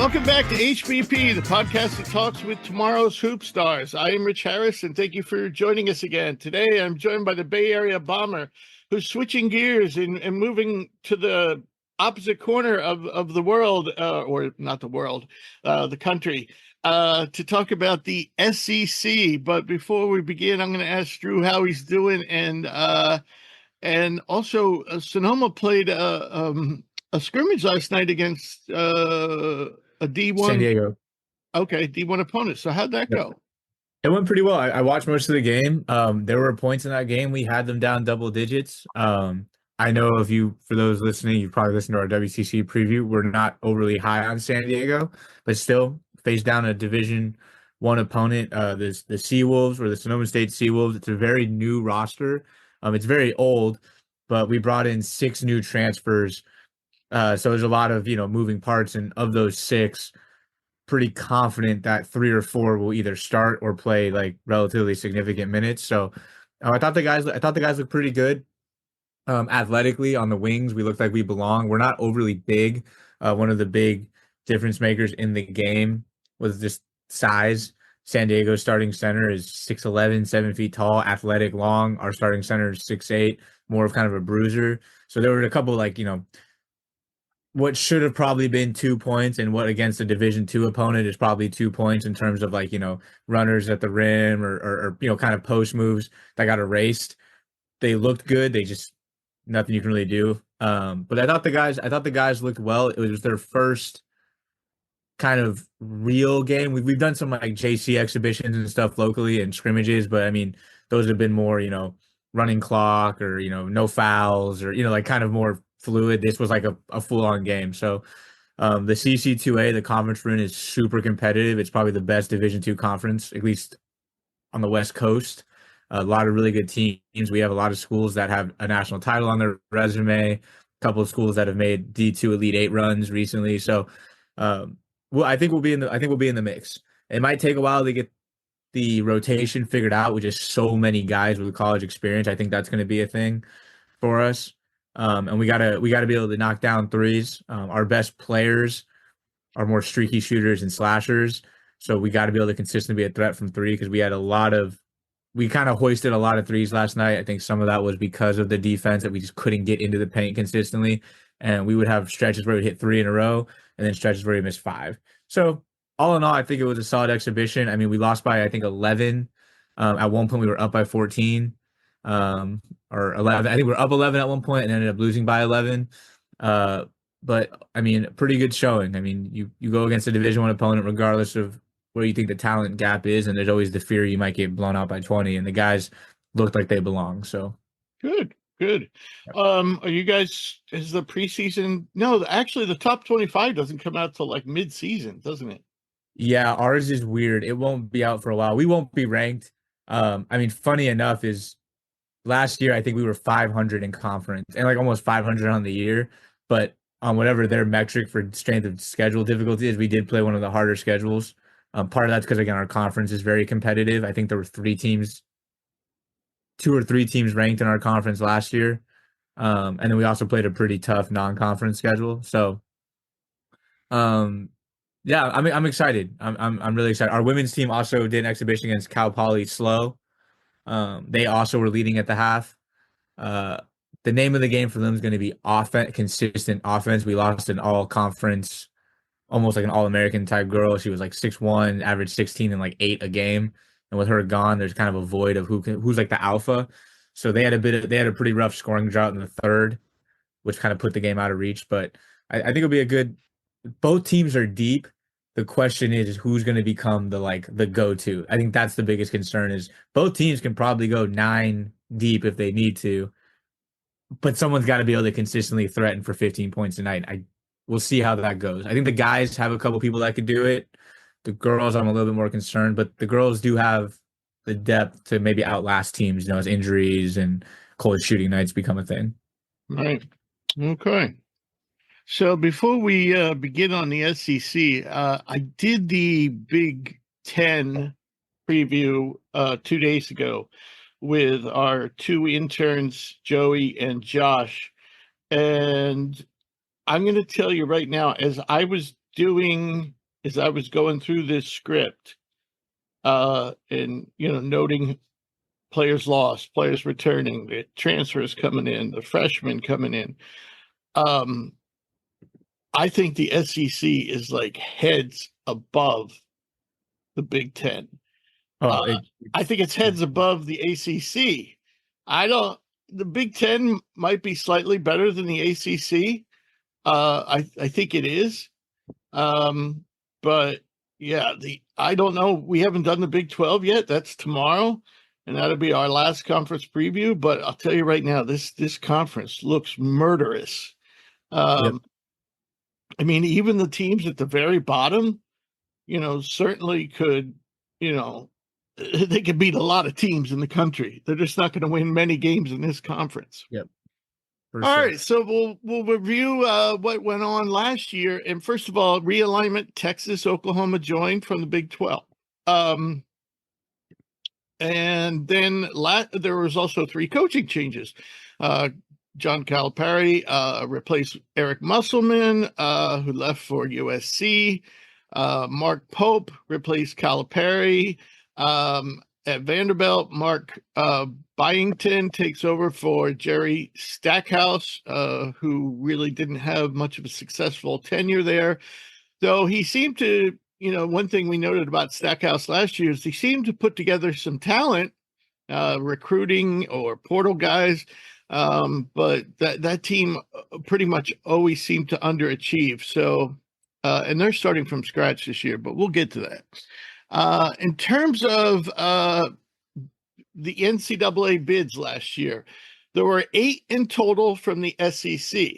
Welcome back to HPP, the podcast that talks with tomorrow's hoop stars. I am Rich Harris, and thank you for joining us again. Today, I'm joined by the Bay Area Bomber, who's switching gears and moving to the opposite corner of the world, or not the world, the country, to talk about the SEC. But before we begin, I'm going to ask Drew how he's doing, and also Sonoma played a scrimmage last night against a D1 San Diego. Okay, D1 opponent. So how'd that go? It went pretty well. I watched most of the game. There were points in that game we had them down double digits. I know for those listening, you've probably listened to our WCC preview. We're not overly high on San Diego, but still faced down a Division I opponent, the Seawolves, or the Sonoma State Seawolves. It's a very new roster. It's very old, but we brought in 6 new transfers. So there's a lot of, moving parts, and of those 6, pretty confident that 3 or 4 will either start or play like relatively significant minutes. So I thought the guys looked pretty good. Athletically on the wings, we looked like we belong. We're not overly big. One of the big difference makers in the game was just size. San Diego's starting center is 6'11", 7 feet tall, athletic, long. Our starting center is 6'8", more of kind of a bruiser. So there were a couple what should have probably been 2 points, and what against a Division II opponent is probably 2 points in terms of runners at the rim or kind of post moves that got erased. They looked good. They just nothing you can really do. But I thought the guys looked well. It was their first kind of real game. We've done some JC exhibitions and stuff locally and scrimmages, but I mean those have been more running clock or no fouls or kind of more fluid. This was like a full-on game. So the CC2A, the conference we're in, is super competitive. It's probably the best Division II conference, at least on the West Coast. A lot of really good teams. We have a lot of schools that have a national title on their resume. A couple of schools that have made D2 Elite 8 runs recently. So I think we'll be in the mix. It might take a while to get the rotation figured out with just so many guys with college experience. I think that's going to be a thing for us. And we gotta be able to knock down threes. Our best players are more streaky shooters and slashers, so we got to be able to consistently be a threat from 3, because we kind of hoisted a lot of threes last night. I think some of that was because of the defense, that we just couldn't get into the paint consistently, and we would have stretches where we hit 3 in a row and then stretches where we missed 5. So all in all, I think it was a solid exhibition. I mean, we lost by 11. At one point we were up by 14. Or 11. I think we were up 11 at one point and ended up losing by 11. But I mean, pretty good showing. I mean, you go against a Division I opponent, regardless of where you think the talent gap is, and there's always the fear you might get blown out by 20. And the guys looked like they belong. So good. Are you guys? Is the preseason? No, actually, the top 25 doesn't come out till like mid-season, doesn't it? Yeah, ours is weird. It won't be out for a while. We won't be ranked. I mean, funny enough is, last year, I think we were 500 in conference and almost 500 on the year. But on whatever their metric for strength of schedule difficulty is, we did play one of the harder schedules. Part of that's because, again, our conference is very competitive. I think there were 2 or 3 teams ranked in our conference last year. And then we also played a pretty tough non-conference schedule. So, yeah, I'm excited. I'm really excited. Our women's team also did an exhibition against Cal Poly Slow. They also were leading at the half. The name of the game for them is going to be consistent offense. We lost an all-conference, almost like an all-American type girl. She was 6'1", average 16 and 8 a game. And with her gone, there's kind of a void of who's the alpha. So they had a pretty rough scoring drought in the third, which kind of put the game out of reach. But I think it'll be both teams are deep. The question is who's going to become the go-to. I think that's the biggest concern, is both teams can probably go 9 deep if they need to, but someone's got to be able to consistently threaten for 15 points a night. We'll see how that goes. I think the guys have a couple people that could do it. The girls, I'm a little bit more concerned, but the girls do have the depth to maybe outlast teams, as injuries and cold shooting nights become a thing. Right. Okay. So before we begin on the SEC, I did the Big Ten preview 2 days ago with our 2 interns, Joey and Josh. And I'm going to tell you right now, as I was doing is I was going through this script and, noting players lost, players returning, the transfers coming in, the freshmen coming in. I think the SEC is like heads above the Big Ten. I think it's heads above the ACC. The Big Ten might be slightly better than the ACC. I think it is. But yeah, I don't know. We haven't done the Big 12 yet. That's tomorrow, and that'll be our last conference preview. But I'll tell you right now, this conference looks murderous. Yep. I mean, even the teams at the very bottom, certainly could, they could beat a lot of teams in the country. They're just not going to win many games in this conference. Yep. All right, so we'll review what went on last year. And first of all, realignment: Texas, Oklahoma joined from the Big 12. And then there was also 3 coaching changes. John Calipari replaced Eric Musselman, who left for USC. Mark Pope replaced Calipari. At Vanderbilt, Mark Byington takes over for Jerry Stackhouse, who really didn't have much of a successful tenure there. Though he seemed to, one thing we noted about Stackhouse last year is he seemed to put together some talent, recruiting or portal guys. But that team pretty much always seemed to underachieve. So, and they're starting from scratch this year, but we'll get to that. In terms of the NCAA bids last year, there were 8 in total from the SEC.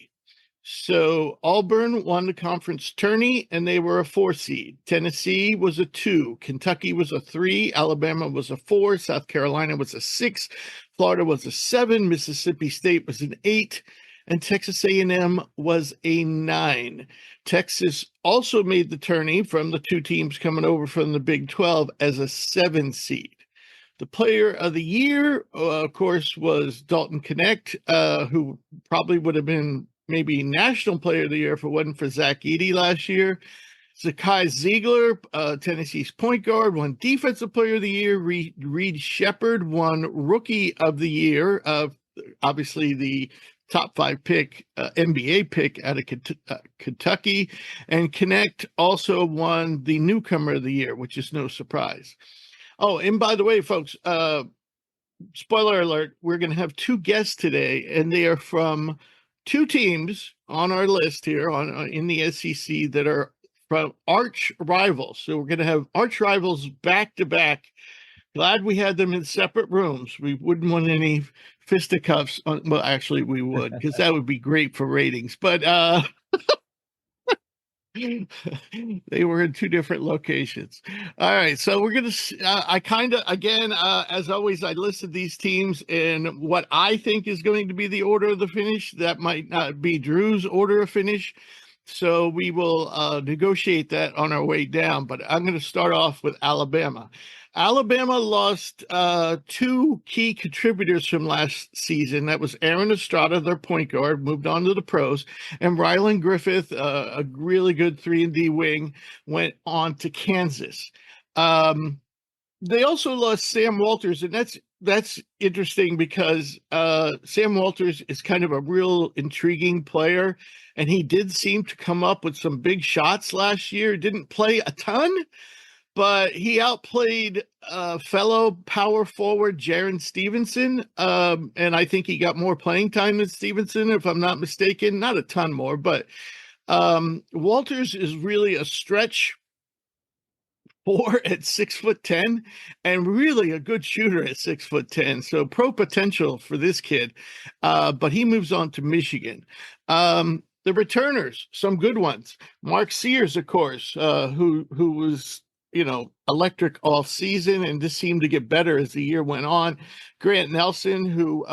So Auburn won the conference tourney, and they were a 4 seed. Tennessee was a 2. Kentucky was a 3. Alabama was a 4. South Carolina was a 6. Florida was a 7. Mississippi State was an 8. And Texas A&M was a 9. Texas also made the tourney from the 2 teams coming over from the Big 12 as a 7 seed. The player of the year, of course, was Dalton Knecht, who probably would have been maybe national player of the year if it wasn't for Zach Edey last year. Zakai Ziegler, Tennessee's point guard, won defensive player of the year. Reed Shepherd won rookie of the year. Obviously, the top 5 pick, NBA pick out of Kentucky. And Knecht also won the newcomer of the year, which is no surprise. Oh, and by the way, folks, spoiler alert, we're going to have 2 guests today, and they are from 2 teams on our list here in the SEC that are from arch rivals. So we're going to have arch rivals back to back. Glad we had them in separate rooms. We wouldn't want any fisticuffs. Well, actually, we would, because that would be great for ratings. But they were in 2 different locations. All right, so we're going to, I kind of, again, as always, I listed these teams in what I think is going to be the order of the finish. That might not be Drew's order of finish. So we will negotiate that on our way down. But I'm going to start off with Alabama. Alabama lost 2 key contributors from last season. That was Aaron Estrada, their point guard, moved on to the pros, and Rylan Griffith, a really good 3-and-D wing, went on to Kansas. They also lost Sam Walters, and that's interesting because Sam Walters is kind of a real intriguing player, and he did seem to come up with some big shots last year. Didn't play a ton, but he outplayed fellow power forward Jaron Stevenson, and I think he got more playing time than Stevenson, if I'm not mistaken. Not a ton more, but Walters is really a stretch 4 at 6'10", and really a good shooter at 6'10". So pro potential for this kid, but he moves on to Michigan. The returners, some good ones. Mark Sears, of course, who was electric off season and just seemed to get better as the year went on. Grant Nelson, who,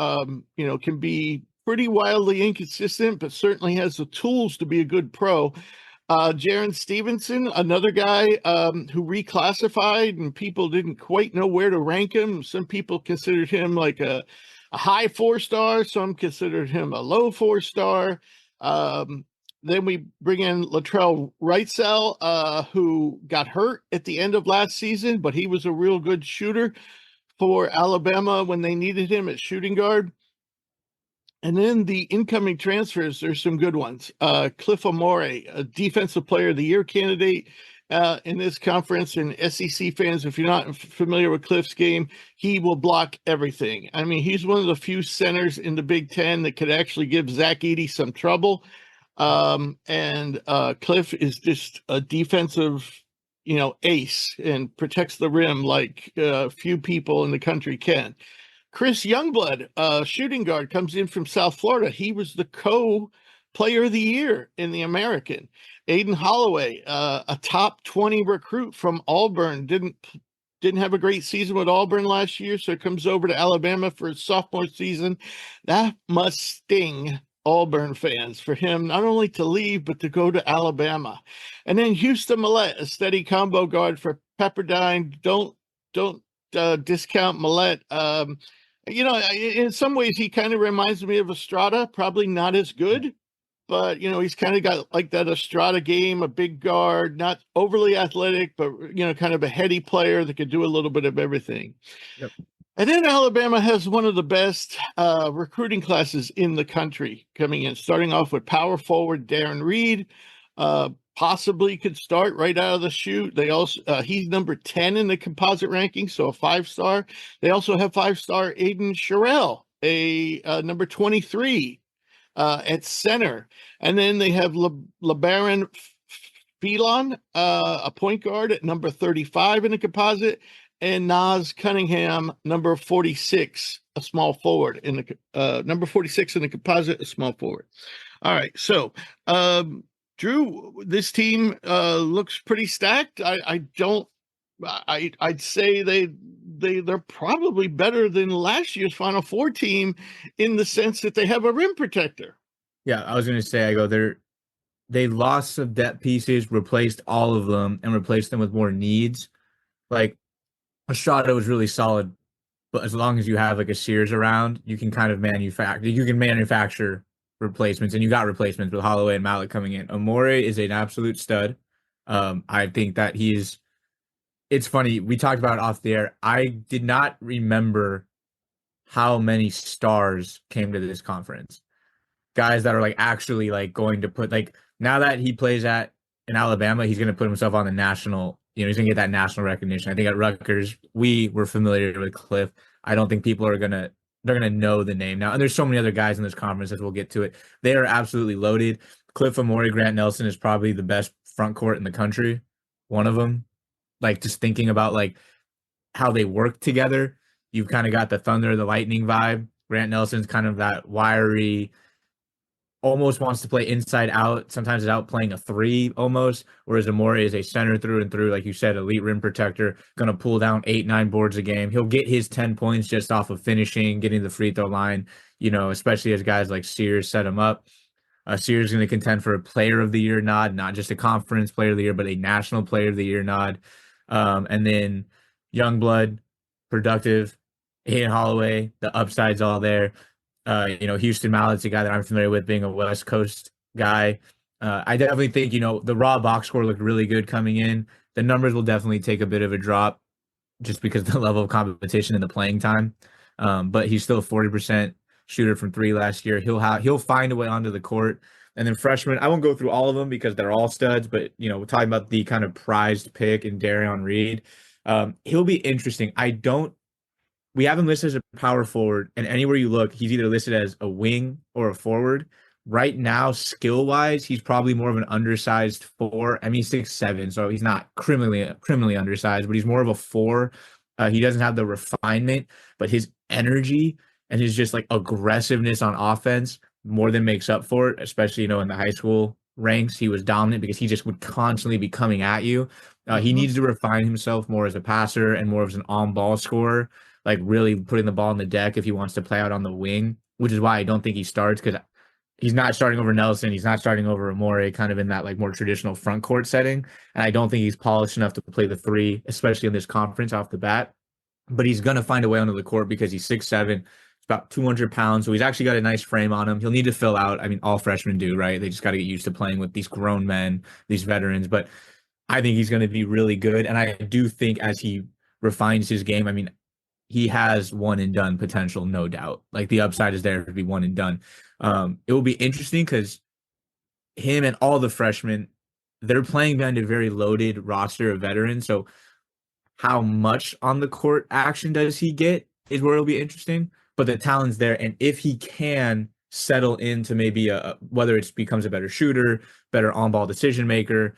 can be pretty wildly inconsistent, but certainly has the tools to be a good pro. Jaron Stevenson, another guy who reclassified and people didn't quite know where to rank him. Some people considered him like a high 4-star. Some considered him a low 4-star. Then we bring in Latrell Wrightsell, who got hurt at the end of last season, but he was a real good shooter for Alabama when they needed him at shooting guard. And then the incoming transfers, there's some good ones. Cliff Amore, a Defensive Player of the Year candidate in this conference. And SEC fans, if you're not familiar with Cliff's game, he will block everything. I mean, he's one of the few centers in the Big Ten that could actually give Zach Edey some trouble. And Cliff is just a defensive, ace and protects the rim like few people in the country can. Chris Youngblood, shooting guard, comes in from South Florida. He was the co-player of the year in the American. Aiden Holloway, a top 20 recruit from Auburn, didn't have a great season with Auburn last year, so comes over to Alabama for his sophomore season. That must sting Auburn fans for him not only to leave but to go to Alabama. And then Houston Millette, a steady combo guard for Pepperdine. Don't discount Millette. In some ways, he kind of reminds me of Estrada, probably not as good, but, he's kind of got like that Estrada game, a big guard, not overly athletic, but, kind of a heady player that could do a little bit of everything. Yep. And then Alabama has one of the best recruiting classes in the country coming in, starting off with power forward Darren Reed, possibly could start right out of the chute. They also he's number 10 in the composite ranking, so a 5-star. They also have 5-star Aiden Sherrill, a number 23 at center, and then they have LeBaron Phelan, a point guard at number 35 in the composite, and Nas Cunningham, number 46, a small forward in the number 46 in the composite, a small forward. All right, so. Drew, this team looks pretty stacked. I'd say they're probably better than last year's Final Four team in the sense that they have a rim protector. Yeah, I was going to say, they lost some depth pieces, replaced all of them, and replaced them with more needs. Like, Estrada was really solid, but as long as you have like a Sears around, you can kind of manufacture replacements, and you got replacements with Holloway and Malik coming in. Amore is an absolute stud. I think that it's funny, we talked about it off the air. I did not remember how many stars came to this conference. Guys that are like actually like going to put, like, now that he plays in Alabama, he's going to put himself on the national, he's going to get that national recognition. I think at Rutgers, we were familiar with Cliff. I don't think people are they're going to know the name now. And there's so many other guys in this conference as we'll get to it. They are absolutely loaded. Cliff Amore, Grant Nelson is probably the best front court in the country. One of them. Like, just thinking about like how they work together, you've kind of got the Thunder, the Lightning vibe. Grant Nelson's kind of that wiry, almost wants to play inside out. Sometimes is out playing a 3 almost, whereas Amore is a center through and through, like you said, elite rim protector, going to pull down 8-9 boards a game. He'll get his 10 points just off of finishing, getting the free throw line, especially as guys like Sears set him up. Sears is going to contend for a Player of the Year nod, not just a conference Player of the Year, but a National Player of the Year nod. And then Youngblood, productive. Aiden Holloway, the upside's all there. Houston Mallett's a guy that I'm familiar with, being a West Coast guy. I definitely think, the raw box score looked really good coming in. The numbers will definitely take a bit of a drop just because of the level of competition and the playing time. But he's still a 40% shooter from 3 last year. He'll find a way onto the court. And then freshmen, I won't go through all of them because they're all studs, but, we're talking about the kind of prized pick in Darion Reed. He'll be interesting. We have him listed as a power forward, and anywhere you look, he's either listed as a wing or a forward. Right now, skill-wise, he's probably more of an undersized 4. I mean, he's 6'7", so he's not criminally undersized, but he's more of a 4. He doesn't have the refinement, but his energy and his just like aggressiveness on offense more than makes up for it, especially, in the high school ranks. He was dominant because he just would constantly be coming at you. He needs to refine himself more as a passer and more as an on-ball scorer, like really putting the ball on the deck if he wants to play out on the wing, which is why I don't think he starts, because he's not starting over Nelson. He's not starting over Amore, kind of in that like more traditional front court setting. And I don't think he's polished enough to play the 3, especially in this conference off the bat. But he's going to find a way onto the court because he's 6'7", about 200 pounds. So he's actually got a nice frame on him. He'll need to fill out. I mean, all freshmen do, right? They just got to get used to playing with these grown men, these veterans. But I think he's going to be really good. And I do think as he refines his game, I mean, he has one and done potential, no doubt. Like the upside is there to be one and done. It will be interesting because him and all the freshmen, they're playing behind a very loaded roster of veterans. So how much on the court action does he get is where it'll be interesting. But the talent's there, and if he can settle into maybe whether it becomes a better shooter, better on-ball decision maker,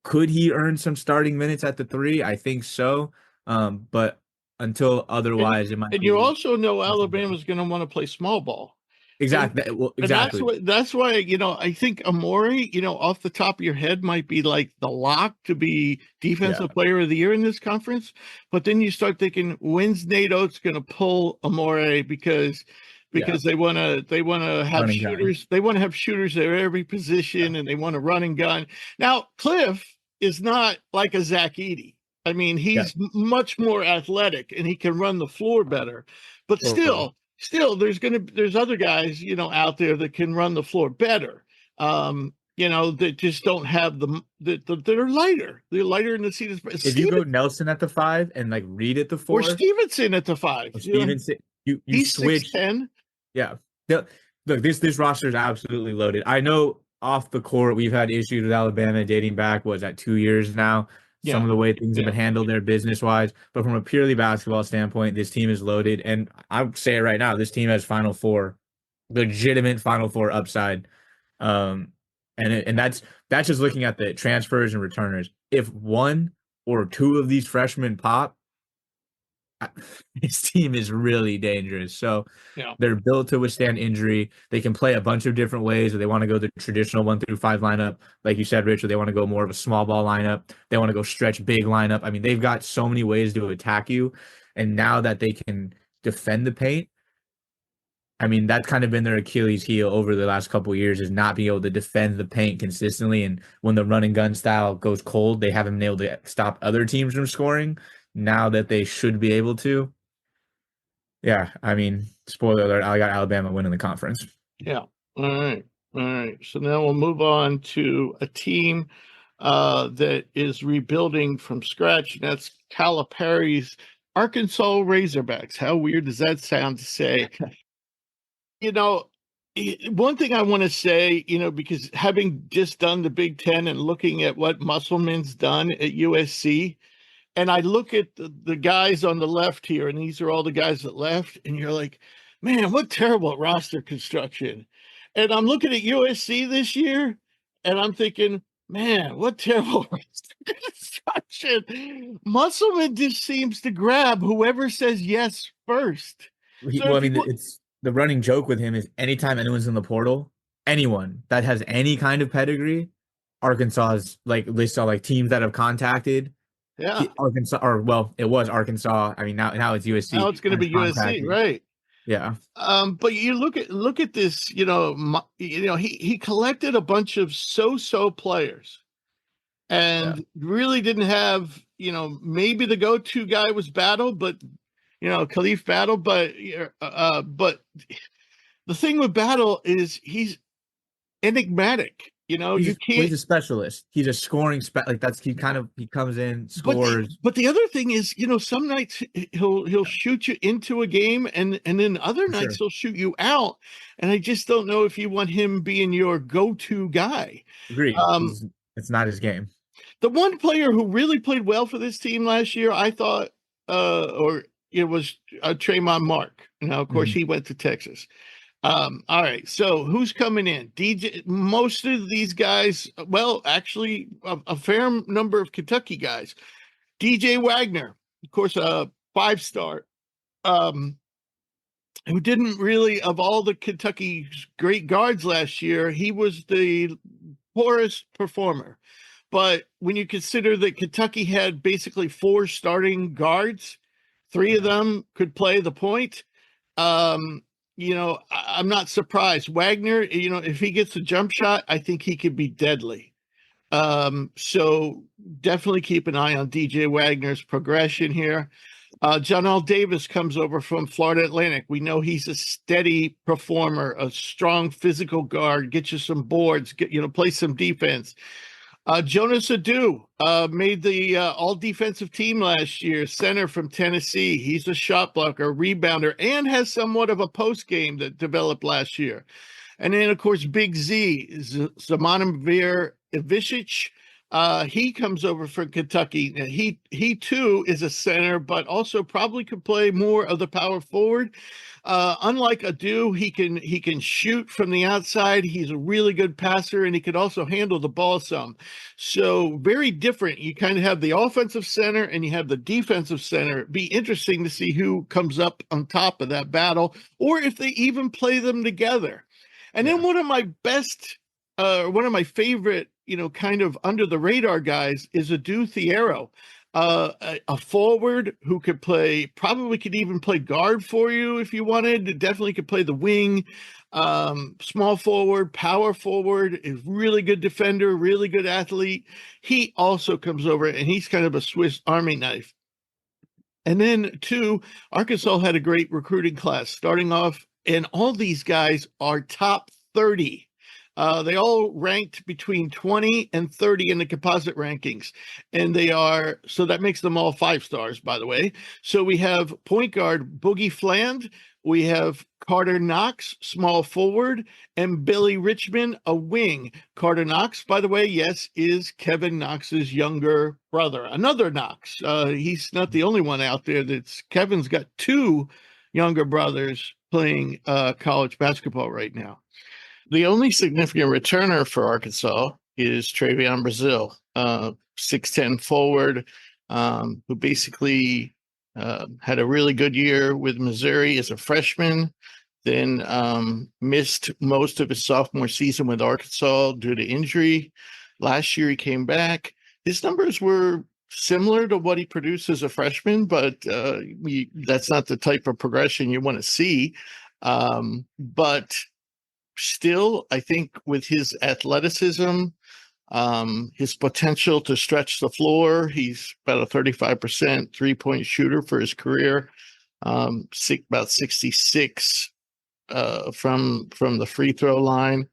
could he earn some starting minutes at the three? I think so. But until otherwise, it might. And you also know Alabama's going to want to play small ball. Exactly. Well, exactly. And that's why, I think Amore, off the top of your head might be like the lock to be defensive player of the year in this conference. But then you start thinking, when's Nate Oates going to pull Amore because they want to have shooters. They want to have shooters at every position, and they want to run and gun. Now, Cliff is not like a Zach Edey. I mean, he's much more athletic and he can run the floor better, but still there's other guys, out there that can run the floor better. That just don't have that are lighter. They're lighter in the seat. If you go Nelson at the 5 and like Reed at the 4, or Stevenson at the 5, Stevenson, you he's switch 6'10". Yeah. Look, this roster is absolutely loaded. I know off the court we've had issues with Alabama dating back, was that 2 years now? Some of the way things have been handled there business-wise. But from a purely basketball standpoint, this team is loaded. And I would say it right now, this team has Final Four, legitimate Final Four upside. And that's just looking at the transfers and returners. If one or two of these freshmen pop, this team is really dangerous. So they're built to withstand injury. They can play a bunch of different ways. Or they want to go the traditional 1 through 5 lineup, like you said, Richard. They want to go more of a small ball lineup. They want to go stretch big lineup. I mean, they've got so many ways to attack you. And now that they can defend the paint, I mean, that's kind of been their Achilles heel over the last couple of years, is not being able to defend the paint consistently. And when the run and gun style goes cold, they haven't been able to stop other teams from scoring. Now that they should be able to. Yeah, I mean, spoiler alert, I got Alabama winning the conference. Yeah. All right. So now we'll move on to a team that is rebuilding from scratch, and that's Calipari's Arkansas Razorbacks. How weird does that sound to say? One thing I want to say, because having just done the Big Ten and looking at what Musselman's done at USC, and I look at the guys on the left here, and these are all the guys that left, and you're like, man, what terrible roster construction. And I'm looking at USC this year, and I'm thinking, man, what terrible roster construction. Musselman just seems to grab whoever says yes first. It's the running joke with him is anytime anyone's in the portal, anyone that has any kind of pedigree, Arkansas's list of teams that have contacted. Yeah, Arkansas, it was Arkansas. I mean, now it's USC. Now it's going to be USC, right? Yeah. But you look at this. He collected a bunch of so players, and really didn't have. Maybe the go-to guy was Battle, but Khalif Battle, but the thing with Battle is he's enigmatic. He's a specialist. He's a scoring he comes in, scores. But the other thing is, some nights he'll shoot you into a game, and then other nights he'll shoot you out. And I just don't know if you want him being your go-to guy. Agreed. It's not his game. The one player who really played well for this team last year, I thought, it was Tremont Mark. Now, of course, he went to Texas. All right. So who's coming in? DJ, most of these guys, well, actually a fair number of Kentucky guys. DJ Wagner, of course, a 5-star, who didn't really, of all the Kentucky great guards last year, he was the poorest performer. But when you consider that Kentucky had basically 4 starting guards, 3 of them could play the point. I'm not surprised. Wagner, if he gets a jump shot, I think he could be deadly. So definitely keep an eye on DJ Wagner's progression here. John L. Davis comes over from Florida Atlantic. We know he's a steady performer, a strong physical guard, get you some boards, play some defense. Jonas Adu made the all-defensive team last year, center from Tennessee. He's a shot blocker, rebounder, and has somewhat of a post game that developed last year. And then, of course, Big Z, Zamanovir Ivicic. He comes over from Kentucky. He too is a center, but also probably could play more of the power forward. Unlike Adu, he can shoot from the outside. He's a really good passer, and he could also handle the ball some. So very different. You kind of have the offensive center and you have the defensive center. It'd be interesting to see who comes up on top of that battle, or if they even play them together. And then one of my favorite, kind of under the radar guys is Adu Thiero, a forward who probably could even play guard for you if you wanted. Definitely could play the wing, small forward, power forward, is really good defender, really good athlete. He also comes over, and he's kind of a Swiss Army knife. And then Arkansas had a great recruiting class starting off, and all these guys are top 30. They all ranked between 20 and 30 in the composite rankings. And so that makes them all 5 stars, by the way. So we have point guard Boogie Fland. We have Carter Knox, small forward, and Billy Richmond, a wing. Carter Knox, by the way, yes, is Kevin Knox's younger brother. Another Knox. He's not the only one out there. Kevin's got 2 younger brothers playing college basketball right now. The only significant returner for Arkansas is Travion Brazil, 6'10" forward, who basically had a really good year with Missouri as a freshman, then missed most of his sophomore season with Arkansas due to injury. Last year he came back. His numbers were similar to what he produced as a freshman, but that's not the type of progression you want to see. But still, I think with his athleticism, his potential to stretch the floor, he's about a 35% 3-point shooter for his career, about 66 from the free throw line.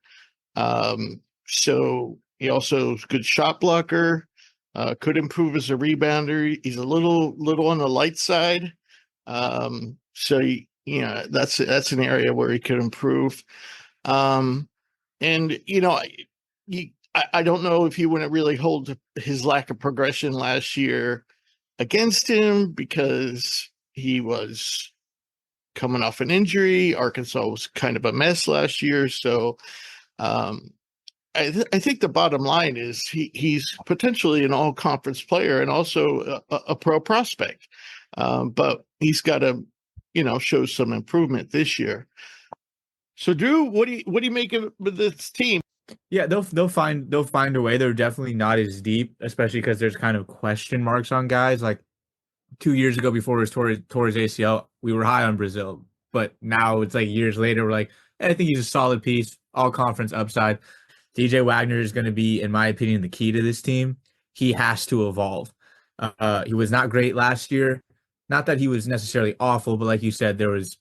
So he also is a good shot blocker, could improve as a rebounder. He's a little on the light side. So that's an area where he could improve. And I don't know if you wouldn't really hold his lack of progression last year against him, because he was coming off an injury. Arkansas was kind of a mess last year. So I think the bottom line is he's potentially an all-conference player and also a pro prospect. But he's got to, show some improvement this year. So, Drew, what do you make of this team? Yeah, they'll find a way. They're definitely not as deep, especially because there's kind of question marks on guys. Like 2 years ago, before he tore his ACL, we were high on Brazil, but now it's like years later, we're like, I think he's a solid piece, all conference upside. DJ Wagner is going to be, in my opinion, the key to this team. He has to evolve. He was not great last year. Not that he was necessarily awful, but like you said, there was.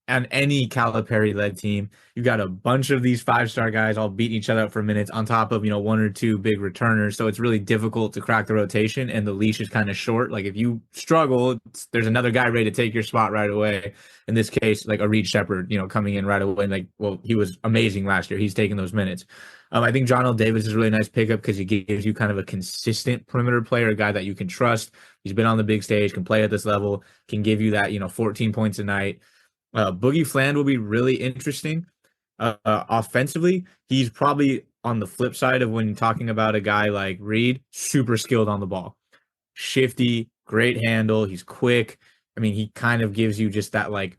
On any Calipari-led team, you've got a bunch of these 5-star guys all beating each other up for minutes on top of, 1 or 2 big returners. So it's really difficult to crack the rotation, and the leash is kind of short. Like if you struggle, there's another guy ready to take your spot right away. In this case, like a Reed Shepherd, coming in right away. Like, well, he was amazing last year. He's taking those minutes. I think John L. Davis is a really nice pickup because he gives you kind of a consistent perimeter player, a guy that you can trust. He's been on the big stage, can play at this level, can give you that, 14 points a night. Boogie Fland will be really interesting. Offensively, he's probably on the flip side of when talking about a guy like Reed, super skilled on the ball. Shifty, great handle, he's quick. I mean, he kind of gives you just that like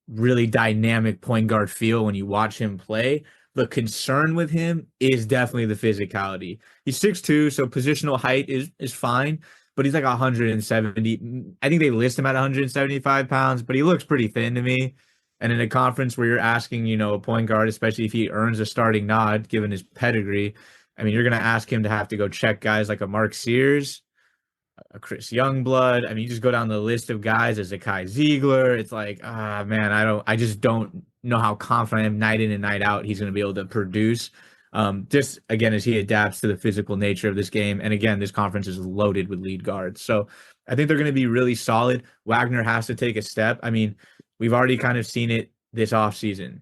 really dynamic point guard feel when you watch him play. The concern with him is definitely the physicality. He's 6'2", so positional height is fine. But he's like 170. I think they list him at 175 pounds, but he looks pretty thin to me. And in a conference where you're asking, a point guard, especially if he earns a starting nod, given his pedigree, I mean, you're going to ask him to have to go check guys like a Mark Sears. a Chris Youngblood. I mean, you just go down the list of guys. There's a Kai Ziegler. It's like, man, I just don't know how confident I am night in and night out he's going to be able to produce. Just again, as he adapts to the physical nature of this game. And again, this conference is loaded with lead guards. So I think they're going to be really solid. Wagner has to take a step. I mean, we've already kind of seen it this offseason.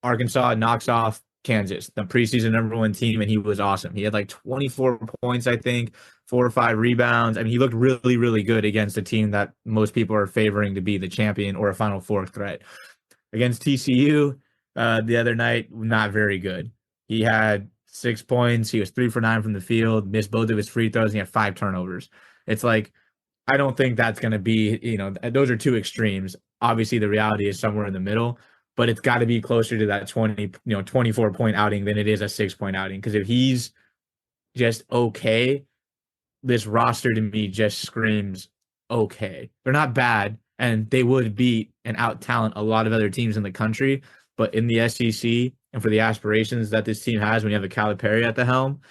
Arkansas knocks off Kansas, the preseason #1 team, and he was awesome. He had like 24 points, I think, 4 or 5 rebounds. I mean, he looked really, really good against a team that most people are favoring to be the champion or a Final Four threat. Against TCU the other night, not very good. He had 6 points. He was 3 for 9 from the field, missed both of his free throws, and he had 5 turnovers. It's like, I don't think that's going to be, those are two extremes. Obviously, the reality is somewhere in the middle, but it's got to be closer to that 24-point outing than it is a 6-point outing. Because if he's just okay, this roster to me just screams okay. They're not bad, and they would beat and out talent a lot of other teams in the country. But in the SEC and for the aspirations that this team has when you have a Calipari at the helm,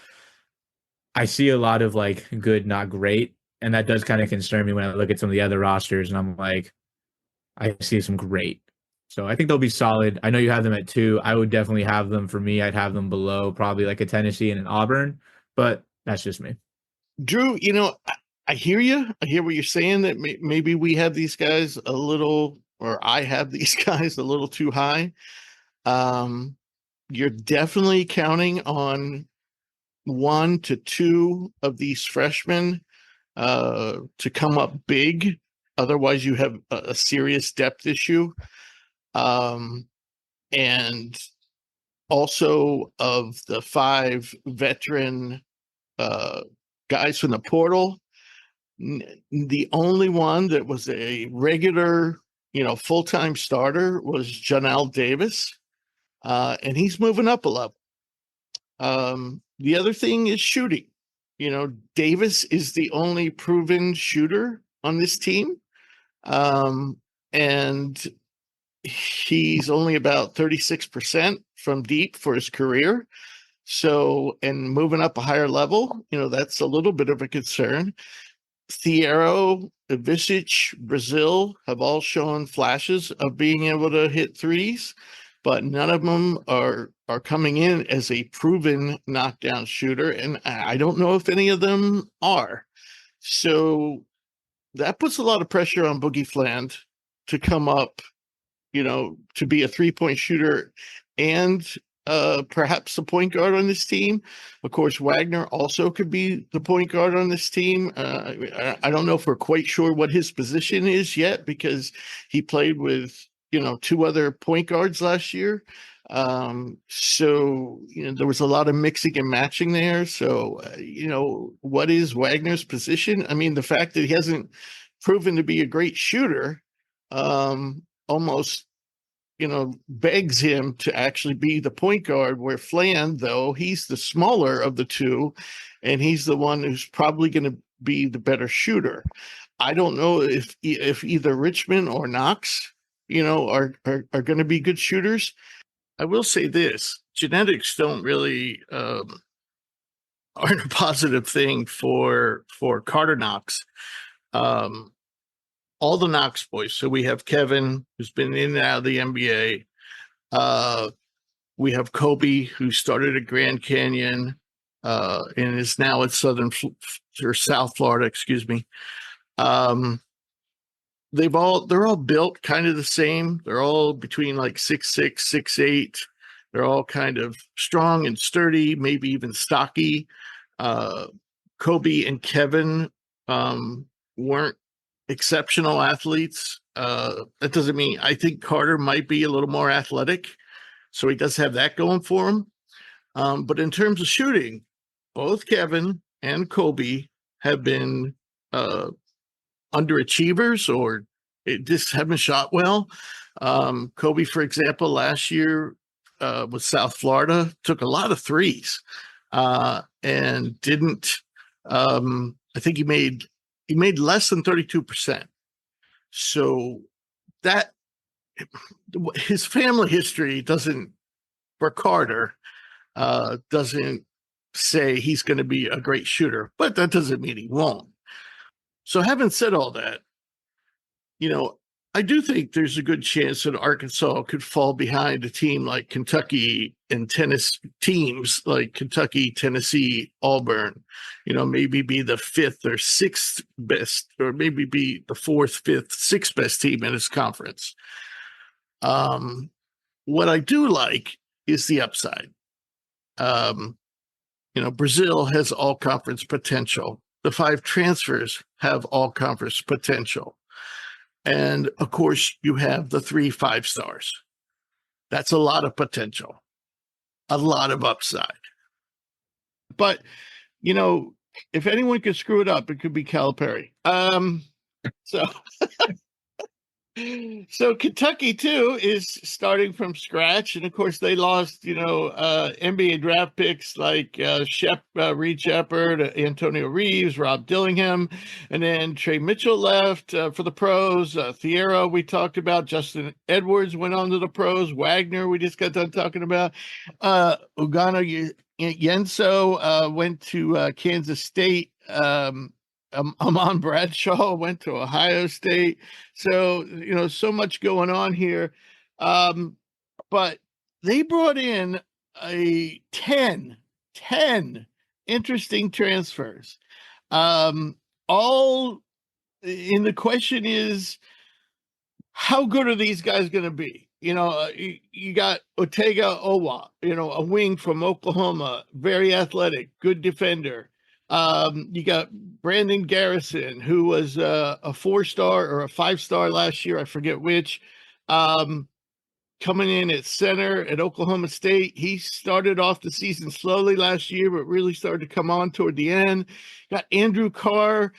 I see a lot of like good, not great. And that does kind of concern me when I look at some of the other rosters and I'm like, I see some great. So I think they'll be solid. I know you have them at 2. I would definitely have them, for me, I'd have them below probably like a Tennessee and an Auburn, but that's just me. Drew, I hear you. I hear what you're saying, that maybe we have these guys a little, or I have these guys a little too high. You're definitely counting on 1 to 2 of these freshmen to come up big. Otherwise, you have a serious depth issue. And also, of the 5 veteran guys from the portal, the only one that was a regular, full-time starter was Janelle Davis, and he's moving up a level. The other thing is shooting. Davis is the only proven shooter on this team, and he's only about 36% from deep for his career. So, and moving up a higher level, that's a little bit of a concern. Thiero, Ivisic, Brazil have all shown flashes of being able to hit threes, but none of them are coming in as a proven knockdown shooter, and I don't know if any of them are. So that puts a lot of pressure on Boogie Fland to come up, to be a 3-point shooter and perhaps the point guard on this team. Of course, Wagner also could be the point guard on this team. I don't know if we're quite sure what his position is yet, because he played with, 2 other point guards last year. So, there was a lot of mixing and matching there. So, what is Wagner's position? I mean, the fact that he hasn't proven to be a great shooter, almost, begs him to actually be the point guard, where Fland, though, he's the smaller of the 2, and he's the one who's probably going to be the better shooter. I don't know if either Richmond or Knox, are going to be good shooters. I will say this: genetics don't really aren't a positive thing for Carter Knox. All the Knox boys. So we have Kevin, who's been in and out of the NBA. We have Kobe, who started at Grand Canyon and is now at South Florida, excuse me. They're all built kind of the same. They're all between like 6'6", 6'8". They're all kind of strong and sturdy, maybe even stocky. Kobe and Kevin weren't exceptional athletes. That doesn't mean, I think Carter might be a little more athletic, so he does have that going for him. But in terms of shooting, both Kevin and Kobe have been underachievers, or just haven't shot well. Kobe, for example, last year with South Florida, took a lot of threes and didn't. I think he made less than 32%. So that his family history doesn't, for Carter, doesn't say he's going to be a great shooter, but that doesn't mean he won't. So having said all that, I do think there's a good chance that Arkansas could fall behind a team like Kentucky and teams like Kentucky, Tennessee, Auburn, maybe be the fifth or sixth best, or maybe be the fourth, fifth, sixth best team in its conference. What I do like is the upside. Brazil has all conference potential. The 5 transfers have all conference potential. And of course, you have the 3 5-stars. That's a lot of potential, a lot of upside. But, if anyone could screw it up, it could be Calipari. So So Kentucky too is starting from scratch, and of course they lost, NBA draft picks like Reed Shepard, Antonio Reeves, Rob Dillingham, and then Trey Mitchell left for the pros. Thiero we talked about. Justin Edwards went on to the pros. Wagner we just got done talking about. Ugano Yenso went to Kansas State. Amon Bradshaw went to Ohio State. So, so much going on here. But they brought in a 10 interesting transfers. All in the question is, how good are these guys going to be? You got Otega Owa, a wing from Oklahoma, very athletic, good defender. You got Brandon Garrison, who was a 4-star or a 5-star last year, I forget which, coming in at center at Oklahoma State. He started off the season slowly last year, but really started to come on toward the end. Got Andrew Carr,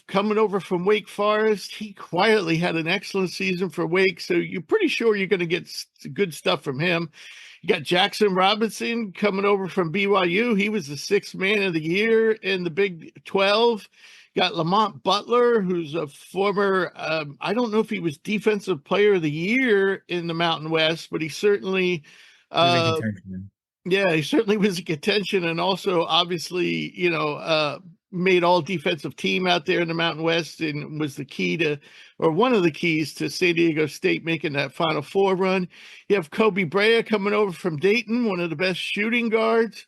coming over from Wake Forest. He quietly had an excellent season for Wake, so you're pretty sure you're going to get good stuff from him. You got Jackson Robinson coming over from BYU. He was the 6th man of the year in the Big 12. Got Lamont Butler, who's a former, I don't know if he was Defensive Player of the Year in the Mountain West, but he certainly, he certainly was in contention, and also obviously, made all defensive team out there in the Mountain West, and was the key to, or one of the keys to San Diego State making that Final Four run. You have Kobe Brea coming over from Dayton, one of the best shooting guards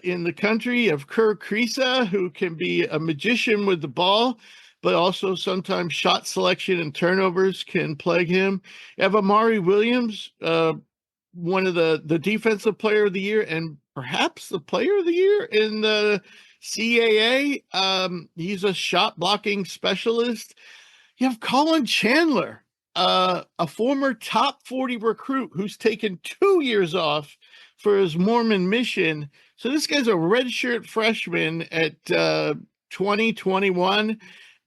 in the country. You have Kerr Kriisa, who can be a magician with the ball, but also sometimes shot selection and turnovers can plague him. You have Amari Williams, one of the Defensive Player of the Year, and perhaps the Player of the Year in the CAA. He's a shot blocking specialist. You have Colin Chandler, a former top 40 recruit who's taken 2 years off for his Mormon mission. So this guy's a redshirt freshman at 2021.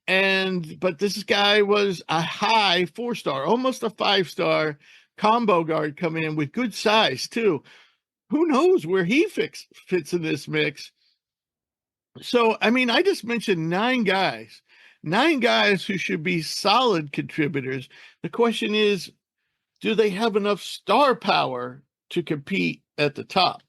But this guy was a high 4-star, almost a 5-star combo guard coming in with good size too. Who knows where he fits in this mix? So, I just mentioned 9 guys who should be solid contributors. The question is, do they have enough star power to compete at the top?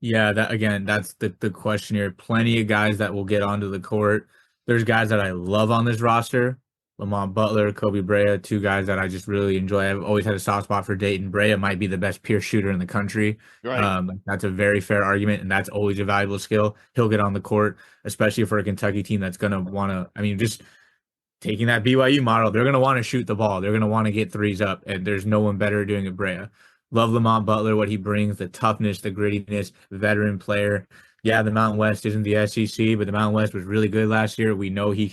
Yeah, that's the question here. Plenty of guys that will get onto the court. There's guys that I love on this roster. Lamont Butler, Kobe Brea, 2 guys that I just really enjoy. I've always had a soft spot for Dayton. Brea might be the best pure shooter in the country. Right. That's a very fair argument, and that's always a valuable skill. He'll get on the court, especially for a Kentucky team that's going to want to, just taking that BYU model, they're going to want to shoot the ball. They're going to want to get threes up, and there's no one better doing it, Brea. Love Lamont Butler, what he brings, the toughness, the grittiness, veteran player. Yeah, the Mountain West isn't the SEC, but the Mountain West was really good last year. We know he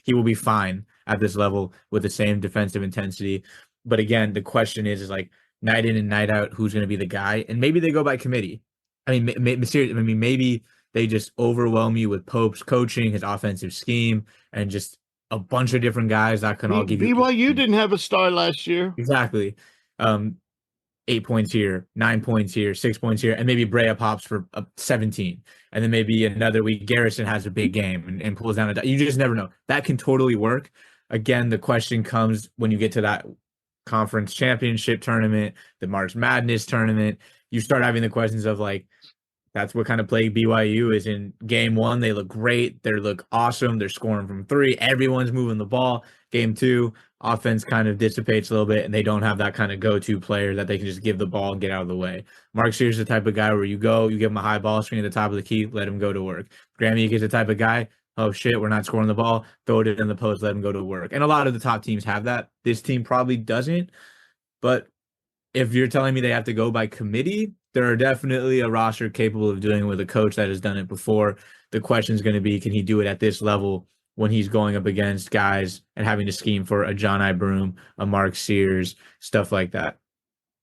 will be fine at this level with the same defensive intensity. But again, the question is like night in and night out, who's going to be the guy? And maybe they go by committee. Maybe they just overwhelm you with Pope's coaching, his offensive scheme, and just a bunch of different guys that can all give you. BYU didn't have a star last year. Exactly. 8 points here, 9 points here, 6 points here, and maybe Brea pops for 17. And then maybe another week Garrison has a big game and pulls down you just never know. That can totally work. Again, the question comes when you get to that conference championship tournament, the March Madness tournament, you start having the questions of like, That's what kind of plague BYU is. In game one, they look great. They look awesome. They're scoring from three. Everyone's moving the ball. Game two, offense kind of dissipates a little bit, and they don't have that kind of go-to player that they can just give the ball and get out of the way. Mark Sears is the type of guy where you give him a high ball screen at the top of the key, let him go to work. Graham Meek is the type of guy, oh shit, we're not scoring the ball, throw it in the post, let him go to work. And a lot of the top teams have that. This team probably doesn't, but if you're telling me they have to go by committee, there are definitely a roster capable of doing it with a coach that has done it before. The question is going to be, can he do it at this level when he's going up against guys and having to scheme for a John I. Broome, a Mark Sears, stuff like that?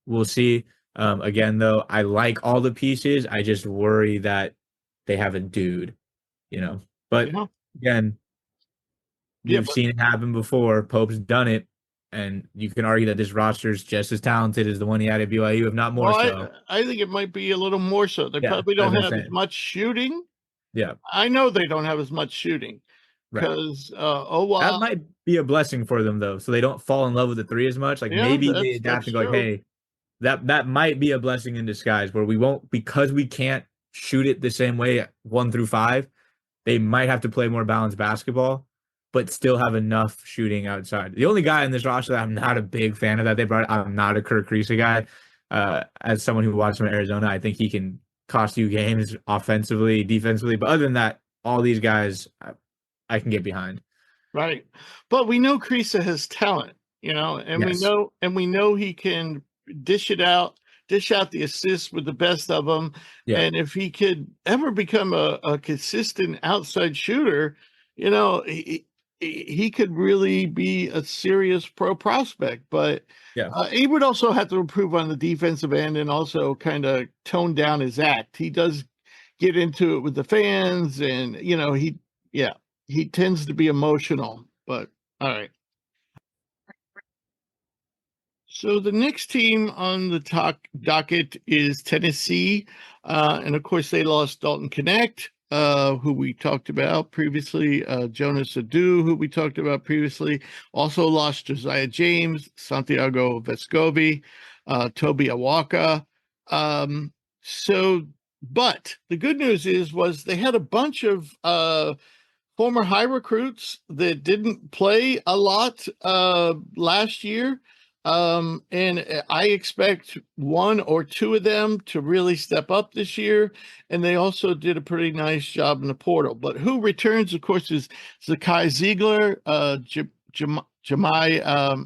We'll see. Again, though, I like all the pieces. I just worry that they have a dude, But again, we've seen it happen before. Pope's done it. And you can argue that this roster is just as talented as the one he had at BYU, if not more so. I think it might be a little more so. They probably don't have as much shooting. Yeah. I know they don't have as much shooting because, that might be a blessing for them, though. So they don't fall in love with the three as much. Like maybe they adapt and go, like, hey, that might be a blessing in disguise where we won't, because we can't shoot it the same way 1 through 5. They might have to play more balanced basketball, but still have enough shooting outside. The only guy in this roster that I'm not a big fan of that they brought, I'm not a Kirk Kriisa guy. As someone who watched him in Arizona, I think he can cost you games offensively, defensively. But other than that, all these guys I can get behind. Right. But we know Kriisa has talent, and we know he can dish out the assists with the best of them. Yeah. And if he could ever become a consistent outside shooter, he could really be a serious pro prospect. But he would also have to improve on the defensive end and also kind of tone down his act. He does get into it with the fans, and he tends to be emotional. But all right. So the next team on the docket is Tennessee, and of course they lost Dalton Knecht, who we talked about previously, Jonas Adu, who we talked about previously, also lost Josiah James, Santiago Vescovi, Toby Awaka. But the good news was they had a bunch of former high recruits that didn't play a lot last year. And I expect 1 or 2 of them to really step up this year. And they also did a pretty nice job in the portal. But who returns, of course, is Zakai Ziegler, Jemai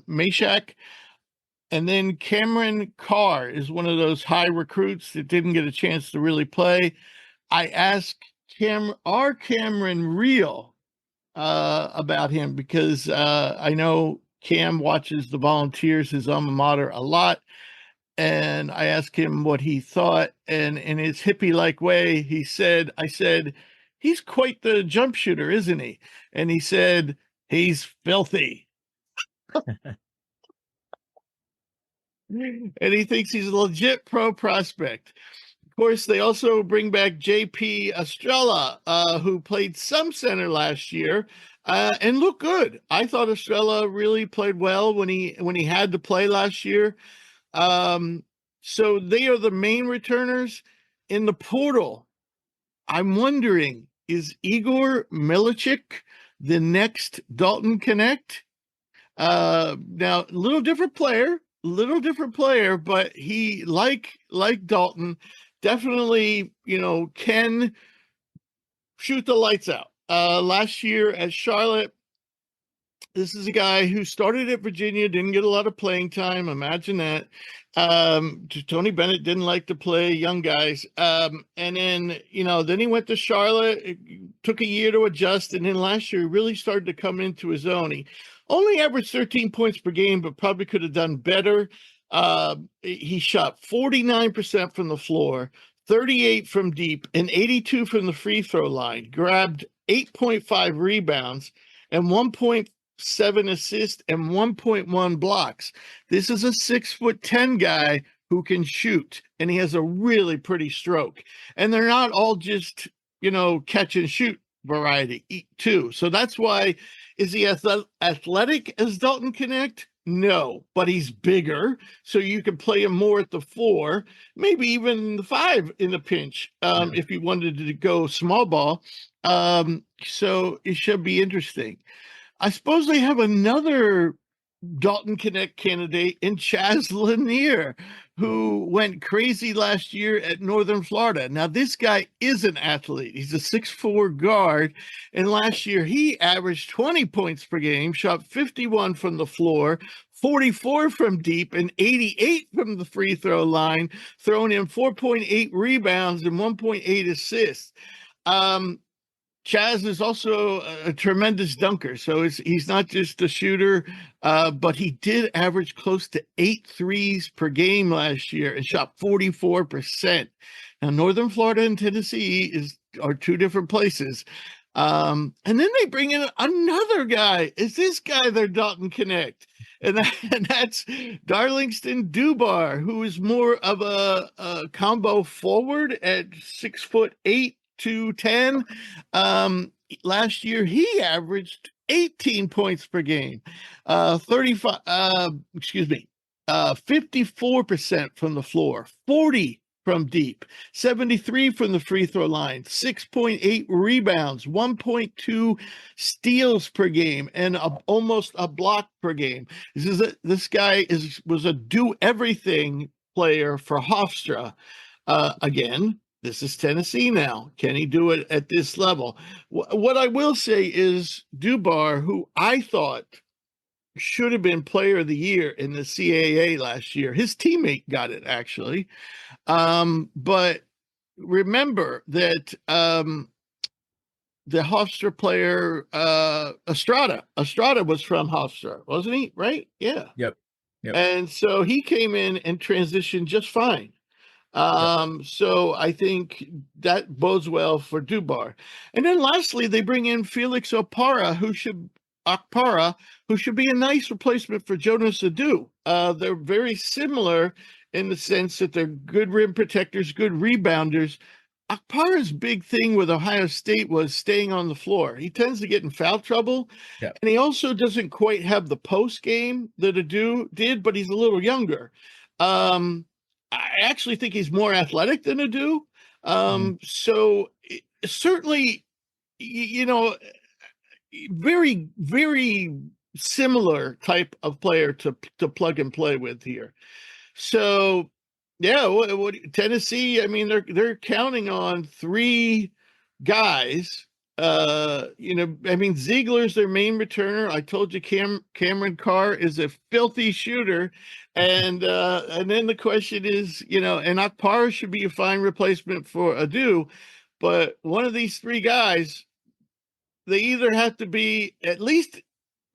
Mashak. And then Cameron Carr is one of those high recruits that didn't get a chance to really play. I asked Cameron real about him because I know Cam watches the Volunteers, his alma mater, a lot. And I asked him what he thought. And in his hippie-like way, I said, he's quite the jump shooter, isn't he? And he said, he's filthy. And he thinks he's a legit pro prospect. Of course, they also bring back JP Estrella, who played some center last year. And look good. I thought Estrella really played well when he had to play last year. So they are the main returners in the portal. I'm wondering, is Igor Milicic the next Dalton Knecht? Now, little different player, but he like Dalton definitely, can shoot the lights out. Last year at Charlotte, this is a guy who started at Virginia, didn't get a lot of playing time. Imagine that. Tony Bennett didn't like to play young guys. And then, then he went to Charlotte. It took a year to adjust. And then last year, he really started to come into his own. He only averaged 13 points per game, but probably could have done better. He shot 49% from the floor, 38 from deep, and 82 from the free throw line, grabbed 8.5 rebounds and 1.7 assists and 1.1 blocks. This is a 6'10" guy who can shoot, and he has a really pretty stroke. And they're not all just, catch and shoot variety too. So that's why, is he athletic as Dalton Knecht? No, but he's bigger, so you can play him more at the 4, maybe even the 5 in a pinch, if you wanted to go small ball. So it should be interesting. I suppose they have another Dalton Connect candidate in Chaz Lanier, who went crazy last year at Northern Florida. Now, this guy is an athlete. He's a 6'4" guard, and last year he averaged 20 points per game, shot 51 from the floor, 44 from deep, and 88 from the free throw line, throwing in 4.8 rebounds and 1.8 assists. Chaz is also a tremendous dunker, so he's not just a shooter, but he did average close to 8 threes per game last year and shot 44%. Now, Northern Florida and Tennessee are two different places. And then they bring in another guy. Is this guy their Dalton Connect? And that's Darlingston Dubar, who is more of a combo forward at 6'8" 210. Last year he averaged 18 points per game, 54% from the floor, 40 from deep, 73 from the free throw line, 6.8 rebounds, 1.2 steals per game, and almost a block per game. This guy was a do everything player for Hofstra. Again, this is Tennessee now. Can he do it at this level? What I will say is Dubar, who I thought should have been player of the year in the CAA last year. His teammate got it, actually. But remember that the Hofstra player, Estrada was from Hofstra, wasn't he? Right? Yeah. Yep. And so he came in and transitioned just fine. So I think that bodes well for Dubar. And then lastly, they bring in Felix Okpara, who should be a nice replacement for Jonas Adu. They're very similar in the sense that they're good rim protectors, good rebounders. Okpara's big thing with Ohio State was staying on the floor. He tends to get in foul trouble, and he also doesn't quite have the post game that Adu did, but he's a little younger. I actually think he's more athletic than Adu. So certainly, very, very similar type of player to plug and play with here. So, yeah, what Tennessee? I mean, they're counting on 3 guys. Ziegler's their main returner. I told you Cameron Carr is a filthy shooter. And then the question is, and Okpara should be a fine replacement for Adu, but one of these 3 guys, they either have to be at least.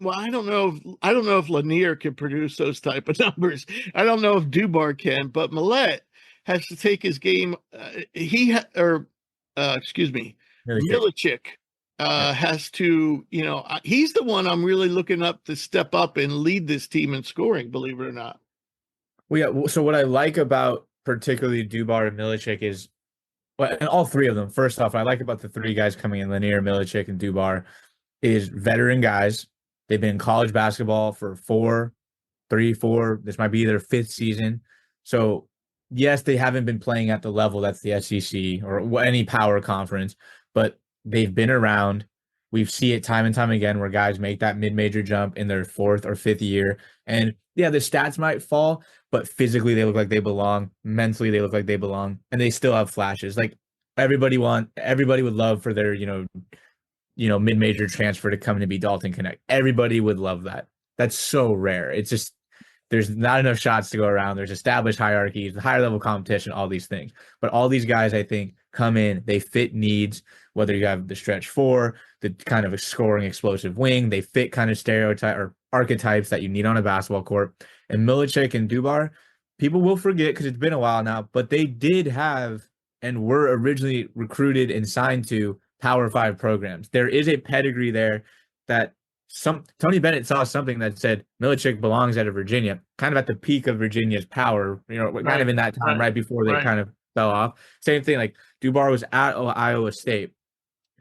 Well, I don't know if Lanier can produce those type of numbers. I don't know if Dubar can, but Millett has to take his game. Milicic has to. He's the one I'm really looking up to step up and lead this team in scoring. Believe it or not. Well, yeah. So what I like about particularly Dubar and Milicic is, and all 3 of them. First off, I like about the 3 guys coming in, Lanier, Milicic, and Dubar, is veteran guys. They've been in college basketball for 4. This might be their 5th season. So, yes, they haven't been playing at the level that's the SEC or any power conference, but they've been around. We see it time and time again where guys make that mid-major jump in their 4th or 5th year. And, yeah, the stats might fall, but physically they look like they belong. Mentally they look like they belong. And they still have flashes. Like, everybody would love for their, mid-major transfer to come in and be Dalton Connect. Everybody would love that. That's so rare. It's just, there's not enough shots to go around. There's established hierarchies, higher level competition, all these things. But all these guys, I think, come in, they fit needs, whether you have the stretch 4, the kind of a scoring explosive wing, they fit kind of stereotype or archetypes that you need on a basketball court. And Milicic and Dubar, people will forget because it's been a while now, but they did have and were originally recruited and signed to Power 5 programs. There is a pedigree there that Tony Bennett saw something that said Milicic belongs out of Virginia, kind of at the peak of Virginia's power, kind of in that time right before they kind of fell off. Same thing, like Dubar was at Iowa State.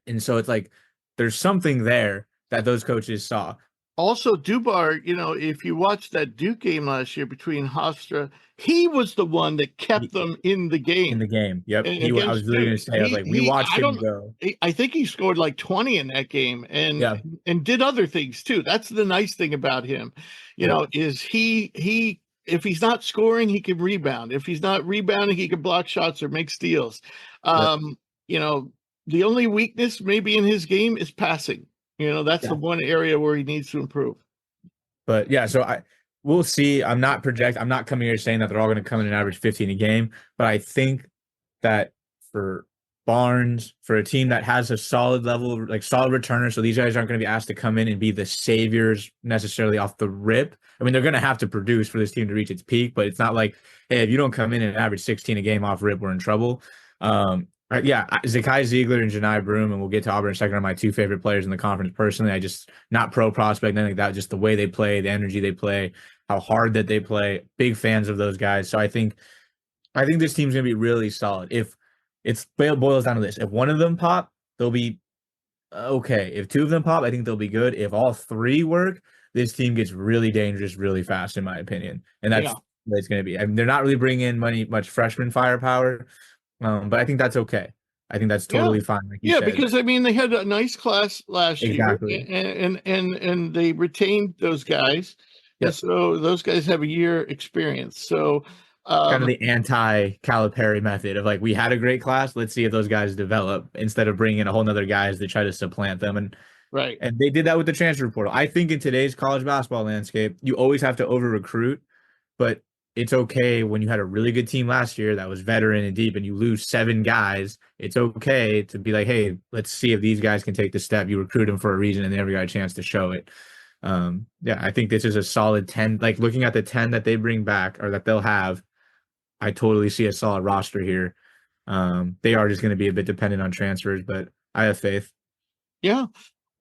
And so it's like there's something there that those coaches saw. Also, Dubar, if you watched that Duke game last year between Hofstra, he was the one that kept them in the In the game game. Yep. I was against literally Duke. going to say, I was like, we watched I him don't, go. I think he scored like 20 in that game Yeah. and did other things too. That's the nice thing about him, Yep. is he if he's not scoring, he can rebound. If he's not rebounding, he can block shots or make steals. Yep. You know, the only weakness maybe in his game is passing. That's the Yeah. one area where he needs to improve. But yeah, so we'll see. I'm not coming here saying that they're all going to come in and average 15 a game, but I think that for Barnes, for a team that has a solid level, like solid returner, so these guys aren't going to be asked to come in and be the saviors necessarily off the rip. I mean, they're going to have to produce for this team to reach its peak, but it's not like, hey, if you don't come in and average 16 a game off rip, we're in trouble. Yeah, Zakai Ziegler and Janai Broom, and we'll get to Auburn in a second, are my two favorite players in the conference personally. I just, not pro prospect, nothing like that, just the way they play, the energy they play, how hard that they play. Big fans of those guys. So I think this team's going to be really solid. If it boils down to this, if one of them pop, they'll be okay. If two of them pop, I think they'll be good. If all three work, this team gets really dangerous really fast, in my opinion. And that's what it's going to be. I mean, they're not really bringing in much freshman firepower. But I think that's okay. I think that's totally fine. Like you said. Because I mean they had a nice class last year, Exactly. and they retained those guys, and Yep. so those guys have a year experience. So Kind of the anti-Calipari method of like, we had a great class, let's see if those guys develop instead of bringing in a whole nother guys to try to supplant them. And right. and they did that with the transfer portal. I think in today's college basketball landscape, you always have to over recruit, but it's okay when you had a really good team last year that was veteran and deep and you lose 7 guys. It's okay to be like, hey, let's see if these guys can take the step. You recruit them for a reason and they never got a chance to show it. Yeah, I think this is a solid 10. Like looking at the 10 that they bring back or that they'll have, I totally see a solid roster here. They are just going to be a bit dependent on transfers, but I have faith. Yeah.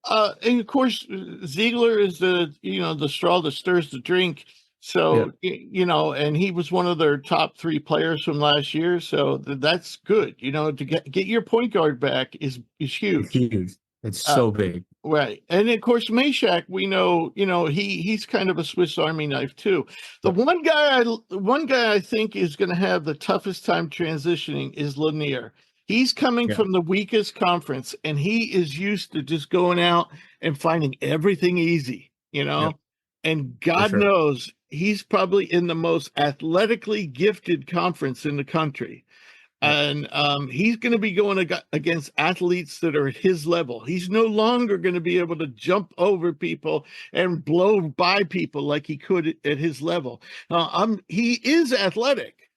And of course, Ziegler is the straw that stirs the drink. So, and he was one of their top 3 players from last year. So that's good. To get your point guard back is huge. It's huge. It's so big. Right. And of course, Meshack, we know, he's kind of a Swiss Army knife too. The one guy I think is going to have the toughest time transitioning is Lanier. He's coming from the weakest conference, and he is used to just going out and finding everything easy, and God knows he's probably in the most athletically gifted conference in the country. And he's going to be going against athletes that are at his level. He's no longer going to be able to jump over people and blow by people like he could at his level. He is athletic,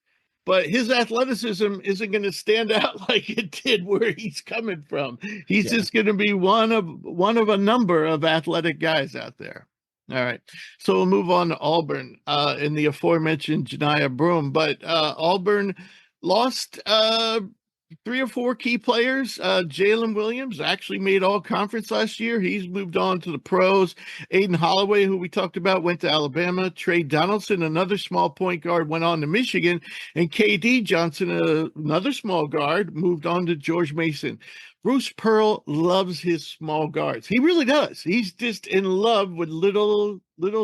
but his athleticism isn't going to stand out like it did where he's coming from. He's just going to be one of a number of athletic guys out there. All right, so we'll move on to Auburn in the aforementioned Janiyah Broom, but Auburn lost 3 or 4 key players. Jalen Williams actually made all conference last year. He's moved on to the pros. Aiden Holloway, who we talked about, went to Alabama. Trey Donaldson, another small point guard, went on to Michigan. And KD Johnson, another small guard, moved on to George Mason. Bruce Pearl loves his small guards. He really does. He's just in love with little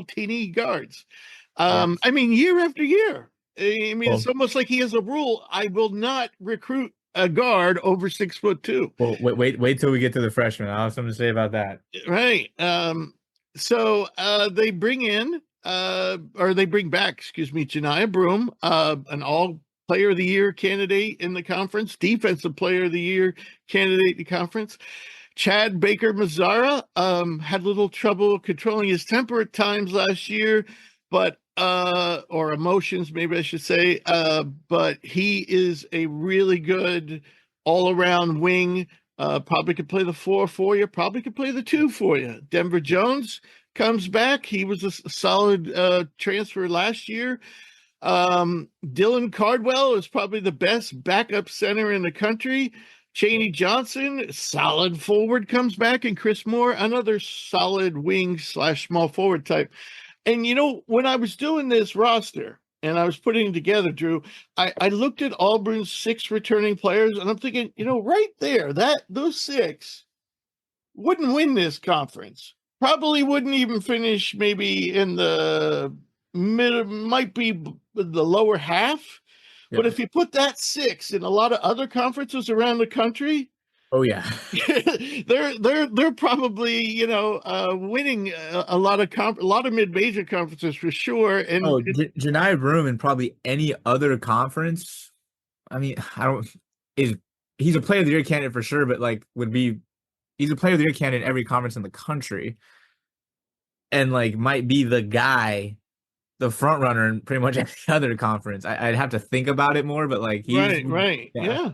teeny guards. I mean, year after year. I mean, it's almost like he has a rule. I will not recruit a guard over 6'2". Well, wait till we get to the freshmen. I'll have something to say about that. Right. So they bring back, Janiyah Broom, an all player of the year candidate in the conference, defensive player of the year candidate in the conference. Chad Baker Mazzara had a little trouble controlling his temper at times last year, but or emotions, maybe I should say. But he is a really good all-around wing. Probably could play the 4 for you. Probably could play the 2 for you. Denver Jones comes back. He was a solid transfer last year. Dylan Cardwell is probably the best backup center in the country. Chaney Johnson, solid forward, comes back. And Chris Moore, another solid wing / small forward type. And, when I was doing this roster and I was putting it together, Drew, I looked at Auburn's 6 returning players, and I'm thinking, right there, those 6 wouldn't win this conference. Probably wouldn't even finish maybe in the mid, might be the lower half. But Yeah. if you put that six in a lot of other conferences around the country, Oh yeah. they're probably winning a lot of a lot of mid-major conferences for sure. And Oh, Janai Broom in probably any other conference. I mean, I don't is he's a player of the year candidate for sure, but like would be he's a player of the year candidate in every conference in the country, and like might be the guy, the front runner in pretty much any other conference. I'd have to think about it more, but like he's right, yeah, yeah,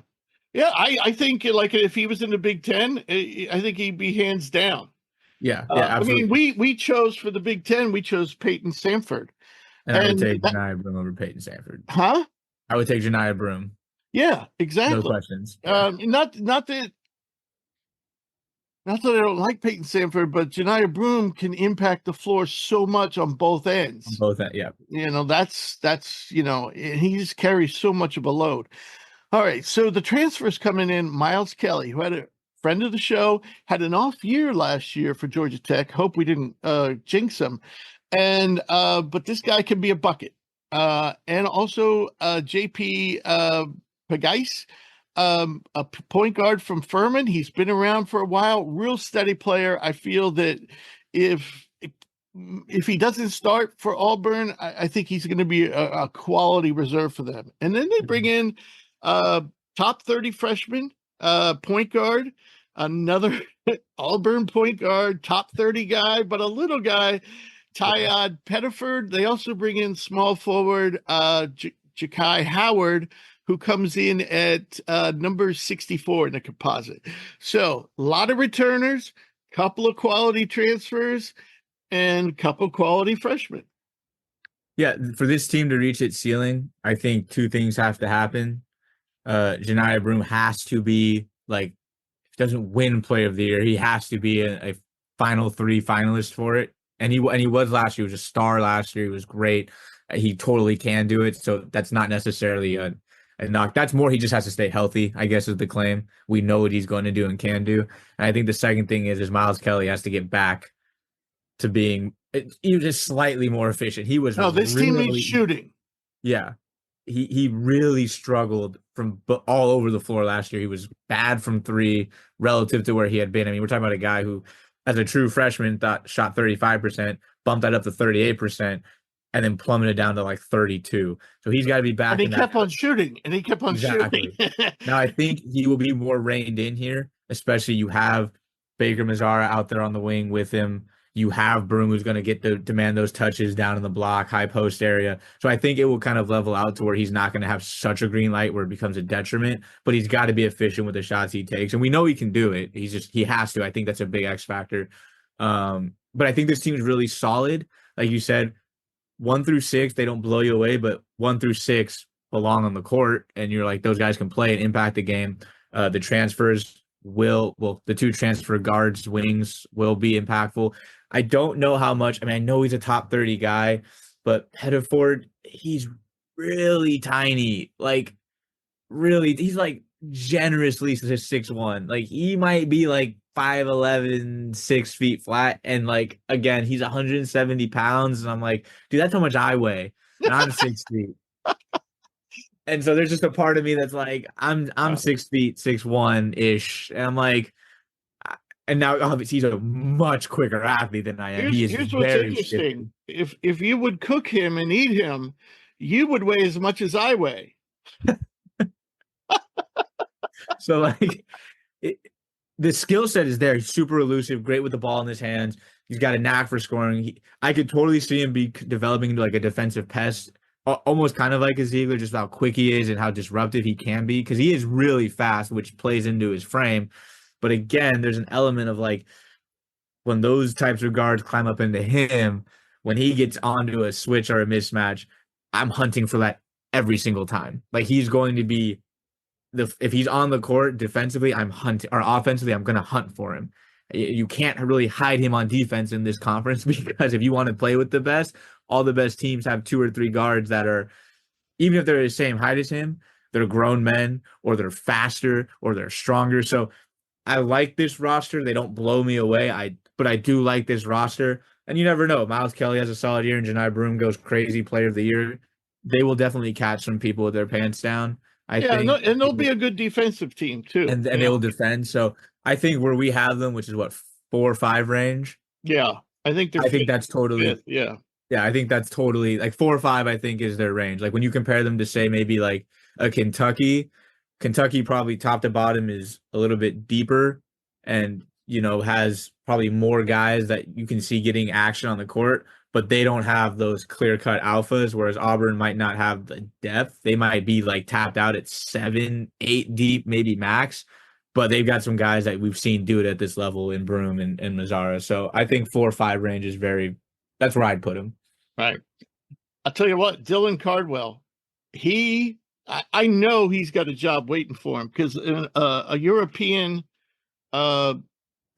yeah. I think like if he was in the Big Ten, I think he'd be hands down. yeah, I mean, absolutely. we chose for the Big Ten, we chose Peyton Sanford, And I would and take that, Janai Broom over Peyton Sanford. huh? I would take Janai Broom, Yeah, no exactly. questions. Yeah, Not that I don't like Peyton Sanford, but Janiah Broom can impact the floor so much on both on ends. both ends. Yeah, That's he just carries so much of a load. All right, so the transfers coming in, Miles Kelly, who had a friend of the show, had an off year last year for Georgia Tech. Hope we didn't jinx him. And but this guy can be a bucket. And also JP Pagais, point guard from Furman. He's been around for a while, real steady player. I feel that if if he doesn't start for Auburn, I think he's going to be a quality reserve for them. And then they bring in uh, top 30 freshman point guard, another Auburn point guard, top 30 guy, but a little guy, Tyod Pettiford. They also bring in small forward Jakai Howard, who comes in at number 64 in the composite. So a lot of returners, couple of quality transfers, and couple quality freshmen. yeah. For this team to reach its ceiling, I think two things have to happen. Janiyah Broom has to be like, if he doesn't win Player of the Year, he has to be a Final Three finalist for it. And he was last year. He was a star last year. He was great. He totally can do it. So that's not necessarily a knock. That's more he just has to stay healthy, I guess is the claim. We know what he's going to do and can do. And I think the second thing is Miles Kelly has to get back to being even just slightly more efficient. He was No, this team needs really, shooting. yeah, he really struggled from all over the floor last year. He was bad from three relative to where he had been. I mean, we're talking about a guy who, as a true freshman, thought shot 35%, bumped that up to 38%, and then plummeted down to like 32. So he's got to be And back he in that. kept on shooting, and he kept on shooting. Exactly. Now I think he will be more reined in here, especially you have Baker Mazzara out there on the wing with him. You have Broom who's going to get to demand those touches down in the block, high post area. So I think it will kind of level out to where he's not going to have such a green light where it becomes a detriment, but he's got to be efficient with the shots he takes. And we know he can do it. He has to. I think that's a big X factor. But I think this team is really solid. Like you said, 1 through 6, they don't blow you away, but 1 through 6 belong on the court, and you're like, those guys can play and impact the game. The transfers the two transfer guards, wings will be impactful. I don't know how much. I mean, I know he's a top 30 guy, but Pettiford, he's really tiny. Like, really, he's like generously 6'1". Like, he might be like 5'11", 6 feet flat. And like, again, he's 170 pounds. And I'm like, dude, that's how much I weigh. And I'm 6 feet. And so there's just a part of me that's like, I'm 6 feet, 6'1" ish. And I'm like, and now obviously he's a much quicker athlete than I am. He is Here's what's very interesting. shifty. If you would cook him and eat him, you would weigh as much as I weigh. So like it, the skill set is there. He's super elusive, great with the ball in his hands. He's got a knack for scoring. I could totally see him be developing into like a defensive pest, almost kind of like a Ziegler, just how quick he is and how disruptive he can be because he is really fast, which plays into his frame. But again, there's an element of like when those types of guards climb up into him, when he gets onto a switch or a mismatch, I'm hunting for that every single time. Like he's going to be if he's on the court defensively, I'm hunting or offensively, I'm going to hunt for him. You can't really hide him on defense in this conference because if you want to play with the best, all the best teams have 2 or 3 guards that are, even if they're the same height as him, they're grown men or they're faster or they're stronger. So I like this roster. They don't blow me away. but I do like this roster. And you never know. Miles Kelly has a solid year, and Janai Broome goes crazy player of the year. They will definitely catch some people with their pants down, I Yeah, think, and they'll be a good defensive team too. and they will defend. So I think where we have them, which is what, 4 or 5 range. Yeah, I think they're I think that's totally, fifth. Yeah, yeah, I think that's totally like 4 or 5. I think is their range. Like when you compare them to say maybe like a Kentucky, Kentucky probably top to bottom is a little bit deeper, and has probably more guys that you can see getting action on the court, but they don't have those clear cut alphas. Whereas Auburn might not have the depth. They might be like tapped out at 7, 8 deep, maybe max. But they've got some guys that we've seen do it at this level in Broome and Mazzara. So I think 4 or 5 range is that's where I'd put him. right. I'll tell you what, Dylan Cardwell, I know he's got a job waiting for him because a European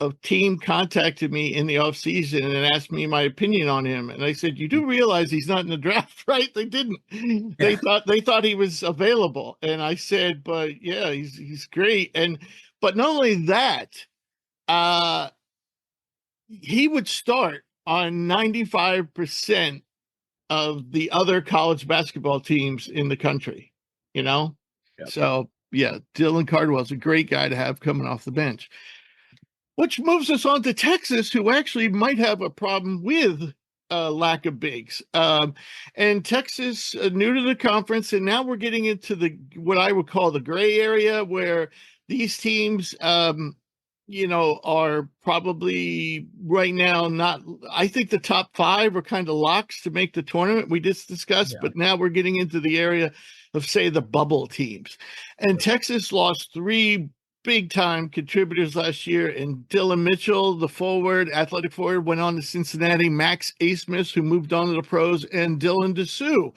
a team contacted me in the offseason and asked me my opinion on him. And I said, you do realize he's not in the draft, right? They didn't. They thought he was available. And I said, but yeah, he's great. But not only that, he would start on 95% of the other college basketball teams in the country, Yep. So yeah, Dylan Cardwell's a great guy to have coming off the bench. Which moves us on to Texas, who actually might have a problem with lack of bigs. And Texas, new to the conference, and now we're getting into what I would call the gray area, where these teams, are probably right now not. I think the top 5 are kind of locks to make the tournament. We just discussed, but now we're getting into the area of, say, the bubble teams. And Texas lost 3 big-time contributors last year, and Dylan Mitchell, the athletic forward, went on to Cincinnati. Max Asmus, who moved on to the pros, and Dylan Dessou.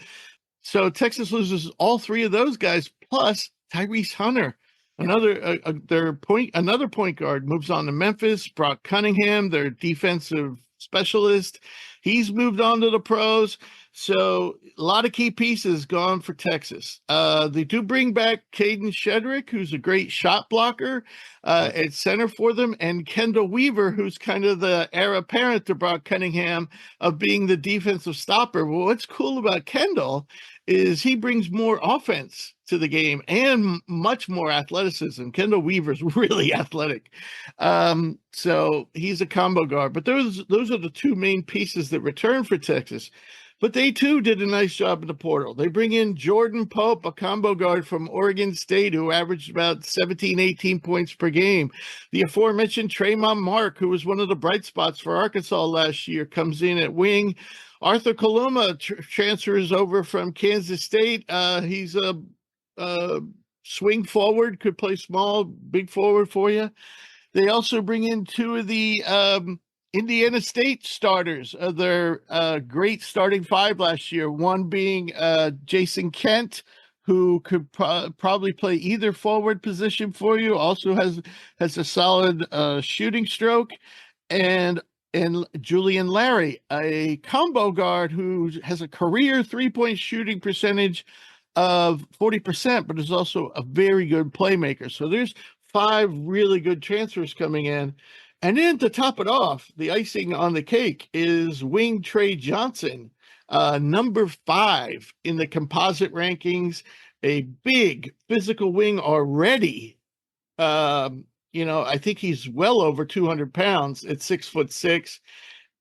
So Texas loses all 3 of those guys, plus Tyrese Hunter, another point guard, moves on to Memphis. Brock Cunningham, their defensive specialist, he's moved on to the pros. So a lot of key pieces gone for Texas. They do bring back Caden Shedrick, who's a great shot blocker at center for them, and Kendall Weaver, who's kind of the heir apparent to Brock Cunningham of being the defensive stopper. Well, what's cool about Kendall is he brings more offense to the game and much more athleticism. Kendall Weaver's really athletic. So he's a combo guard. But those are the 2 main pieces that return for Texas. But they, too, did a nice job in the portal. They bring in Jordan Pope, a combo guard from Oregon State, who averaged about 17, 18 points per game. The aforementioned Tremont Mark, who was one of the bright spots for Arkansas last year, comes in at wing. Arthur Kaluma transfers over from Kansas State. He's a swing forward, could play small, big forward for you. They also bring in 2 of the Indiana State starters, their great starting 5 last year, one being Jason Kent, who could probably play either forward position for you, also has a solid shooting stroke, and Julian Larry, a combo guard who has a career 3-point shooting percentage of 40%, but is also a very good playmaker. So there's 5 really good transfers coming in. And then to top it off, the icing on the cake is wing Trey Johnson, number 5 in the composite rankings, a big physical wing already. I think he's well over 200 pounds at 6'6".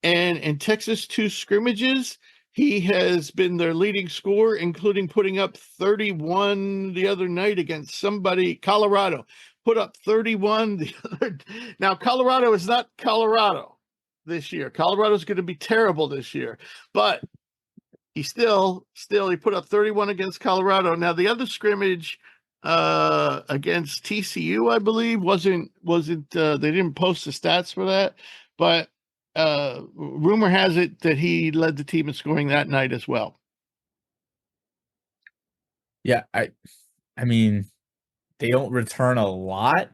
And in Texas 2 scrimmages, he has been their leading scorer, including putting up 31 the other night against Colorado. Put up 31 Now, Colorado is not Colorado this year. Colorado's going to be terrible this year, but he still he put up 31 against Colorado. Now, the other scrimmage against TCU, I believe, wasn't they didn't post the stats for that, but rumor has it that he led the team in scoring that night as well. Yeah, I mean, they don't return a lot,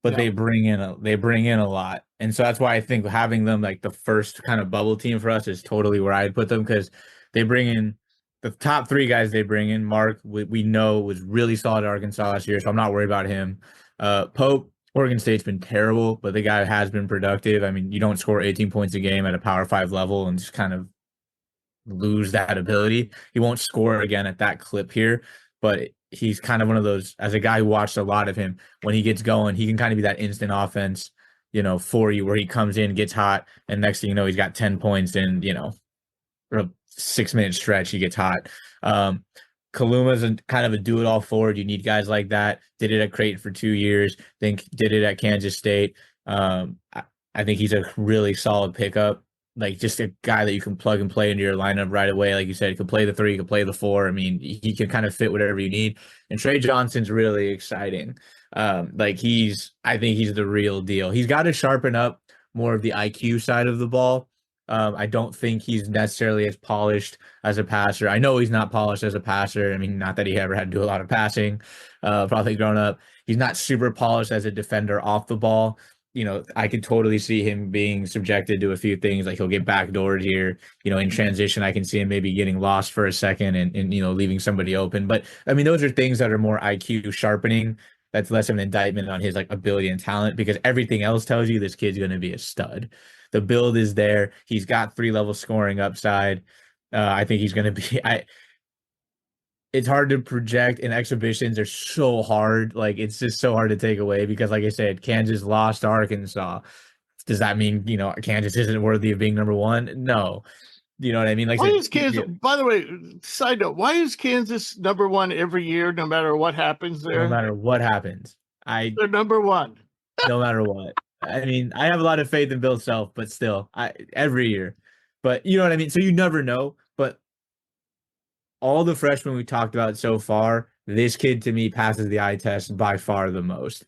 but they bring in a lot. And so that's why I think having them like the first kind of bubble team for us is totally where I'd put them, because they bring in the top 3 guys they bring in. Mark, we know, was really solid at Arkansas last year, so I'm not worried about him. Pope, Oregon State's been terrible, but the guy has been productive. I mean, you don't score 18 points a game at a Power 5 level and just kind of lose that ability. He won't score again at that clip here, but he's kind of one of those, as a guy who watched a lot of him, when he gets going, he can kind of be that instant offense, for you, where he comes in, gets hot, and next thing you know, he's got 10 points in, a 6 minute stretch, he gets hot. Kaluma's kind of a do-it-all forward. You need guys like that. Did it at Creighton for 2 years. Think did it at Kansas State. I think he's a really solid pickup. Like, just a guy that you can plug and play into your lineup right away. Like you said, he can play the 3, he can play the 4. I mean, he can kind of fit whatever you need. And Trey Johnson's really exciting. I think he's the real deal. He's got to sharpen up more of the IQ side of the ball. I don't think he's necessarily as polished as a passer. I know he's not polished as a passer. I mean, not that he ever had to do a lot of passing, probably growing up. He's not super polished as a defender off the ball. I could totally see him being subjected to a few things. Like, he'll get backdoored here, in transition. I can see him maybe getting lost for a second and leaving somebody open. But I mean, those are things that are more IQ sharpening. That's less of an indictment on his ability and talent, because everything else tells you this kid's going to be a stud. The build is there. He's got 3-level scoring upside. I think he's going to be. It's hard to project in exhibitions. They're so hard. It's just so hard to take away because, like I said, Kansas lost to Arkansas. Does that mean, Kansas isn't worthy of being number one? No. You know what I mean? Why is Kansas, by the way, side note, why is Kansas number one every year, no matter what happens there? No matter what happens. They're number one. No matter what. I mean, I have a lot of faith in Bill Self, but still, every year. But you know what I mean? So you never know. But all the freshmen we talked about so far, this kid to me passes the eye test by far the most.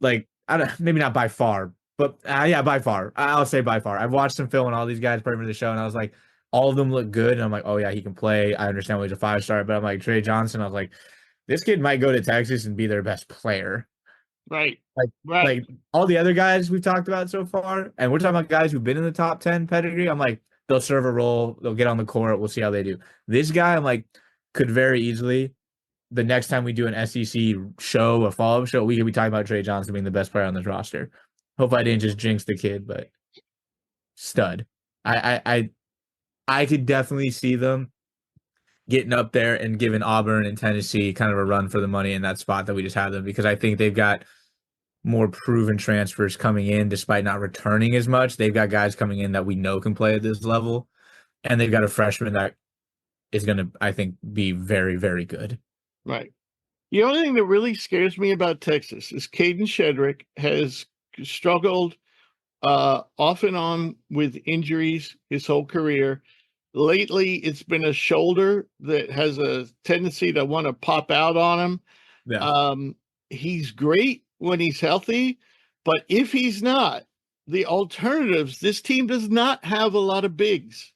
Maybe not by far, but yeah, by far. I'll say by far. I've watched some film on all these guys playing for the show, and I was like, all of them look good. And I'm like, oh yeah, he can play. I understand why he's a 5-star, but I'm like, Trey Johnson, I was like, this kid might go to Texas and be their best player. Right. Like all the other guys we've talked about so far, and we're talking about guys who've been in the top 10 pedigree. I'm like, they'll serve a role, they'll get on the court, we'll see how they do. This guy, I'm like, could very easily, the next time we do an SEC show, a follow-up show, we could be talking about Trey Johnson being the best player on this roster. Hope I didn't just jinx the kid, but stud. I could definitely see them getting up there and giving Auburn and Tennessee kind of a run for the money in that spot that we just had them, because I think they've got more proven transfers coming in despite not returning as much. They've got guys coming in that we know can play at this level, and they've got a freshman that is going to, I think, be very, very good. Right. The only thing that really scares me about Texas is Caden Shedrick has struggled off and on with injuries his whole career. Lately, it's been a shoulder that has a tendency to want to pop out on him. Yeah. He's great when he's healthy, but if he's not, the alternatives, this team does not have a lot of bigs.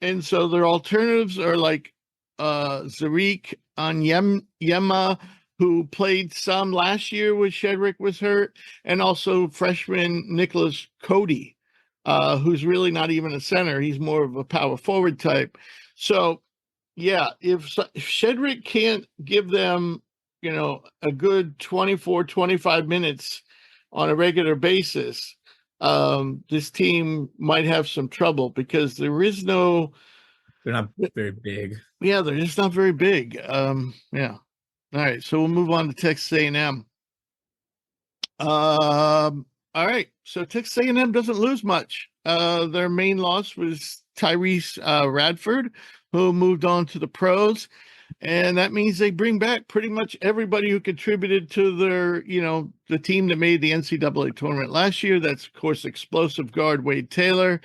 And so their alternatives are like Zarik Onyema, who played some last year when Shedrick was hurt, and also freshman Nicholas Cody, who's really not even a center. He's more of a power forward type. So, yeah, if Shedrick can't give them, a good 24, 25 minutes on a regular basis, this team might have some trouble because there is no. They're not very big. Yeah, they're just not very big. Yeah. All right, so we'll move on to Texas A&M. All right, so Texas A&M doesn't lose much. Their main loss was Tyrese Radford, who moved on to the pros, and that means they bring back pretty much everybody who contributed to their, the team that made the NCAA tournament last year. That's, of course, explosive guard Wade Taylor,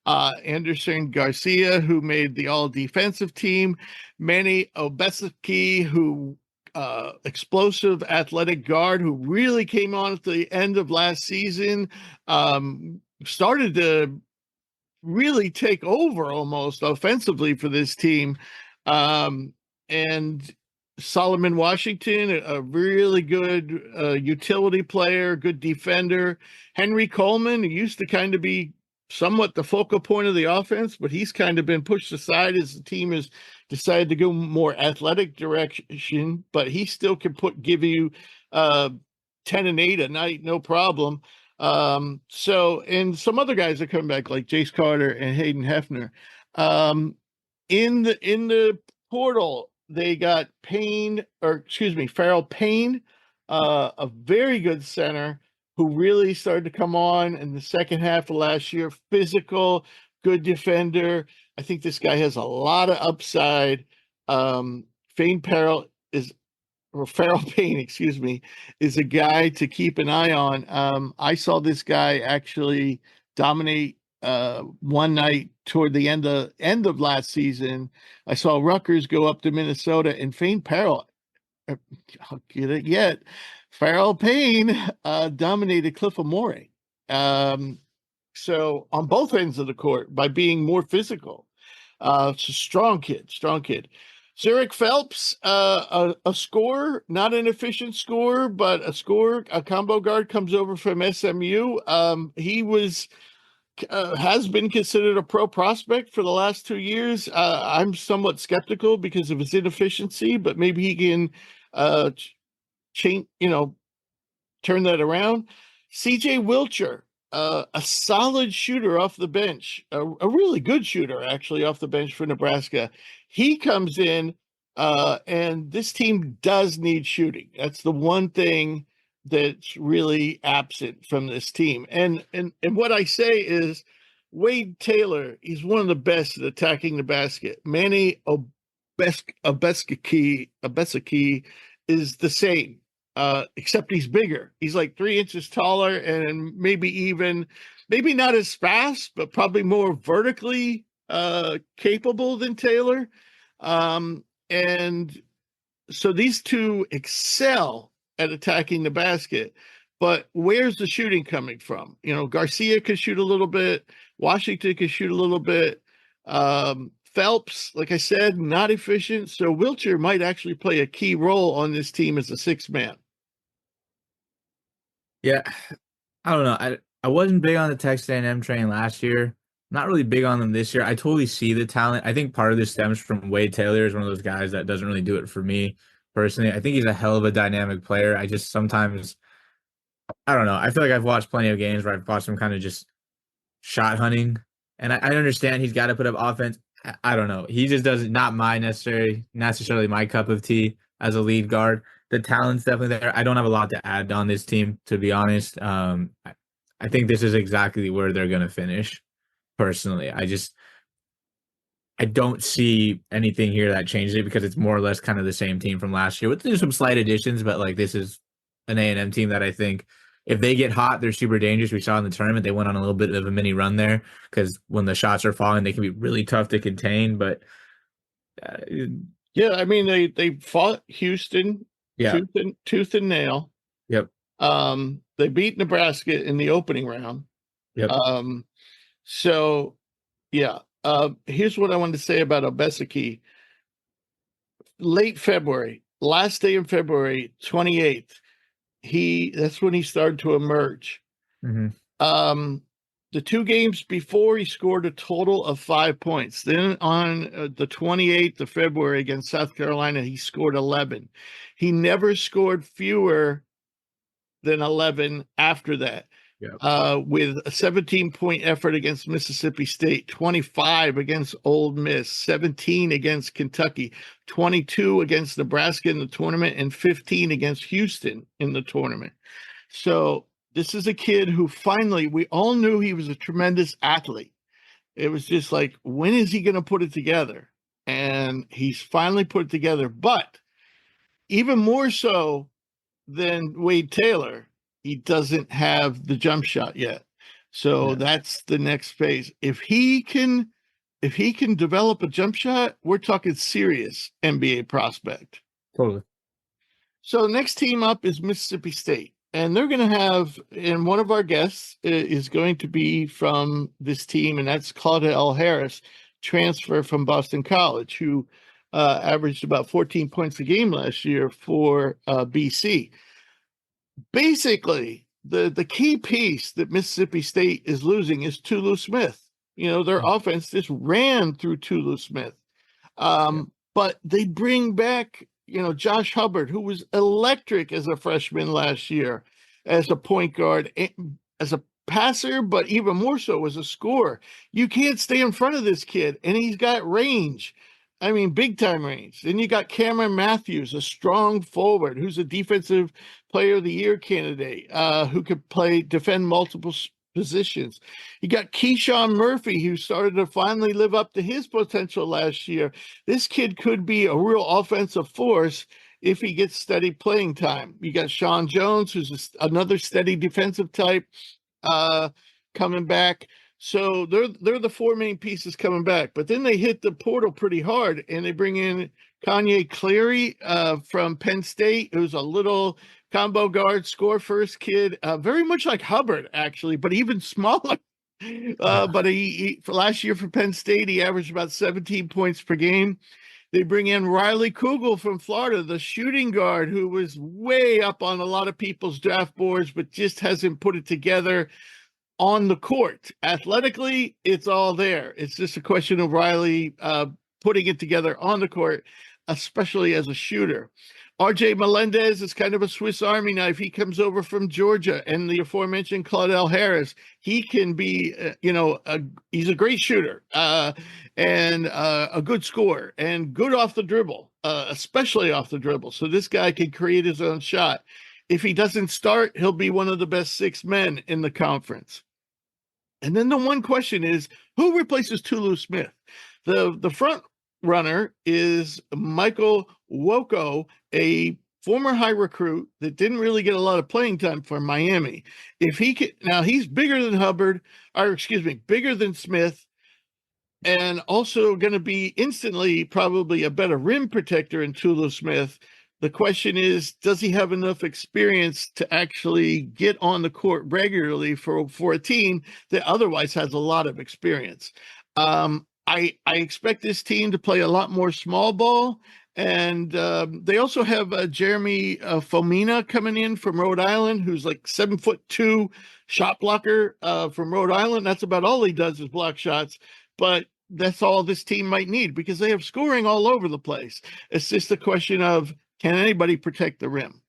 Anderson Garcia, who made the all-defensive team, Manny Obeseki, who explosive athletic guard who really came on at the end of last season, started to really take over almost offensively for this team. And Solomon Washington, a really good utility player, good defender. Henry Coleman, who used to kind of be somewhat the focal point of the offense, but he's kind of been pushed aside as the team has decided to go more athletic direction, but he still can give you 10 and 8 a night, no problem. So, and some other guys are coming back, like Jace Carter and Hayden Hefner. In the portal, they got Farrell Payne, a very good center who really started to come on in the second half of last year. Physical, good defender. I think this guy has a lot of upside. Farrell Payne, excuse me, is a guy to keep an eye on. I saw this guy actually dominate one night toward the end of last season. I saw Rutgers go up to Minnesota, and Farrell, I'll get it yet. Farrell Payne dominated Cliff Amore. So on both ends of the court by being more physical. It's a strong kid. Zurich Phelps, a scorer, not an efficient scorer, but a scorer, a combo guard, comes over from SMU. He has been considered a pro prospect for the last 2 years. I'm somewhat skeptical because of his inefficiency, but maybe he can change, turn that around. CJ Wilcher, a solid shooter off the bench, a really good shooter actually off the bench for Nebraska. He comes in, and this team does need shooting. That's the one thing that's really absent from this team. And what I say is Wade Taylor, he's one of the best at attacking the basket. Manny Obesaki is the same. Except he's bigger. He's like 3 inches taller and maybe not as fast, but probably more vertically capable than Taylor. And so these two excel at attacking the basket, but where's the shooting coming from? Garcia could shoot a little bit. Washington could shoot a little bit. Phelps, like I said, not efficient. So Wilcher might actually play a key role on this team as a sixth man. Yeah, I don't know. I wasn't big on the Texas A&M train last year. Not really big on them this year. I totally see the talent. I think part of this stems from Wade Taylor is one of those guys that doesn't really do it for me personally. I think he's a hell of a dynamic player. I just sometimes, I don't know. I feel like I've watched plenty of games where I've watched him kind of just shot hunting. And I understand he's got to put up offense. I don't know. He just doesn't, not necessarily my cup of tea as a lead guard. The talent's definitely there. I don't have a lot to add on this team, to be honest. I think this is exactly where they're going to finish, personally. I don't see anything here that changes it because it's more or less kind of the same team from last year. There's some slight additions, but like this is an A&M team that I think if they get hot, they're super dangerous. We saw in the tournament, they went on a little bit of a mini run there because when the shots are falling, they can be really tough to contain. But yeah, I mean, they fought Houston tooth and nail. Yep. They beat Nebraska in the opening round. Yep. So yeah. Here's what I wanted to say about Obesaki. Late February, last day in February, 28th, that's when he started to emerge. Mm-hmm. The 2 games before, he scored a total of 5 points. Then on the 28th of February against South Carolina, he scored 11. He never scored fewer than 11 after that. Yep. With a 17-point effort against Mississippi State, 25 against Ole Miss, 17 against Kentucky, 22 against Nebraska in the tournament, and 15 against Houston in the tournament. So this is a kid who finally, we all knew he was a tremendous athlete. It was just like, when is he going to put it together? And he's finally put it together. But even more so than Wade Taylor, he doesn't have the jump shot yet. So that's the next phase. If he can develop a jump shot, we're talking serious NBA prospect. Totally. So the next team up is Mississippi State. And they're going to have, and one of our guests is going to be from this team, and that's Claudell Harris, transfer from Boston College, who averaged about 14 points a game last year for BC. Basically, the key piece that Mississippi State is losing is Tulu Smith. Their offense just ran through Tulu Smith. But they bring back, Josh Hubbard, who was electric as a freshman last year as a point guard, as a passer, but even more so as a scorer. You can't stay in front of this kid, and he's got range. I mean, big time range. Then you got Cameron Matthews, a strong forward who's a defensive player of the year candidate, who could defend multiple positions. You got Keyshawn Murphy, who started to finally live up to his potential last year. This kid could be a real offensive force if he gets steady playing time. You got Sean Jones, who's another steady defensive type, coming back. So they're the four main pieces coming back. But then they hit the portal pretty hard, and they bring in Kanye Cleary from Penn State, who's a little combo guard, score first kid, very much like Hubbard, actually, but even smaller. But he for last year for Penn State, he averaged about 17 points per game. They bring in Riley Kugel from Florida, the shooting guard, who was way up on a lot of people's draft boards, but just hasn't put it together on the court. Athletically, it's all there. It's just a question of Riley putting it together on the court, especially as a shooter. RJ Melendez is kind of a Swiss Army knife. He comes over from Georgia, and the aforementioned Claudell Harris. He can be, he's a great shooter and a good scorer and good off the dribble, especially off the dribble. So this guy can create his own shot. If he doesn't start, he'll be one of the best 6 men in the conference. And then the one question is, who replaces Tulu Smith? The front runner is Michael Woko, a former high recruit that didn't really get a lot of playing time for Miami. If he could, now he's bigger than bigger than Smith, and also going to be instantly probably a better rim protector in Tulu Smith. The question is, does he have enough experience to actually get on the court regularly for a team that otherwise has a lot of experience? I expect this team to play a lot more small ball, and they also have Jeremy Fomina coming in from Rhode Island, who's like 7'2" shot blocker from Rhode Island. That's about all he does is block shots, but that's all this team might need because they have scoring all over the place. It's just a question of, can anybody protect the rim?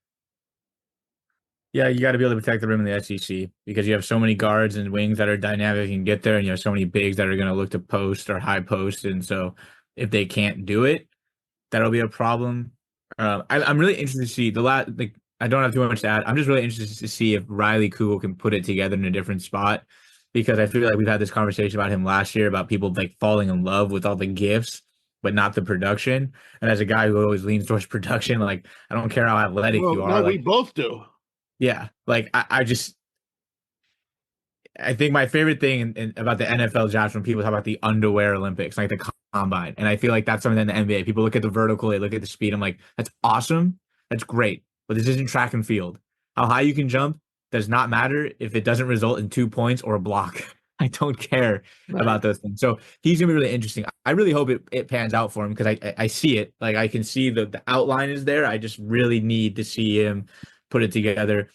Yeah, you got to be able to protect the rim in the SEC because you have so many guards and wings that are dynamic and get there, and you have so many bigs that are going to look to post or high post. And so if they can't do it, that'll be a problem. I'm really interested to see I don't have too much to add. I'm just really interested to see if Riley Kugel can put it together in a different spot because I feel like we've had this conversation about him last year about people like falling in love with all the gifts but not the production. And as a guy who always leans towards production, like I don't care how athletic you are. No, like, we both do. Yeah, like I think my favorite thing about the NFL draft when people talk about the underwear Olympics, like the combine, and I feel like that's something in the NBA. People look at the vertical, they look at the speed. I'm like, that's awesome, that's great, but this isn't track and field. How high you can jump does not matter if it doesn't result in 2 points or a block. I don't care about those things. So he's gonna be really interesting. I really hope it pans out for him because I see it. Like I can see the outline is there. I just really need to see him put it together.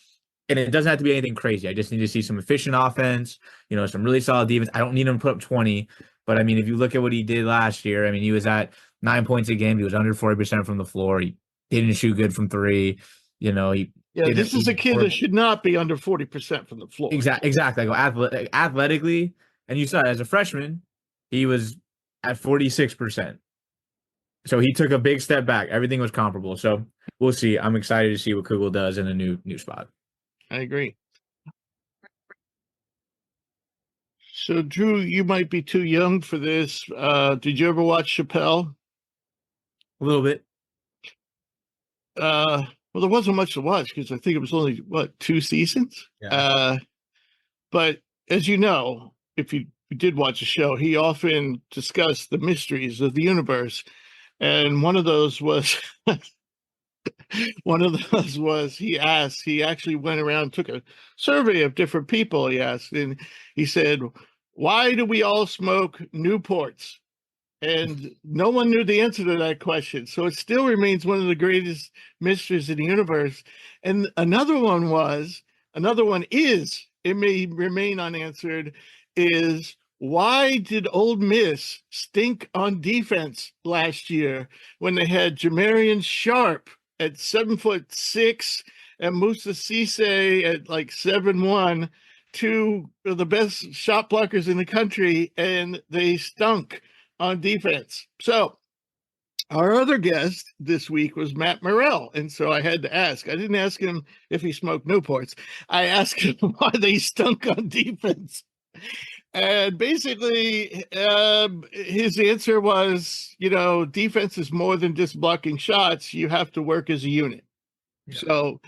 And it doesn't have to be anything crazy. I just need to see some efficient offense, some really solid defense. I don't need him to put up 20, but I mean, if you look at what he did last year, I mean, he was at 9 points a game. He was under 40% from the floor. He didn't shoot good from three. This is a kid that should not be under 40% from the floor. Exactly. Like athletically, and you saw it as a freshman, he was at 46%. So he took a big step back. Everything was comparable. So we'll see. I'm excited to see what Kugel does in a new spot. I agree. So, Drew, you might be too young for this. Did you ever watch Chappelle? A little bit. Well, there wasn't much to watch because I think it was only, 2 seasons? Yeah. But as you know, if you did watch the show, he often discussed the mysteries of the universe. And one of those was he actually went around and took a survey of different people. He asked, and he said, why do we all smoke Newports? And no one knew the answer to that question. So it still remains one of the greatest mysteries in the universe. And another one is, it may remain unanswered, is Why did Ole Miss stink on defense last year when they had Jamarian Sharp at 7'6" and Musa Cisse at like 7'1", two of the best shot blockers in the country, and they stunk on defense? So our other guest this week was Matt Murrell, and so I had to ask. I didn't ask him if he smoked Newports. I asked him why they stunk on defense. And basically, his answer was, defense is more than just blocking shots. You have to work as a unit. Yeah. So,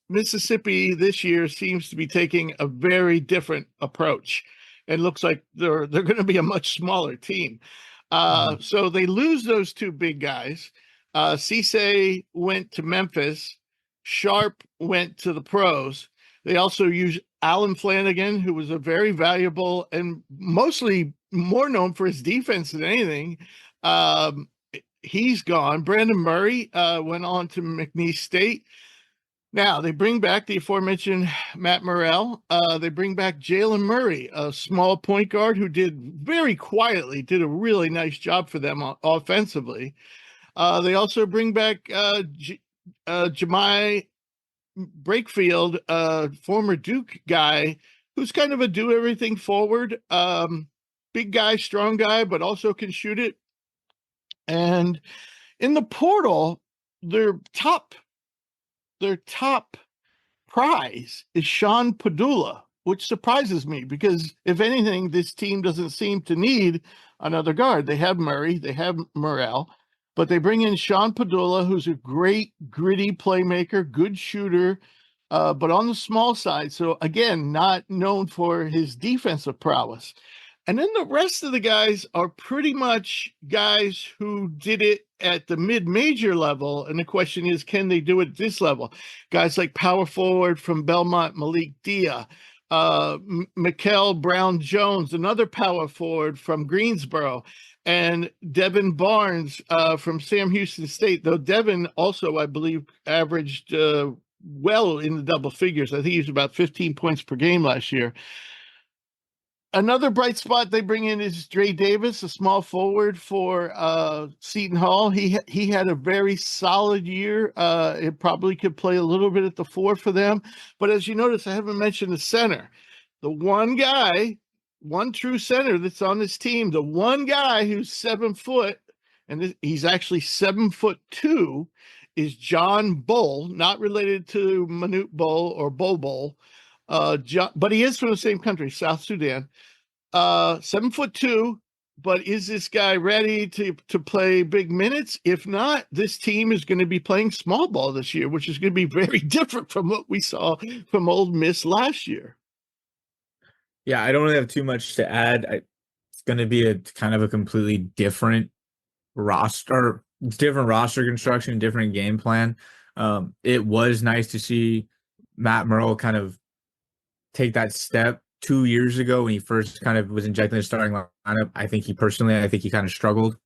Mississippi this year seems to be taking a very different approach, and looks like they're going to be a much smaller team. So they lose those two big guys. Cisse went to Memphis. Sharp went to the pros. They also use Alan Flanagan, who was a very valuable and mostly more known for his defense than anything. He's gone. Brandon Murray went on to McNeese State. Now, they bring back the aforementioned Matt Murrell. They bring back Jalen Murray, a small point guard who did a really nice job for them offensively. They also bring back Jemai Brakefield, former Duke guy, who's kind of a do-everything forward. Big guy, strong guy, but also can shoot it. And in the portal, their top prize is Sean Padula, which surprises me because, if anything, this team doesn't seem to need another guard. They have Murray, they have Murrell, but they bring in Sean Padula, who's a great, gritty playmaker, good shooter, but on the small side. So, again, not known for his defensive prowess. And then the rest of the guys are pretty much guys who did it at the mid-major level. And the question is, can they do it at this level? Guys like power forward from Belmont, Malik Dia, Mikel Brown-Jones, another power forward from Greensboro, and Devin Barnes from Sam Houston State, though Devin also, I believe, averaged well in the double figures. I think he was about 15 points per game last year. Another bright spot they bring in is Dre Davis, a small forward for Seton Hall. He had a very solid year. It probably could play a little bit at the 4 for them. But as you notice, I haven't mentioned the center. The one guy, one true center that's on this team, the one guy who's 7 foot, and he's actually 7'2", is John Bull, not related to Manute Bull or Bol, but he is from the same country, South Sudan. 7'2", but is this guy ready to play big minutes? If not, this team is going to be playing small ball this year, which is going to be very different from what we saw from Ole Miss last year. Yeah, I don't really have too much to add. It's going to be a kind of a completely different roster construction, different game plan. It was nice to see Matt Murrell kind of take that step 2 years ago when he first kind of was injecting the starting lineup. I think he kind of struggled.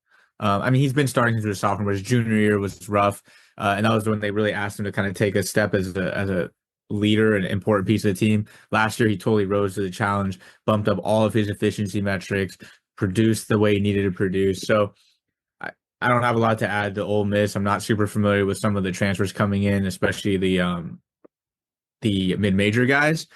He's been starting since he was a sophomore. His junior year was rough, and that was when they really asked him to kind of take a step as a leader and important piece of the team. Last year, he totally rose to the challenge, bumped up all of his efficiency metrics, produced the way he needed to produce. So I don't have a lot to add to Ole Miss. I'm not super familiar with some of the transfers coming in, especially the mid-major guys,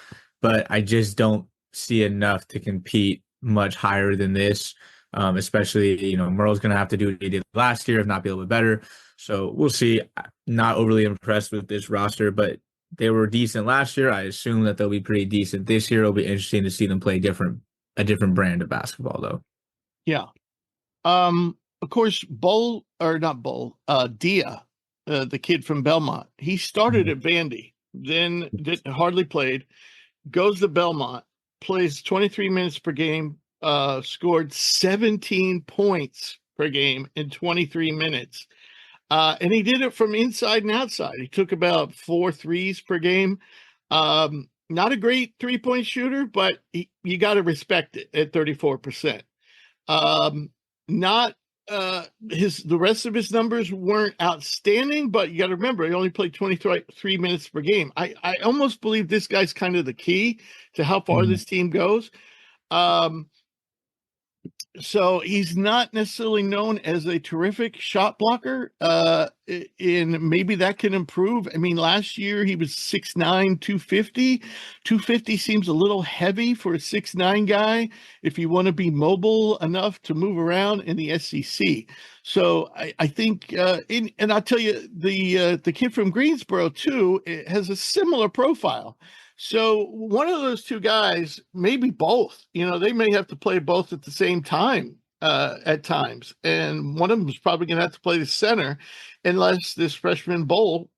but I just don't see enough to compete much higher than this. Especially, Murrell's going to have to do what he did last year, if not be a little bit better. So we'll see. Not overly impressed with this roster, but they were decent last year. I assume that they'll be pretty decent this year. It'll be interesting to see them play a different brand of basketball, though. Yeah. Of course, Dia, the kid from Belmont, he started at Vandy, then hardly played, goes to Belmont, plays 23 minutes per game, scored 17 points per game in 23 minutes. And he did it from inside and outside. He took about 4 threes per game. Not a great three-point shooter, but you got to respect it at 34%. Not the rest of his numbers weren't outstanding, but you got to remember he only played 23 minutes per game. I almost believe this guy's kind of the key to how far this team goes. So he's not necessarily known as a terrific shot blocker, and maybe that can improve. I mean, last year he was 6'9", 250. 250 seems a little heavy for a 6'9" guy if you want to be mobile enough to move around in the SEC. So I think, and I'll tell you, the kid from Greensboro too has a similar profile. So one of those two guys, maybe both, they may have to play both at the same time at times. And one of them is probably going to have to play the center unless this freshman Bowl,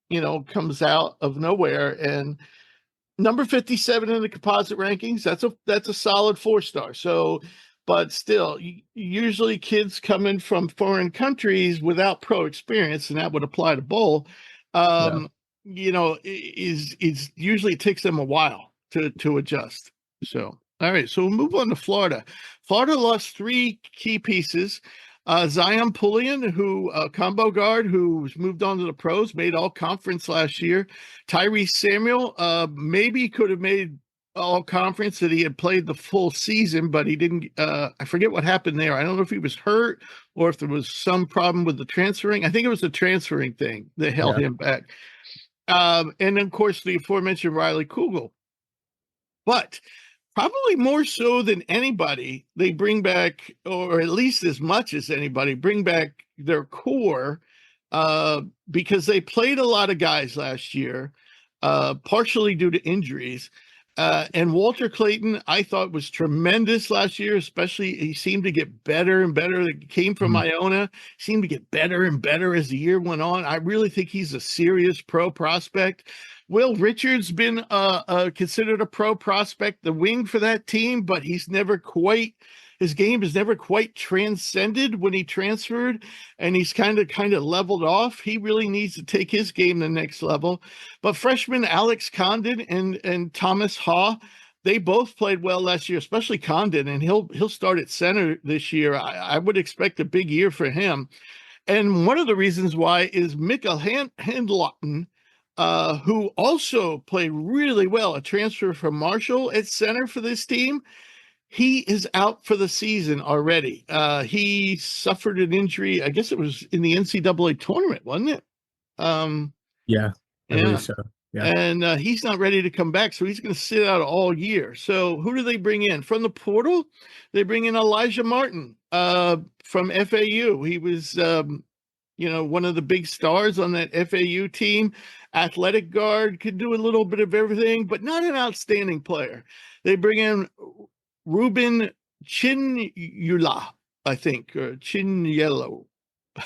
comes out of nowhere. And number 57 in the composite rankings, that's a solid 4-star. So, but still, usually kids coming from foreign countries without pro experience, and that would apply to Bowl, is usually it takes them a while to adjust. So, all right. So we'll move on to Florida. Florida lost 3 key pieces. Zion Pullian, who combo guard, who's moved on to the pros, made all conference last year. Tyrese Samuel, maybe could have made all conference that he had played the full season, but he didn't. I forget what happened there. I don't know if he was hurt or if there was some problem with the transferring. I think it was the transferring thing that held him back. And then, of course, the aforementioned Riley Kugel. But probably more so than anybody, they bring back, or at least as much as anybody, bring back their core because they played a lot of guys last year, partially due to injuries. And Walter Clayton, I thought, was tremendous last year, especially he seemed to get better and better. He came from Iona, seemed to get better and better as the year went on. I really think he's a serious pro prospect. Will Richards been considered a pro prospect, the wing for that team, but his game has never quite transcended when he transferred, and he's kind of leveled off. He really needs to take his game to the next level. But freshman Alex Condon and Thomas Haw, they both played well last year, especially Condon, and he'll start at center this year. I would expect a big year for him. And one of the reasons why is Mikkel Handlotten, who also played really well, a transfer from Marshall at center for this team. He is out for the season already. He suffered an injury. I guess it was in the NCAA tournament, wasn't it? I believe so. Yeah. And he's not ready to come back, so he's going to sit out all year. So who do they bring in? From the portal, they bring in Elijah Martin from FAU. He was, one of the big stars on that FAU team. Athletic guard, could do a little bit of everything, but not an outstanding player. They bring in Ruben Chinyula, I think, or Chinyello.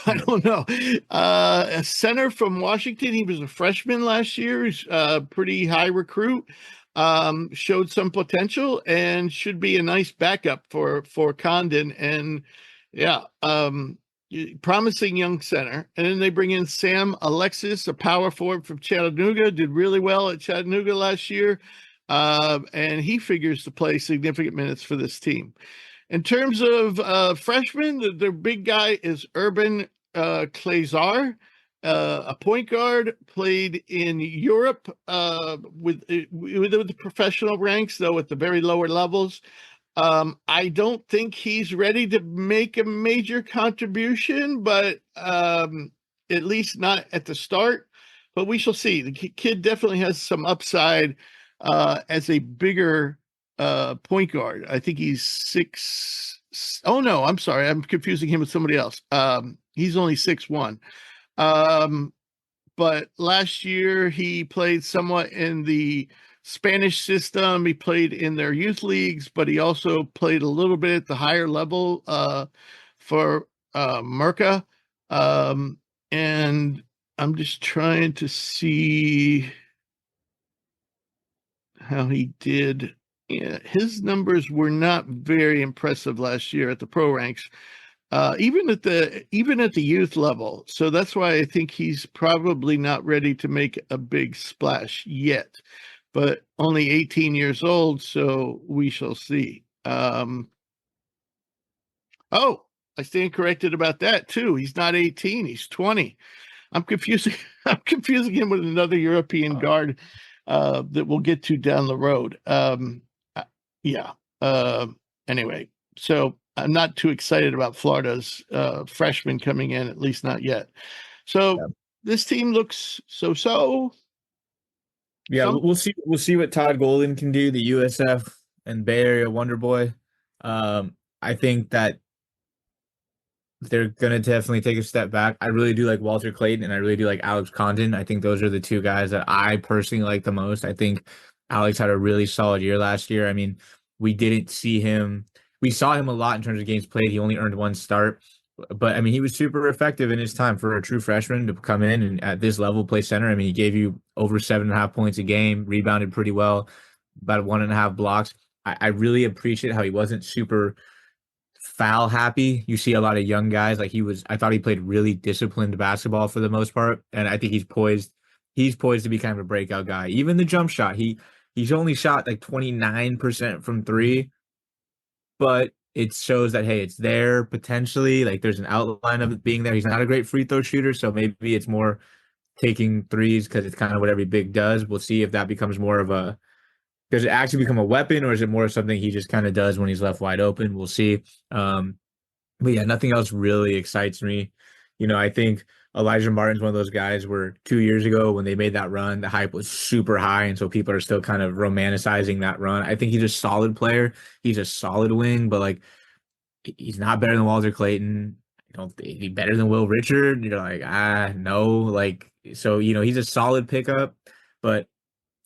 I don't know. A center from Washington. He was a freshman last year. He's a pretty high recruit. Showed some potential and should be a nice backup for Condon. And promising young center. And then they bring in Sam Alexis, a power forward from Chattanooga, did really well at Chattanooga last year. And he figures to play significant minutes for this team. In terms of freshmen, their big guy is Urban Klazar, a point guard, played in Europe with the professional ranks, though at the very lower levels. I don't think he's ready to make a major contribution, but at least not at the start. But we shall see. The kid definitely has some upside as a bigger point guard. I think he's 6. Oh no, I'm sorry, I'm confusing him with somebody else. He's only 6'1". But last year he played somewhat in the Spanish system. He played in their youth leagues, but he also played a little bit at the higher level for Merca. And I'm just trying to see how he did. Yeah, his numbers were not very impressive last year at the pro ranks, even at the youth level. So that's why I think he's probably not ready to make a big splash yet. But only 18 years old, so we shall see. I stand corrected about that too. He's not 18, he's 20. I'm confusing him with another European guard that we'll get to down the road. Yeah. Anyway, so I'm not too excited about Florida's freshman coming in, at least not yet. So this team looks so. Yeah, we'll see. We'll see what Todd Golden can do, the USF and Bay Area Wonder Boy. I think that they're gonna definitely take a step back. I really do like Walter Clayton, and I really do like Alex Condon. I think those are the two guys that I personally like the most. I think Alex had a really solid year last year. I mean, we didn't see him. We saw him a lot in terms of games played. He only earned one start, but I mean, he was super effective in his time for a true freshman to come in and at this level play center. I mean, he gave you over 7.5 points a game, rebounded pretty well, about 1.5 blocks. I really appreciate how he wasn't super foul happy. You see a lot of young guys like he was. I thought he played really disciplined basketball for the most part, and I think he's poised. He's poised to be kind of a breakout guy. Even the jump shot, he's only shot like 29% from three, but it shows that hey, it's there potentially. Like there's an outline of it being there. He's not a great free throw shooter, so maybe it's more taking threes because it's kind of what every big does. We'll see if that becomes more of a does it actually become a weapon, or is it more something he just kind of does when he's left wide open? We'll see. But yeah, nothing else really excites me. I think Elijah Martin's one of those guys where 2 years ago when they made that run, the hype was super high, and so people are still kind of romanticizing that run. I think he's a solid player. He's a solid wing, but like he's not better than Walter Clayton. He's better than Will Richard. You're like, no. Like, so, he's a solid pickup, but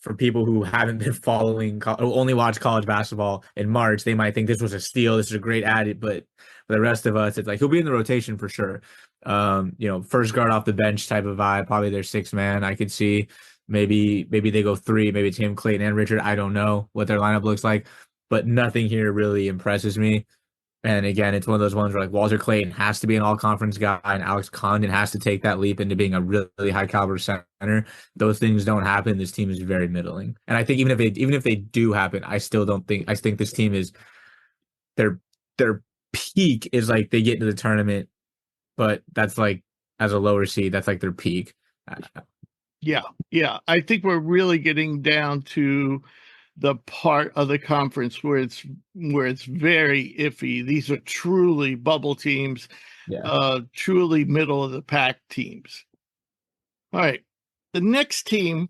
for people who haven't been following, only watch college basketball in March, they might think this was a steal. This is a great add, but for the rest of us, it's like he'll be in the rotation for sure. First guard off the bench type of vibe, probably their sixth man. I could see maybe they go three, maybe it's him, Clayton, and Richard. I don't know what their lineup looks like, but nothing here really impresses me. And again, it's one of those ones where like Walter Clayton has to be an all-conference guy, and Alex Condon has to take that leap into being a really high-caliber center. Those things don't happen. This team is very middling, and I think even if they do happen, I still don't think. I think this team is their peak is like they get into the tournament, but that's like as a lower seed, that's like their peak. Yeah. I think we're really getting down to the part of the conference where it's very iffy. These are truly bubble teams, truly middle of the pack teams. All right. The next team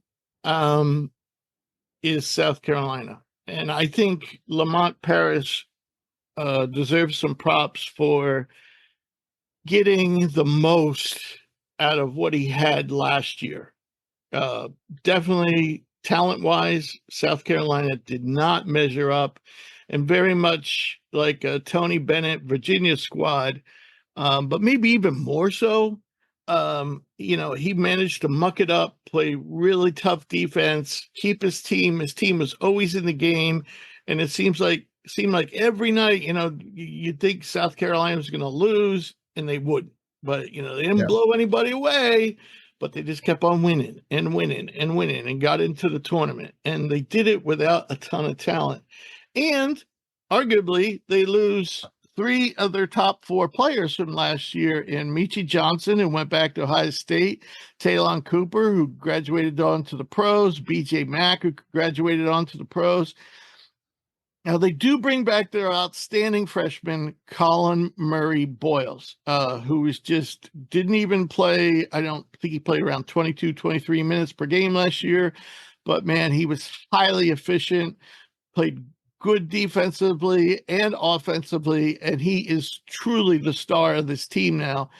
is South Carolina. And I think Lamont Paris deserves some props for getting the most out of what he had last year. Definitely talent-wise, South Carolina did not measure up, and very much like Tony Bennett, Virginia squad, but maybe even more so. He managed to muck it up, play really tough defense, keep his team. His team was always in the game, and it seemed like every night, you'd think South Carolina was going to lose, and they wouldn't. But they didn't blow anybody away. But they just kept on winning and got into the tournament. And they did it without a ton of talent. And arguably, they lose 3 of their top 4 players from last year in Michi Johnson, who went back to Ohio State, Talon Cooper, who graduated on to the pros, BJ Mack, who graduated on to the pros. Now, they do bring back their outstanding freshman, Colin Murray Boyles, who didn't even play. I don't think he played around 22, 23 minutes per game last year. But, man, he was highly efficient, played good defensively and offensively, and he is truly the star of this team now.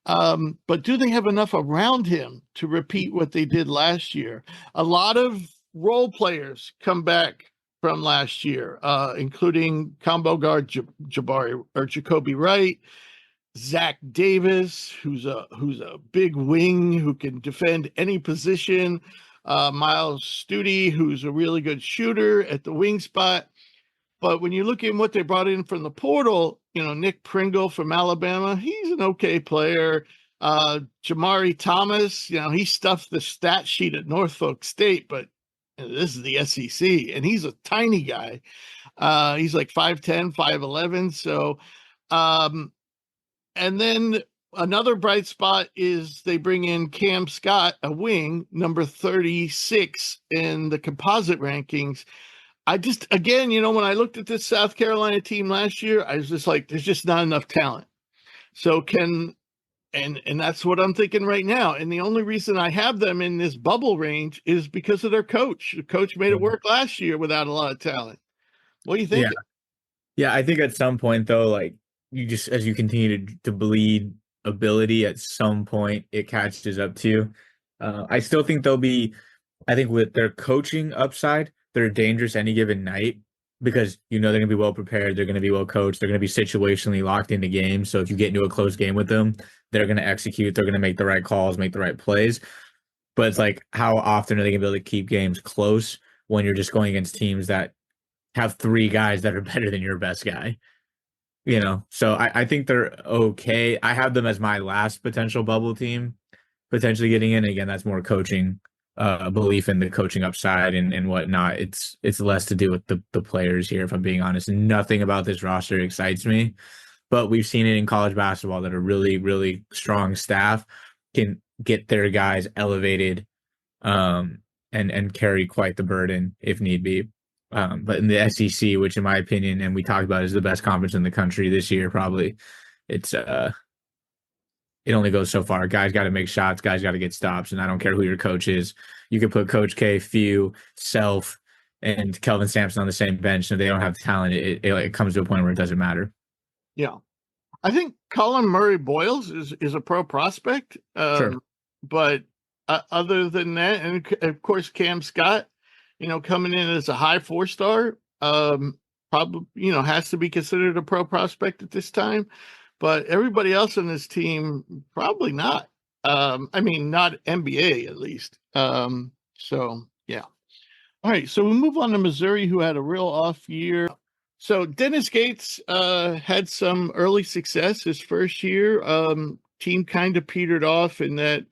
But do they have enough around him to repeat what they did last year? A lot of role players come back from last year, including combo guard Jacoby Wright, Zach Davis, who's a big wing who can defend any position, Miles Studi, who's a really good shooter at the wing spot. But when you look at what they brought in from the portal, Nick Pringle from Alabama, he's an okay player. Jamari Thomas, he stuffed the stat sheet at Norfolk State, but this is the SEC, and he's a tiny guy. He's like 5'10", 5'11". So And then another bright spot is they bring in Cam Scott, a wing, number 36 in the composite rankings. I just, again, when I looked at this South Carolina team last year, I was just like, there's just not enough talent. So and that's what I'm thinking right now. And the only reason I have them in this bubble range is because of their coach. The coach made it work last year without a lot of talent. What do you think? Yeah, I think at some point though, like you just as you continue to bleed ability, at some point it catches up to you. I still think they'll be, I think with their coaching upside, they're dangerous any given night because they're going to be well prepared, they're going to be well coached, they're going to be situationally locked into games. So if you get into a close game with them, they're going to execute, they're going to make the right calls, make the right plays. But it's like, how often are they going to be able to keep games close when you're just going against teams that have three guys that are better than your best guy? So I think they're okay. I have them as my last potential bubble team, potentially getting in. Again, that's more coaching, belief in the coaching upside and whatnot. It's less to do with the players here, if I'm being honest. Nothing about this roster excites me, but we've seen it in college basketball that a really, really strong staff can get their guys elevated, and carry quite the burden if need be. But in the SEC, which in my opinion, and we talked about, is the best conference in the country this year, probably, it only goes so far. Guys got to make shots. Guys got to get stops. And I don't care who your coach is. You can put Coach K, Few, Self, and Kelvin Sampson on the same bench, and if they don't have talent, it comes to a point where it doesn't matter. Yeah. I think Colin Murray Boyles is a pro prospect. Sure. But other than that, and of course, Cam Scott, coming in as a high 4-star, probably, has to be considered a pro prospect at this time. But everybody else on this team, probably not. Not NBA at least. So, yeah. All right. So we move on to Missouri, who had a real off year. So Dennis Gates had some early success his first year. Team kind of petered off, and that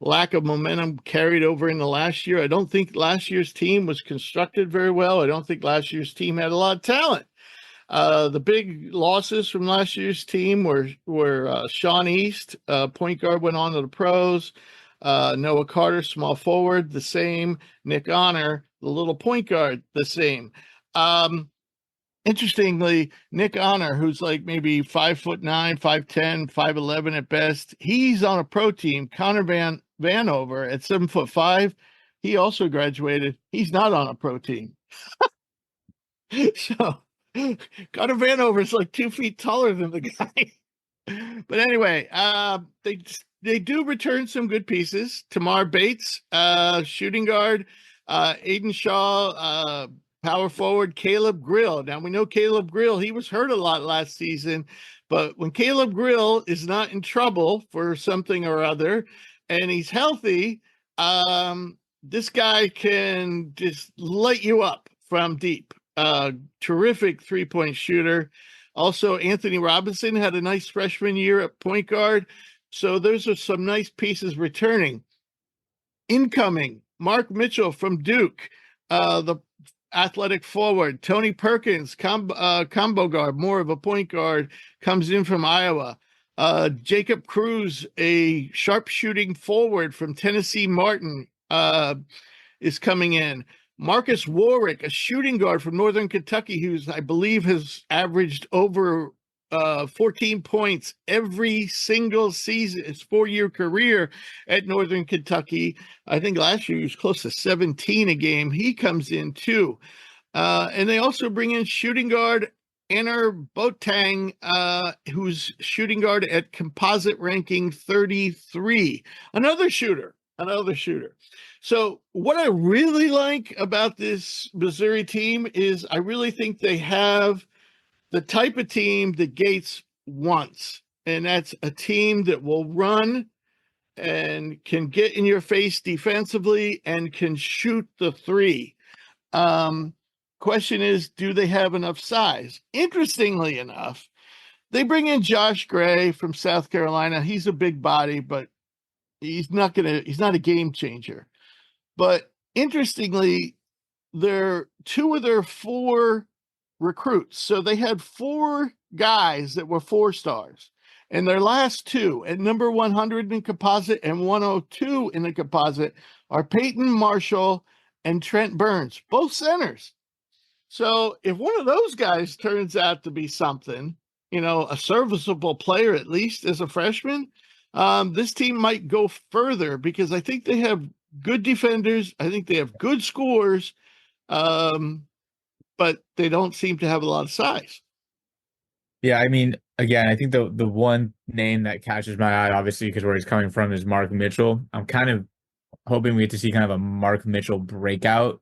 lack of momentum carried over into last year. I don't think last year's team was constructed very well. I don't think last year's team had a lot of talent. The big losses from last year's team were Sean East, point guard, went on to the pros. Noah Carter, small forward, the same. Nick Honor, the little point guard, the same. Interestingly, Nick Honor, who's like maybe 5'9", 5'10", 5'11" at best, he's on a pro team. Connor Vanover at 7'5", he also graduated. He's not on a pro team. So Connor Vanover is like 2 feet taller than the guy. But anyway, they do return some good pieces. Tamar Bates, shooting guard, Aiden Shaw, power forward, Caleb Grill. Now, we know Caleb Grill, he was hurt a lot last season, but when Caleb Grill is not in trouble for something or other and he's healthy, this guy can just light you up from deep. Terrific three-point shooter. Also, Anthony Robinson had a nice freshman year at point guard. So those are some nice pieces returning. Incoming, Mark Mitchell from Duke, the athletic forward. Tony Perkins, combo guard, more of a point guard, comes in from Iowa. Jacob Cruz, a sharpshooting forward from Tennessee Martin, is coming in. Marcus Warwick, a shooting guard from Northern Kentucky, who's, I believe, has averaged over 14 points every single season, his 4-year career at Northern Kentucky. I think last year he was close to 17 a game. He comes in too. And they also bring in shooting guard Anner Boateng, who's shooting guard at composite ranking 33. Another shooter. So what I really like about this Missouri team is I really think they have the type of team that Gates wants. And that's a team that will run and can get in your face defensively and can shoot the three. Question is, do they have enough size? Interestingly enough, they bring in Josh Gray from South Carolina. He's a big body, but he's not a game changer. But interestingly, they're 2 of their 4 recruits. So they had 4 guys that were 4 stars. And their last two at number 100 in composite and 102 in the composite are Peyton Marshall and Trent Burns, both centers. So if one of those guys turns out to be something, a serviceable player, at least as a freshman, this team might go further because I think they have good defenders. I think they have good scorers, but they don't seem to have a lot of size. Yeah, I mean, again, I think the one name that catches my eye, obviously, because where he's coming from is Mark Mitchell. I'm kind of hoping we get to see kind of a Mark Mitchell breakout,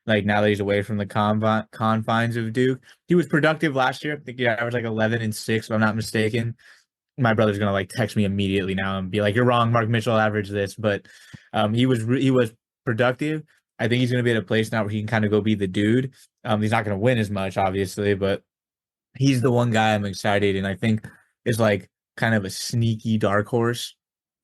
like now that he's away from the confines of Duke. He was productive last year. I think he averaged like 11 and 6, if I'm not mistaken. My brother's gonna like text me immediately now and be like, "You're wrong. Mark Mitchell averaged this," but he was productive. I think he's gonna be at a place now where he can kind of go be the dude. He's not gonna win as much, obviously, but he's the one guy I'm excited and I think is like kind of a sneaky dark horse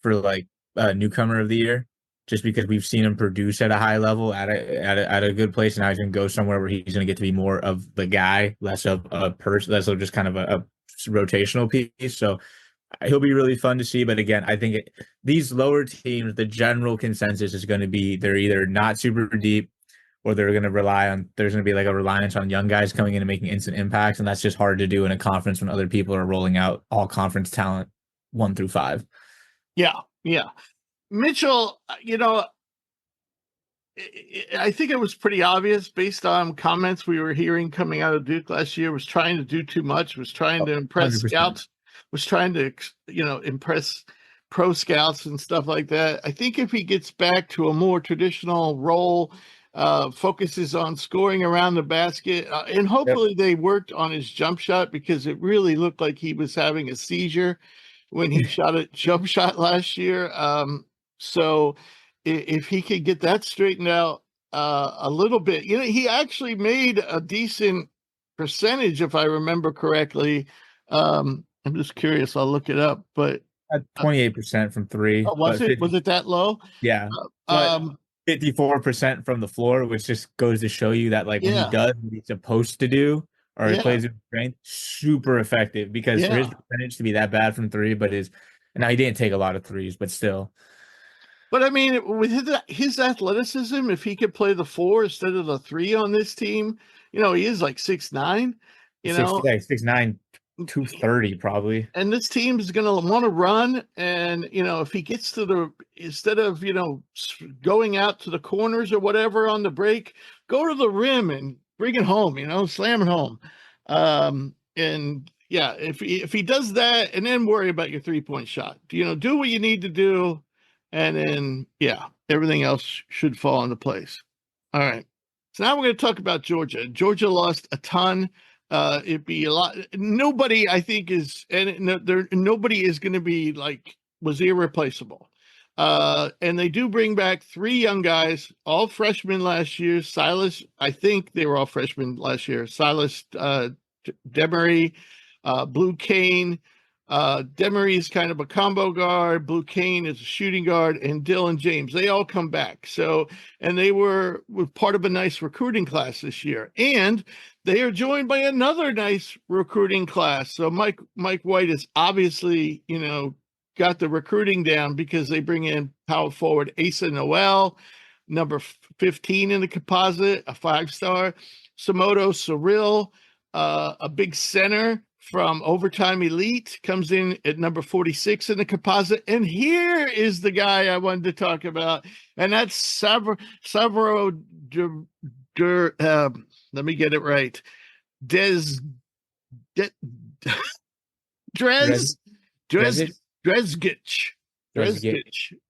for like newcomer of the year, just because we've seen him produce at a high level at a good place, and now he's gonna go somewhere where he's gonna get to be more of the guy, less of a person, less of just kind of a rotational piece. So he'll be really fun to see. But again, I think these lower teams, the general consensus is going to be they're either not super deep or they're going to there's going to be like a reliance on young guys coming in and making instant impacts. And that's just hard to do in a conference when other people are rolling out all conference talent 1 through 5. Yeah. Yeah. Mitchell, I think it was pretty obvious based on comments we were hearing coming out of Duke last year, was trying to do too much, was trying to impress 100%. scouts, was trying to, impress pro scouts and stuff like that. I think if he gets back to a more traditional role, focuses on scoring around the basket, and hopefully they worked on his jump shot because it really looked like he was having a seizure when he shot a jump shot last year. So if he could get that straightened out a little bit, he actually made a decent percentage, if I remember correctly. I'm just curious. I'll look it up, but 28% from 3. was it that low? Yeah. But 54% from the floor, which just goes to show you that like when he does what he's supposed to do, or he plays with strength, super effective, because for his percentage to be that bad from 3, but now he didn't take a lot of threes, but still. But I mean, with his athleticism, if he could play the 4 instead of the 3 on this team, he is like 6'9", 6'9", 230 probably. And this team is going to want to run. And, if he gets to instead of, going out to the corners or whatever on the break, go to the rim and bring it home, slam it home. And yeah, if he does that, and then worry about your 3-point shot, do what you need to do. And then, everything else should fall into place. All right. So now we're going to talk about Georgia. Georgia lost a ton. It'd be a lot. Nobody, I think, nobody is going to be was irreplaceable. And they do bring back 3 young guys, all freshmen last year. Silas, I think they were all freshmen last year. Silas Demery, Blue Kane. Demery is kind of a combo guard. Blue Kane is a shooting guard, and Dylan James. They all come back. So, and they were part of a nice recruiting class this year. And they are joined by another nice recruiting class. So Mike White is obviously, got the recruiting down because they bring in power forward Asa Noel, number 15 in the composite, a 5-star. Samoto Cyril, a big center from Overtime Elite, comes in at number 46 in the composite. And here is the guy I wanted to talk about, and that's Savro let me get it right. Dresgich,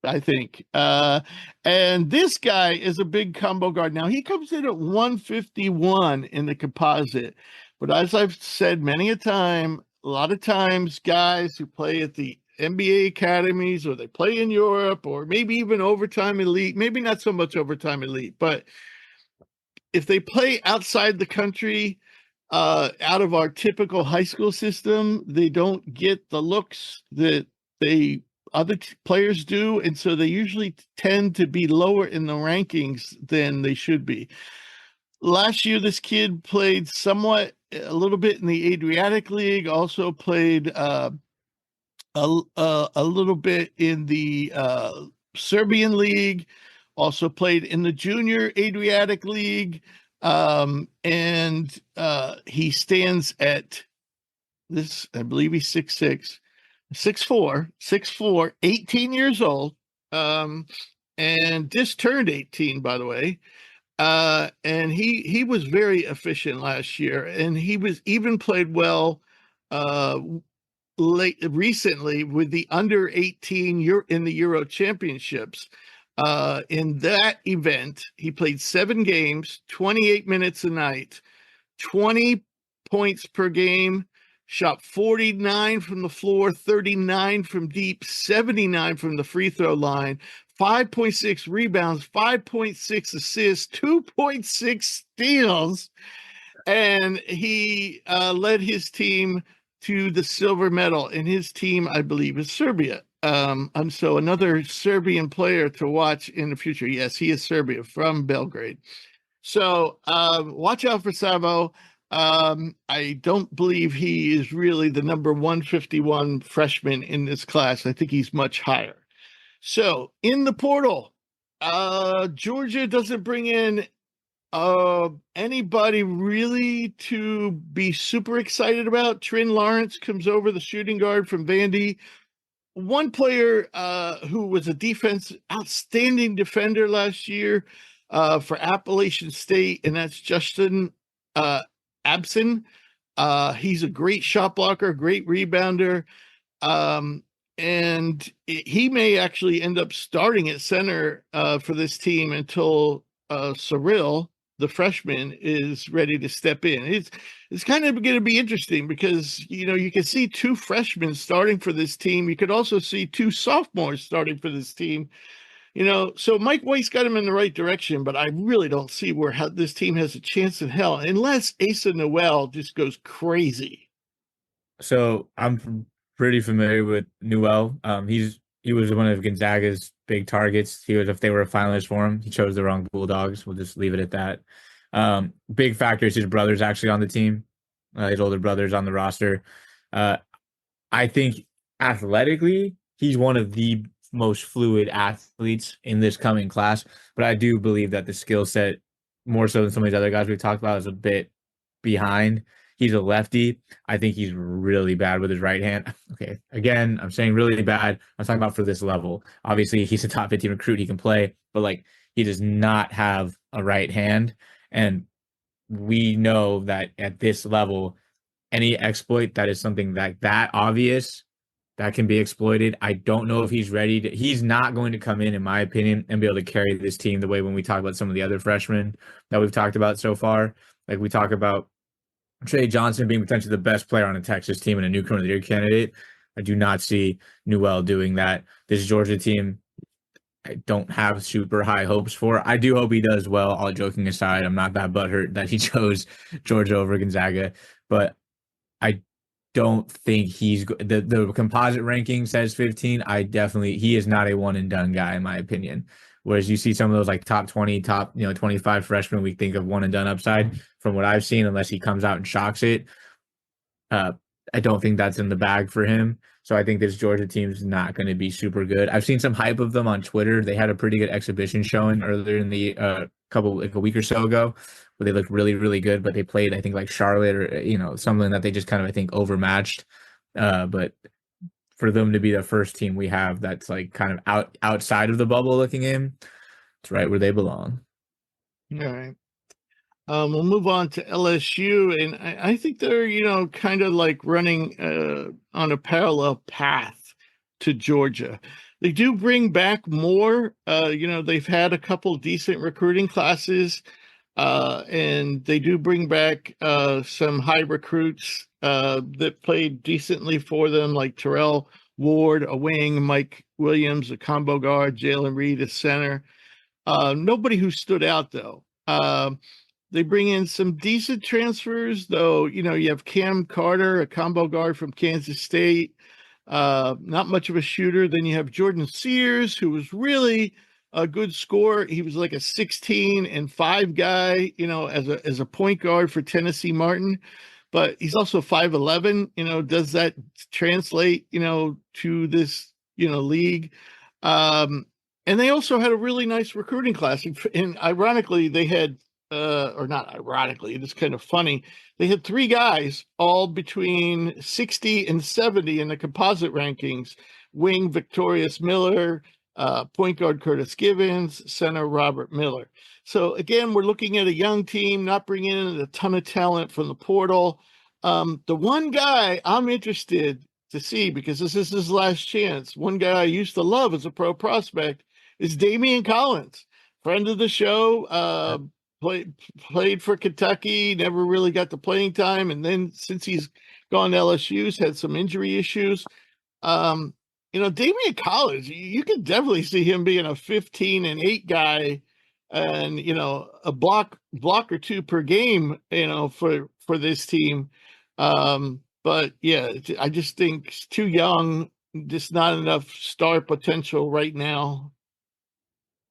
I think. And this guy is a big combo guard. Now, he comes in at 151 in the composite. But as I've said many a lot of times, guys who play at the NBA academies, or they play in Europe, or maybe even Overtime Elite, maybe not so much Overtime Elite, but if they play outside the country, out of our typical high school system, they don't get the looks that other players do. And so they usually tend to be lower in the rankings than they should be. Last year, this kid played a little bit in the Adriatic League, also played a little bit in the Serbian League, also played in the Junior Adriatic League, and he stands at this, I believe he's 6'6", 6'4", 18 years old, and just turned 18, by the way. And he was very efficient last year, and he was even played well recently with the under 18 in the Euro Championships. In that event, he played 7 games, 28 minutes a night, 20 points per game, shot 49 from the floor, 39 from deep, 79 from the free throw line, 5.6 rebounds, 5.6 assists, 2.6 steals, and he led his team to the silver medal. And his team, I believe, is Serbia. So another Serbian player to watch in the future. Yes, he is Serbia, from Belgrade. So watch out for Savo. I don't believe he is really the number 151 freshman in this class. I think he's much higher. So in the portal, Georgia doesn't bring in anybody really to be super excited about. Trin Lawrence comes over, the shooting guard from Vandy. One player who was a outstanding defender last year for Appalachian State, and that's Justin Abson. He's a great shot blocker, great rebounder. And he may actually end up starting at center for this team until Cyril, the freshman, is ready to step in. It's kind of going to be interesting because, you can see 2 freshmen starting for this team. You could also see 2 sophomores starting for this team. So Mike White's got him in the right direction, but I really don't see how this team has a chance in hell unless Asa Noel just goes crazy. So I'm pretty familiar with Newell. He was one of Gonzaga's big targets. If they were a finalist for him, he chose the wrong Bulldogs. We'll just leave it at that. Big factor is his brother's actually on the team. His older brother's on the roster. I think athletically, he's one of the most fluid athletes in this coming class, but I do believe that the skill set, more so than some of these other guys we talked about, is a bit behind. He's a lefty. I think he's really bad with his right hand. Okay, again, I'm saying really bad. I'm talking about for this level. Obviously, he's a top 15 recruit. He can play, but he does not have a right hand. And we know that at this level, any exploit that is something that obvious that can be exploited. I don't know if he's ready to. He's not going to come in my opinion, and be able to carry this team the way when we talk about some of the other freshmen that we've talked about so far. Like we talk about Trey Johnson being potentially the best player on a Texas team and a newcomer of the year candidate. I do not see Newell doing that. This Georgia team, I don't have super high hopes for. I do hope he does well, all joking aside. I'm not that butthurt that he chose Georgia over Gonzaga, but I don't think the composite ranking says 15. He is not a one and done guy in my opinion. Whereas you see some of those top 20, top 25 freshmen, we think of one and done upside. From what I've seen, unless he comes out and shocks it, I don't think that's in the bag for him. So I think this Georgia team is not going to be super good. I've seen some hype of them on Twitter. They had a pretty good exhibition showing earlier in the a week or so ago, where they looked really, really good. But they played, I think, Charlotte or something that they just kind of, I think, overmatched. But for them to be the first team we have that's kind of outside of the bubble looking in, it's right where they belong. All right. We'll move on to LSU, and I think they're, kind of running on a parallel path to Georgia. They do bring back more. They've had a couple decent recruiting classes, and they do bring back some high recruits that played decently for them, like Terrell Ward, a wing, Mike Williams, a combo guard, Jalen Reed, a center. Nobody who stood out, though. They bring in some decent transfers, though. You have Cam Carter, a combo guard from Kansas State, not much of a shooter. Then you have Jordan Sears, who was really a good scorer. He was like a 16 and 5 guy, as a point guard for Tennessee Martin. but he's also 5'11". Does that translate, to this, league? And they also had a really nice recruiting class. And ironically, they had, or not ironically, it's kind of funny. They had three guys all between 60 and 70 in the composite rankings: wing Victorious Miller, point guard Curtis Givens, center Robert Miller. So again, we're looking at a young team, not bringing in a ton of talent from the portal. The one guy I'm interested to see, because this is his last chance, one guy I used to love as a pro prospect, is Damian Collins, friend of the show. Played for Kentucky, never really got the playing time, and then since he's gone to LSU's had some injury issues. Damian Collins, you can definitely see him being a 15 and 8 guy, and a block or two per game, for this team. But yeah, I just think he's too young, just not enough star potential right now.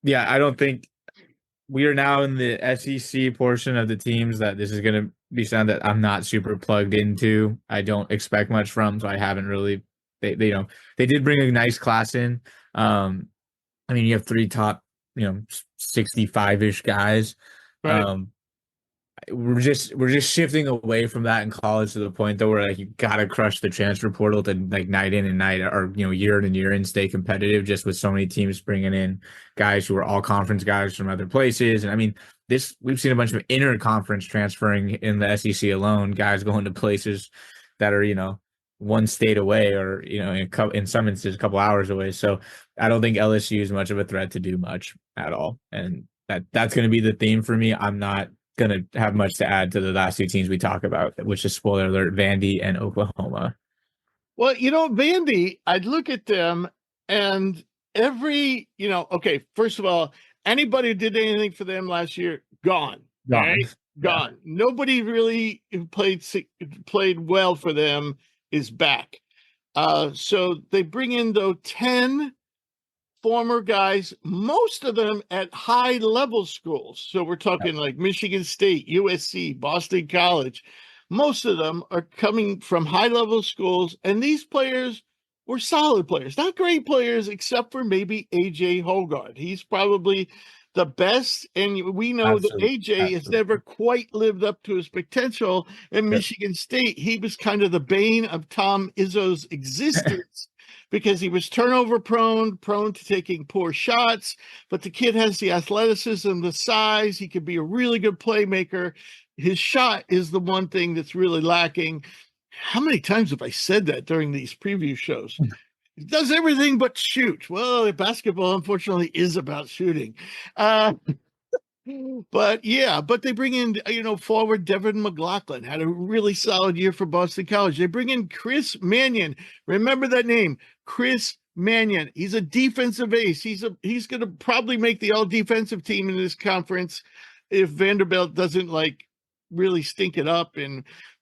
Yeah, I don't think we are now in the SEC portion of the teams that this is going to be something that I'm not super plugged into. I don't expect much from, so I haven't really. They did bring a nice class in. You have three top, 65-ish guys. Right. We're just shifting away from that in college to the point though where like you gotta crush the transfer portal to like night in and night, or year in and year in, stay competitive, just with so many teams bringing in guys who are all conference guys from other places. And we've seen a bunch of interconference transferring in the SEC alone, guys going to places that are one state away, or in some instances a couple hours away. So I don't think LSU is much of a threat to do much at all, and that's going to be the theme for me. I'm not going to have much to add to the last two teams we talk about, which is, spoiler alert, Vandy and Oklahoma. Well, Vandy, I'd look at them and okay, first of all, anybody who did anything for them last year, gone. Right? Gone. Yeah. Nobody really who played well for them is back. So they bring in, though, 10 former guys, most of them at high level schools. So we're talking like Michigan State, USC, Boston College. Most of them are coming from high level schools. And these players were solid players, not great players, except for maybe AJ Hoggard. He's probably the best. And we know that AJ has never quite lived up to his potential in Michigan State. He was kind of the bane of Tom Izzo's existence. Because he was turnover prone to taking poor shots, but the kid has the athleticism, the size. He could be a really good playmaker. His shot is the one thing that's really lacking. How many times have I said that during these preview shows? He does everything but shoot. Well, basketball, unfortunately, is about shooting. But they bring in, forward Devin McLaughlin, had a really solid year for Boston College. They bring in Chris Mannion. Remember that name, Chris Mannion. He's a defensive ace. He's going to probably make the all defensive team in this conference if Vanderbilt doesn't really stink it up.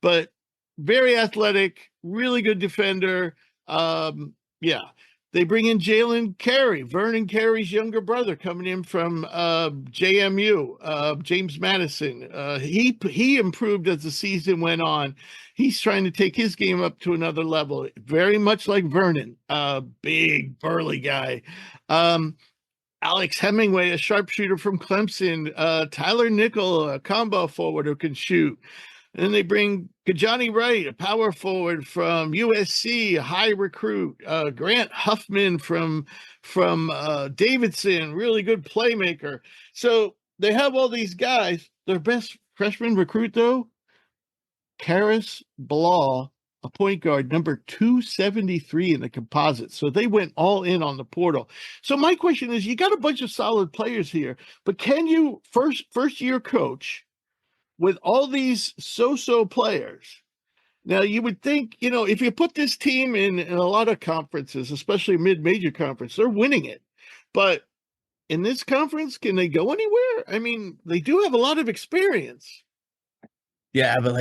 But very athletic, really good defender. They bring in Jalen Carey, Vernon Carey's younger brother, coming in from JMU, James Madison. He improved as the season went on. He's trying to take his game up to another level, very much like Vernon, big, burly guy. Alex Hemingway, a sharpshooter from Clemson. Tyler Nickel, a combo forward who can shoot. And they bring Kajani Wright, a power forward from USC, a high recruit. Grant Huffman from Davidson, really good playmaker. So they have all these guys. Their best freshman recruit, though, Karis Blah, a point guard, number 273 in the composite. So they went all in on the portal. So my question is, you got a bunch of solid players here, but can you, first year coach, with all these so-so players? Now, you would think, if you put this team in a lot of conferences, especially mid-major conference, they're winning it. But in this conference, can they go anywhere? They do have a lot of experience. Yeah, but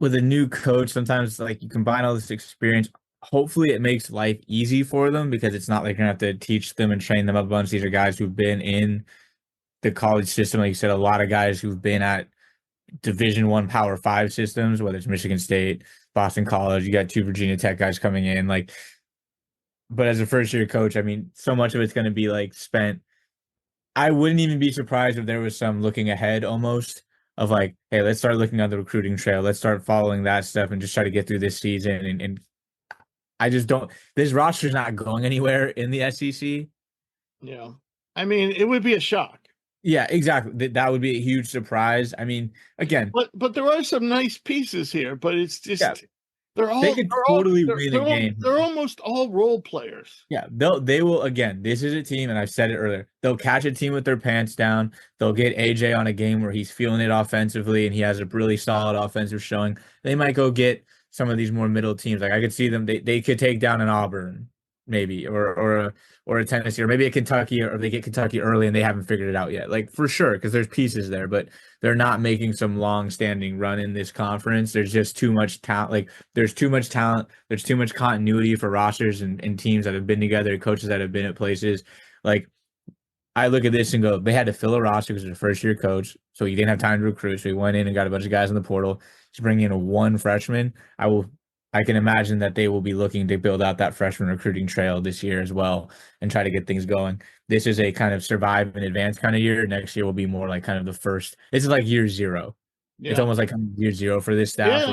with a new coach, sometimes you combine all this experience. Hopefully it makes life easy for them, because it's not like you're going to have to teach them and train them up a bunch. These are guys who've been in the college system. Like you said, a lot of guys who've been at Division One Power Five systems, whether it's Michigan State, Boston College. You got two Virginia Tech guys coming in, like. But as a first year coach, I mean, so much of it's going to be like spent. I wouldn't even be surprised if there was some looking ahead almost of like, hey, let's start looking on the recruiting trail. Let's start following that stuff and just try to get through this season. And I just don't. This roster's not going anywhere in the SEC. Yeah. I mean, it would be a shock. Yeah, exactly. That would be a huge surprise. I mean, again, But there are some nice pieces here, but it's just yeah, they're they all could they're all totally they're, win they're, a all, game. they're almost all role players. Yeah, they will again. This is a team, and I've said it earlier. They'll catch a team with their pants down. They'll get AJ on a game where he's feeling it offensively, and he has a really solid offensive showing. They might go get some of these more middle teams. Like I could see them. They could take down an Auburn, maybe, or a Tennessee, or maybe a Kentucky, or they get Kentucky early and they haven't figured it out yet. Like for sure, because there's pieces there, but they're not making some long-standing run in this conference. There's just too much talent. Like there's too much talent. There's too much continuity for rosters and teams that have been together, coaches that have been at places. Like I look at this and go, they had to fill a roster because they're first year coach, so he didn't have time to recruit. So he went in and got a bunch of guys in the portal. He's bringing in a one freshman. I can imagine that they will be looking to build out that freshman recruiting trail this year as well and try to get things going. This is a kind of survive and advance kind of year. Next year will be more like kind of the first. This is like year zero. It's Yeah. almost like year zero for this staff. Yeah,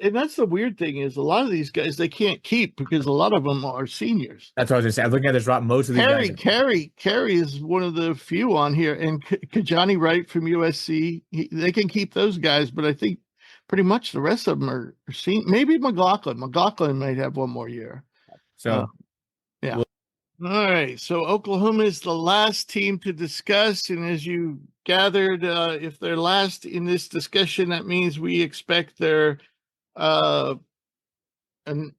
and that's the weird thing is a lot of these guys they can't keep because a lot of them are seniors. That's what I was just saying. I'm looking at this route. Most of these guys. Carey is one of the few on here, and Kajani Wright from USC. They can keep those guys, but I think pretty much the rest of them are seen. Maybe McLaughlin. McLaughlin might have one more year. So yeah. All right. So Oklahoma is the last team to discuss, and as you gathered, if they're last in this discussion, that means we expect their an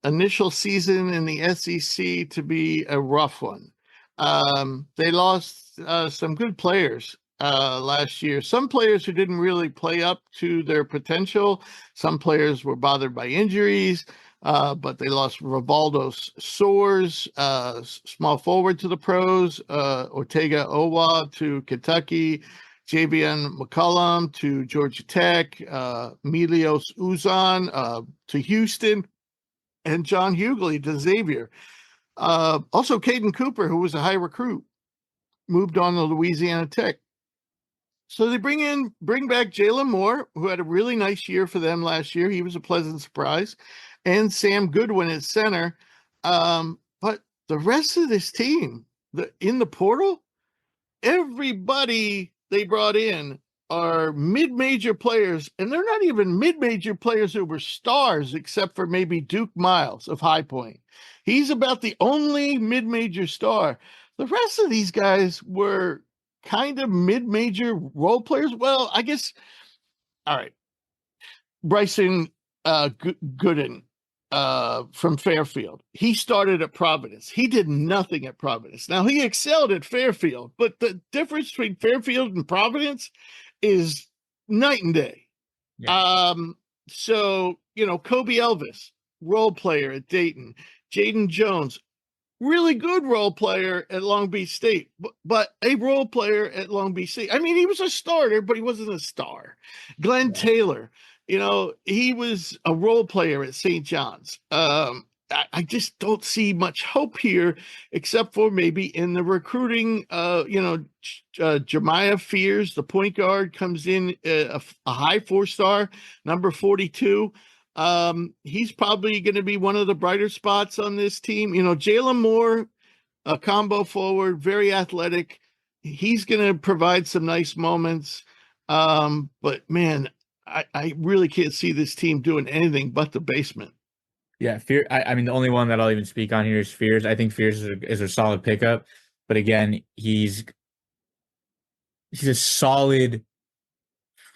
initial season in the SEC to be a rough one. They lost some good players last year. Some players who didn't really play up to their potential. Some players were bothered by injuries, but they lost Rivaldo Soares, small forward to the pros, Ortega Owa to Kentucky, Javian McCullum to Georgia Tech, Milios Uzan to Houston, and John Hughley to Xavier. Also, Caden Cooper, who was a high recruit, moved on to Louisiana Tech. So they bring back Jalen Moore, who had a really nice year for them last year. He was a pleasant surprise, and Sam Goodwin at center. But the rest of this team, in the portal, everybody they brought in are mid-major players, and they're not even mid-major players who were stars, except for maybe Duke Miles of High Point. He's about the only mid-major star. The rest of these guys were kind of mid-major role players. Well, I guess, all right. Bryson Gooden from Fairfield. He started at Providence. He did nothing at Providence. Now, he excelled at Fairfield, but the difference between Fairfield and Providence is night and day. Yeah. So, Kobe Elvis, role player at Dayton. Jaden Jones, really good role player at Long Beach State, but a role player at Long Beach State. I mean, he was a starter, but he wasn't a star. Glenn Taylor, he was a role player at St. John's. I just don't see much hope here, except for maybe in the recruiting. Jemiah Fears, the point guard, comes in a high 4-star, number 42. He's probably going to be one of the brighter spots on this team. Jalen Moore, a combo forward, very athletic. He's going to provide some nice moments. But man, I really can't see this team doing anything but the basement. Yeah, I mean, the only one that I'll even speak on here is Fears. I think Fears is a solid pickup, but again, he's a solid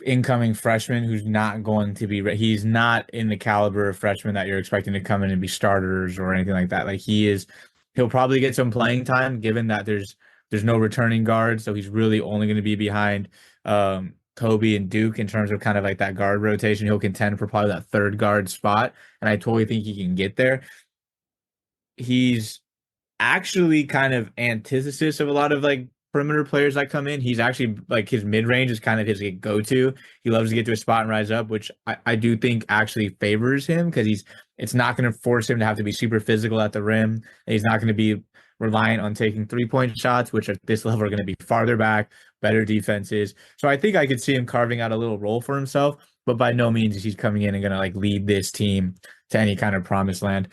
incoming freshman who's not going to be. He's not in the caliber of freshman that you're expecting to come in and be starters or anything like that. Like he'll probably get some playing time given that there's no returning guard, so he's really only going to be behind Kobe and Duke in terms of kind of like that guard rotation. He'll contend for probably that third guard spot, and I totally think he can get there. He's actually kind of antithesis of a lot of like perimeter players that come in. He's actually like his mid range is kind of his like, go-to. He loves to get to a spot and rise up, which I do think actually favors him because it's not going to force him to have to be super physical at the rim. He's not going to be reliant on taking 3-point shots, which at this level are going to be farther back, better defenses. So I think I could see him carving out a little role for himself, but by no means is he coming in and going to like lead this team to any kind of promised land.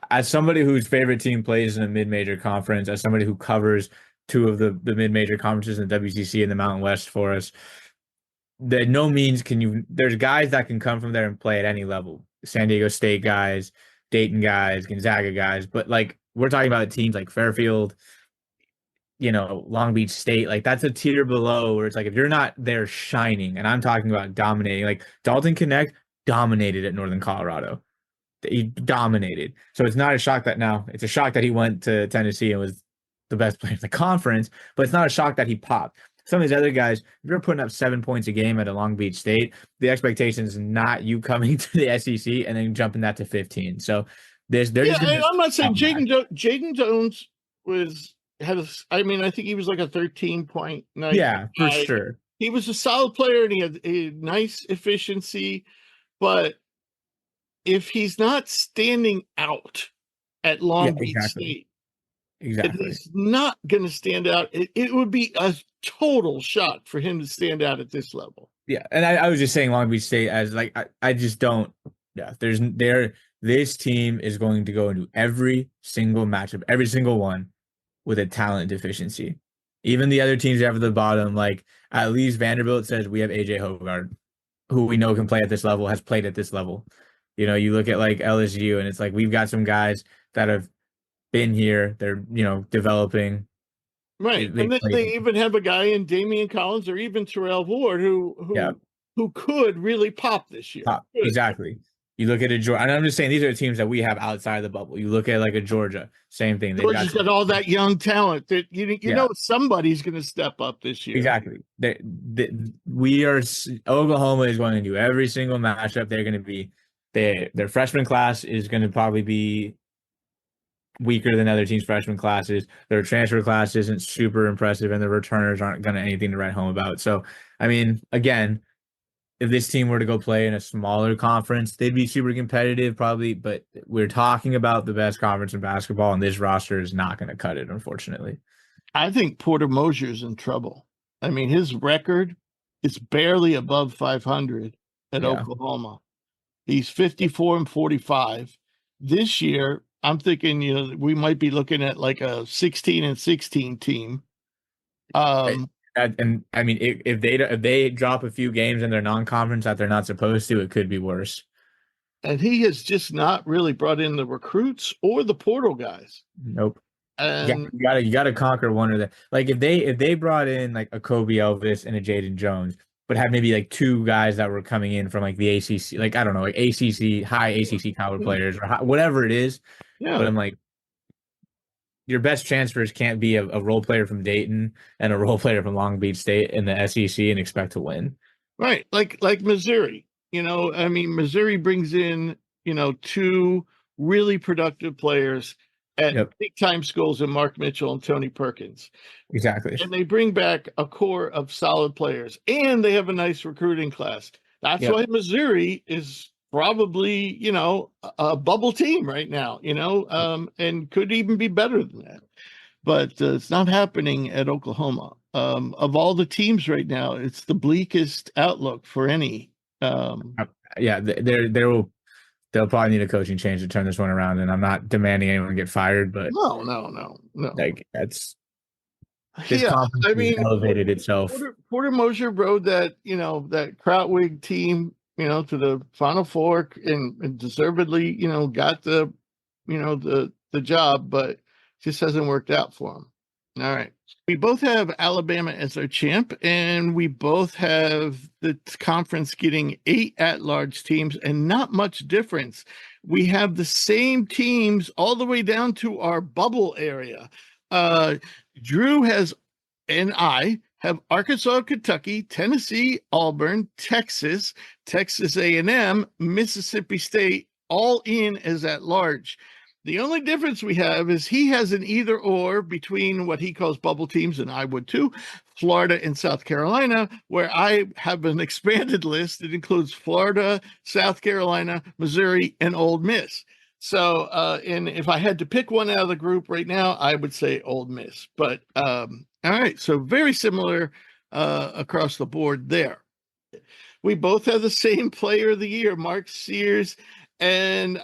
As somebody whose favorite team plays in a mid-major conference, as somebody who covers two of the mid-major conferences in the WCC and the Mountain West for us, that no means can you. There's guys that can come from there and play at any level. San Diego State guys, Dayton guys, Gonzaga guys, but like we're talking about teams like Fairfield, Long Beach State, like that's a tier below where it's like if you're not there shining, and I'm talking about dominating, like Dalton Connect dominated at Northern Colorado. He dominated. So it's not a shock that now it's a shock that he went to Tennessee and was the best player in the conference, but it's not a shock that he popped. Some of these other guys, if you're putting up 7 points a game at a Long Beach State, the expectation is not you coming to the SEC and then jumping that to 15. So they're just I'm not saying Jaden Jones I think he was like a 13-point night. Yeah, for sure. He was a solid player and he had a nice efficiency, but if he's not standing out at Long Beach State, if he's not going to stand out, it would be a total shock for him to stand out at this level. Yeah, and I was just saying Long Beach State as like I just don't. Yeah, this team is going to go into every single matchup, every single one, with a talent deficiency. Even the other teams have at the bottom, like at least Vanderbilt says we have AJ Hogard, who we know can play at this level, has played at this level. You look at like LSU and it's like we've got some guys that have been here. They're, developing. Right. They even have a guy in Damian Collins or even Terrell Ward who could really pop this year. Exactly. You look at a Georgia, and I'm just saying these are the teams that we have outside the bubble. You look at like a Georgia, same thing. Georgia's got all that young talent that somebody's going to step up this year. Exactly. Oklahoma is going to do every single matchup. They're going to be their freshman class is going to probably be weaker than other teams' freshman classes. Their transfer class isn't super impressive, and the returners aren't going to anything to write home about. So, I mean, again, if this team were to go play in a smaller conference, they'd be super competitive probably, but we're talking about the best conference in basketball, and this roster is not going to cut it, unfortunately. I think Porter Mosier's in trouble. I mean, his record is barely above 500 at Oklahoma. He's 54-45. This year, I'm thinking, we might be looking at like a 16-16 team. And I mean, if they drop a few games in their non-conference that they're not supposed to, it could be worse. And he has just not really brought in the recruits or the portal guys. Nope. And you gotta conquer one of them. Like if they brought in like a Kobe Elvis and a Jaden Jones, but have maybe like two guys that were coming in from like the ACC, like I don't know, like ACC high ACC caliber players or whatever it is. Yeah. But I'm like, your best transfers can't be a role player from Dayton and a role player from Long Beach State in the SEC and expect to win. Right, like Missouri. Missouri brings in two really productive players at big time schools in Mark Mitchell and Tony Perkins. Exactly. And they bring back a core of solid players, and they have a nice recruiting class. That's why Missouri is probably, a bubble team right now, and could even be better than that. But it's not happening at Oklahoma. Of all the teams right now, it's the bleakest outlook for any. They'll probably need a coaching change to turn this one around, and I'm not demanding anyone get fired, but no. Like this conference elevated itself. Porter Mosier rode that Krautwig team, to the Final Four and deservedly, got the job, but just hasn't worked out for him. All right. We both have Alabama as our champ, and we both have the conference getting 8 at-large teams and not much difference. We have the same teams all the way down to our bubble area. Drew has, and I have Arkansas, Kentucky, Tennessee, Auburn, Texas A&M, Mississippi State, all in as at large. The only difference we have is he has an either or between what he calls bubble teams, and I would too, Florida and South Carolina, where I have an expanded list. It includes Florida, South Carolina, Missouri, and Ole Miss. So, and if I had to pick one out of the group right now, I would say Ole Miss. But all right, so very similar across the board there. We both have the same player of the year, Mark Sears and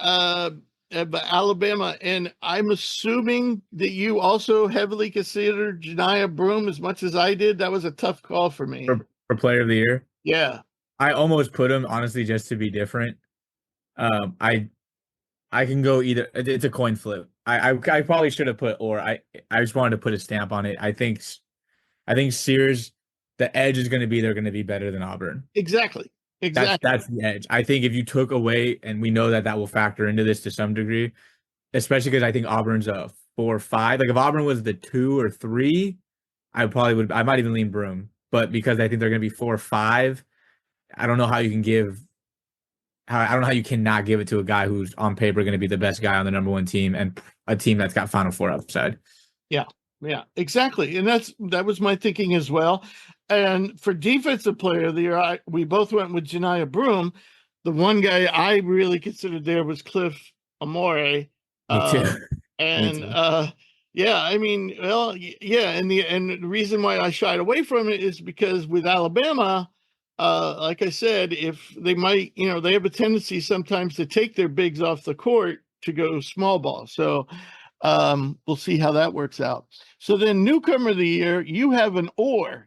Alabama. And I'm assuming that you also heavily considered Janiah Broome as much as I did. That was a tough call for me. For player of the year? Yeah. I almost put him, honestly, just to be different. I can go either. It's a coin flip. I probably should have put or. I just wanted to put a stamp on it. I think Sears, the edge is going to be they're going to be better than Auburn. Exactly. That's the edge. I think if you took away, and we know that will factor into this to some degree, especially because I think Auburn's a 4 or 5. Like if Auburn was the 2 or 3, I might even lean Broome. But because I think they're going to be 4 or 5, I don't know how you cannot give it to a guy who's on paper going to be the best guy on the number 1 team and a team that's got Final Four upside. Yeah, exactly. And that was my thinking as well. And for defensive player of the year, we both went with Janiah Broome. The one guy I really considered there was Cliff Amore. Me too. And yeah, I mean, well, yeah, and the reason why I shied away from it is because with Alabama, like I said, if they might, they have a tendency sometimes to take their bigs off the court to go small ball. So we'll see how that works out. So then newcomer of the year, you have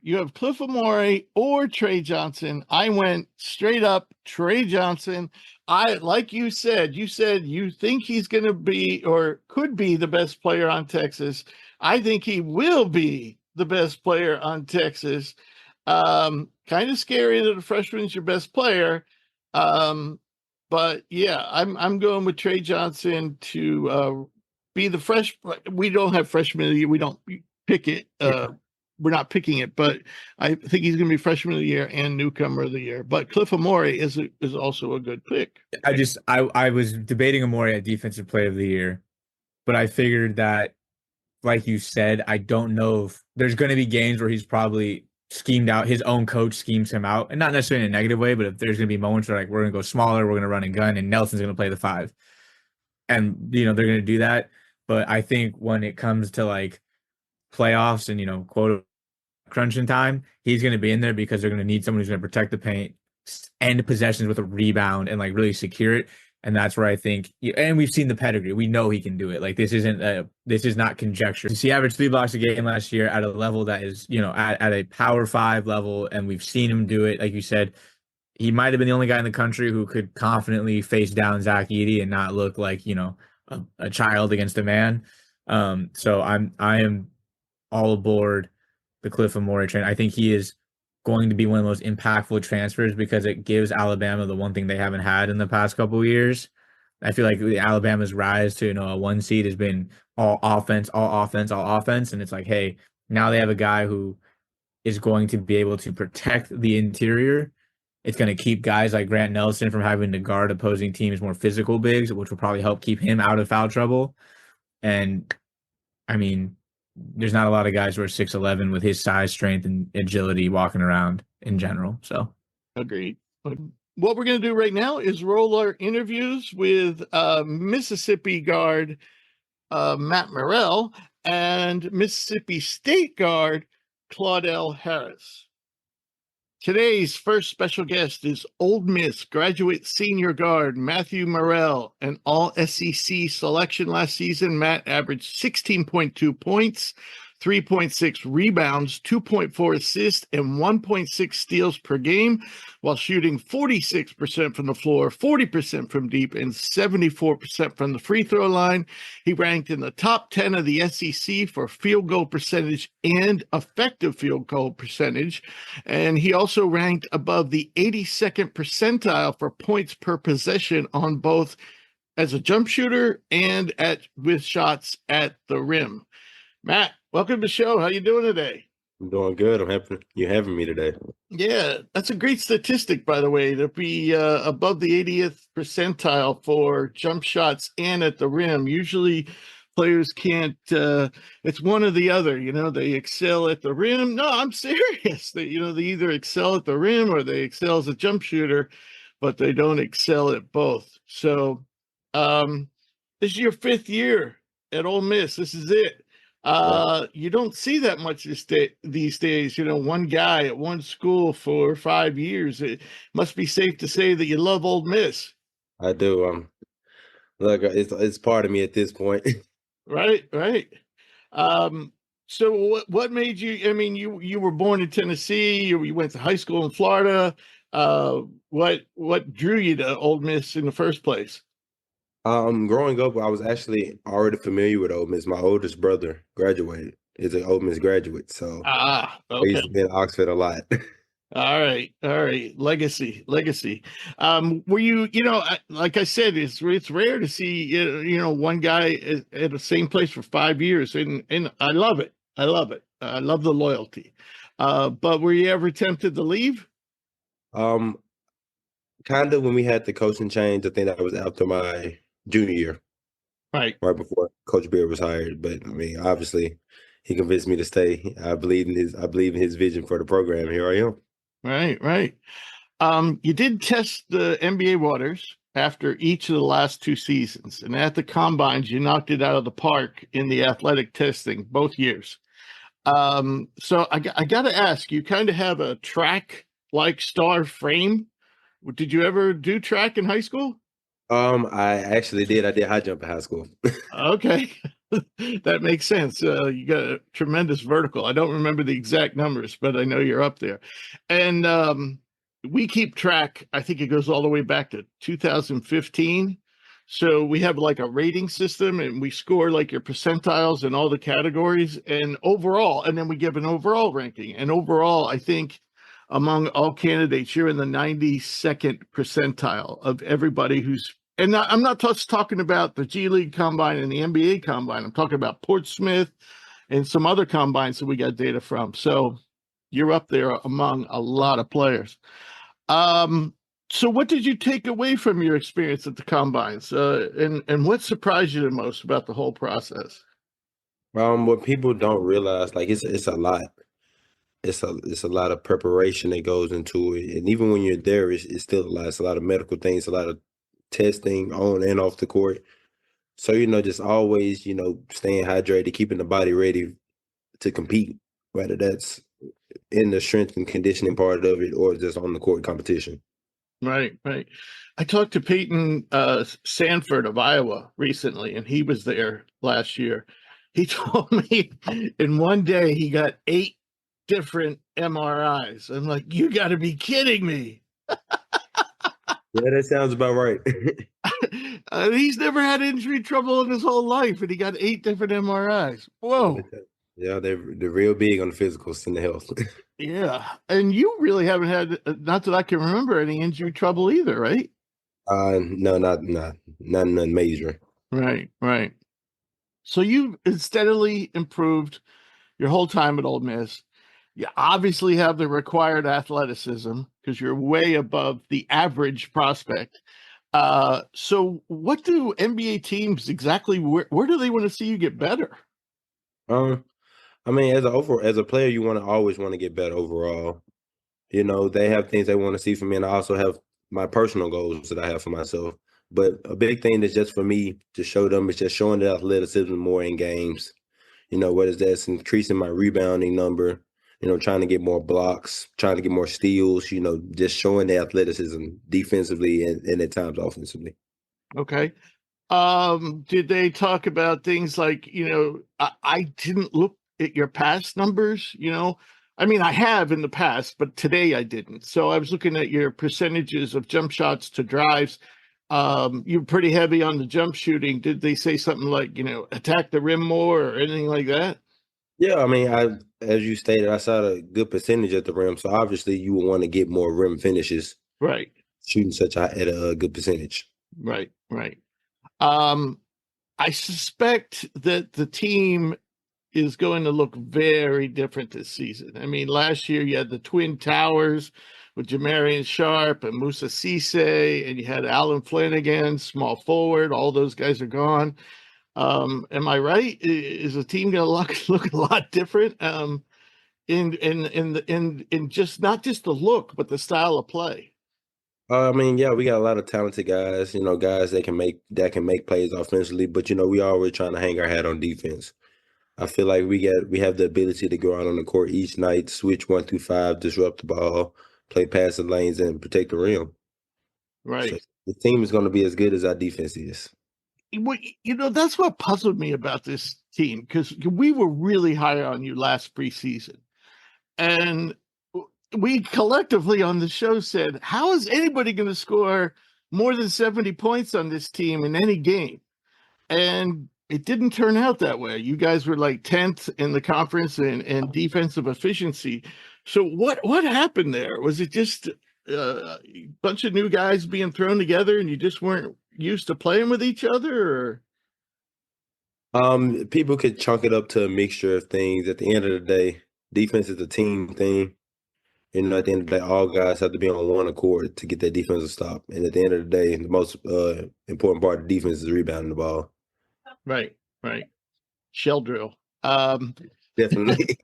you have Cliff Amore or Trey Johnson. I went straight up Trey Johnson. Like you said you think he's going to be or could be the best player on Texas. I think he will be the best player on Texas. Kind of scary that a freshman's your best player. But yeah, I'm going with Trey Johnson to be the fresh. We don't have freshman of the year. We don't pick it. We're not picking it, but I think he's going to be freshman of the year and newcomer of the year. But Cliff Amore is also a good pick. I was debating Amore at defensive player of the year, but I figured that, like you said, I don't know if there's going to be games where he's probably schemed out. His own coach schemes him out, and not necessarily in a negative way, but if there's going to be moments where like we're going to go smaller, we're going to run and gun, and Nelson's going to play the 5, and they're going to do that. But I think when it comes to like playoffs and, quote crunching time, he's going to be in there because they're going to need someone who's going to protect the paint, end possessions with a rebound, and like really secure it. And that's where I think, and we've seen the pedigree. We know he can do it. Like this is not conjecture. He averaged 3 blocks a game last year at a level that is, at a power 5 level. And we've seen him do it. Like you said, he might've been the only guy in the country who could confidently face down Zach Edey and not look like, a child against a man. So I am all aboard the Cliff Amore train. I think he is going to be one of the most impactful transfers because it gives Alabama the one thing they haven't had in the past couple of years. I feel like Alabama's rise to a 1 seed has been all offense, and it's like, hey, now they have a guy who is going to be able to protect the interior. It's going to keep guys like Grant Nelson from having to guard opposing teams' more physical bigs, which will probably help keep him out of foul trouble. And I mean, there's not a lot of guys who are 6'11" with his size, strength, and agility walking around in general. So, agreed. What we're going to do right now is roll our interviews with Mississippi guard Matt Murrell and Mississippi State guard Claudell Harris. Today's first special guest is Ole Miss graduate senior guard Mathew Murrell, an all-SEC selection last season. Matt averaged 16.2 points, 3.6 rebounds, 2.4 assists, and 1.6 steals per game, while shooting 46% from the floor, 40% from deep, and 74% from the free throw line. He ranked in the top 10 of the SEC for field goal percentage and effective field goal percentage. And he also ranked above the 82nd percentile for points per possession on both as a jump shooter and with shots at the rim. Matt, welcome to the show. How you doing today? I'm doing good. I'm happy you having me today. Yeah, that's a great statistic, by the way, to be above the 80th percentile for jump shots and at the rim. Usually players can't, it's one or the other, they excel at the rim. No, I'm serious. They either excel at the rim or they excel as a jump shooter, but they don't excel at both. So this is your fifth year at Ole Miss. This is it. Yeah, You don't see that much these days. One guy at one school for 5 years. It must be safe to say that you love Ole Miss, I do. Look, it's part of me at this point. right? Right. Um, so what made you? I mean, you were born in Tennessee. You went to high school in Florida. What drew you to Ole Miss in the first place? Growing up, I was actually already familiar with Ole Miss. My oldest brother graduated, is an Ole Miss graduate, so I Okay. used to be in Oxford a lot. All right, all right. Legacy. Were like I said, it's rare to see one guy at the same place for 5 years, and I love it. I love it. I love the loyalty. But were you ever tempted to leave? Um, Kind of when we had the coaching change, I think that was after my junior year, Right, right before Coach Beard was hired. But I mean, obviously, he convinced me to stay. I believe in his vision for the program. Here I am. right. You did test the NBA waters after each of the last two seasons, and at the combines, you knocked it out of the park in the athletic testing both years. So I got to ask, you kind of have a track like star frame. Did you ever do track in high school? I actually did. I did high jump in high school. Okay. That makes sense. You got a tremendous vertical. I don't remember the exact numbers, but I know you're up there. And we keep track, I think it goes all the way back to 2015. So we have like a rating system and we score like your percentiles in all the categories and overall, and then we give an overall ranking. And overall, I think among all candidates, you're in the 92nd percentile of everybody who's, and I'm not just talking about the G League Combine and the NBA Combine. I'm talking about Portsmouth and some other combines that we got data from. So you're up there among a lot of players. So what did you take away from your experience at the combines? And what surprised you the most about the whole process? What people don't realize, like it's a lot. It's a lot of preparation that goes into it, and even when you're there, it's still a lot. It's a lot of medical things, a lot of testing on and off the court. So just always staying hydrated, keeping the body ready to compete, whether that's in the strength and conditioning part of it or just on the court competition. Right. I talked to Peyton Sanford of Iowa recently, and he was there last year. He told me in one day he got 8 different MRIs. I'm like, you got to be kidding me. Yeah, that sounds about right. He's never had injury trouble in his whole life, and he got 8 different MRIs. Whoa. Yeah, they're real big on the physicals and the health. Yeah. And you really haven't had, not that I can remember, any injury trouble either, right? No, not nothing major. Right. So you've steadily improved your whole time at Ole Miss. You obviously have the required athleticism because you're way above the average prospect. So what do NBA teams exactly, where do they want to see you get better? I mean, as a player, you always want to get better overall. They have things they want to see from me, and I also have my personal goals that I have for myself. But a big thing that's just for me to show them is just showing the athleticism more in games. Whether that's increasing my rebounding number, trying to get more blocks, trying to get more steals, just showing the athleticism defensively and at times offensively. Okay. Did they talk about things like, I didn't look at your past numbers, I mean, I have in the past, but today I didn't. So I was looking at your percentages of jump shots to drives. You're pretty heavy on the jump shooting. Did they say something like, attack the rim more or anything like that? Yeah, I mean, as you stated, I shot a good percentage at the rim, so obviously you would want to get more rim finishes, Right, shooting at a good percentage. right. I suspect that the team is going to look very different this season. I mean, last year you had the Twin Towers with Jamarian Sharp and Musa Cisse, and you had Alan Flanagan, small forward. All those guys are gone. Am I right? Is the team going to look a lot different? In just not just the look, but the style of play. I mean, yeah, we got a lot of talented guys. Guys that can make plays offensively. But we always trying to hang our hat on defense. I feel like we have the ability to go out on the court each night, switch 1 through 5, disrupt the ball, play passing lanes, and protect the rim. Right. So the team is going to be as good as our defense is. That's what puzzled me about this team, because we were really high on you last preseason. And we collectively on the show said, how is anybody going to score more than 70 points on this team in any game? And it didn't turn out that way. You guys were like 10th in the conference in defensive efficiency. So what happened there? Was it just a bunch of new guys being thrown together and you just weren't used to playing with each other? Or People could chunk it up to a mixture of things. At the end of the day, defense is a team thing. At the end of the day, all guys have to be on one accord to get that defensive stop. And at the end of the day, the most important part of the defense is rebounding the ball. Right. Shell drill. Definitely.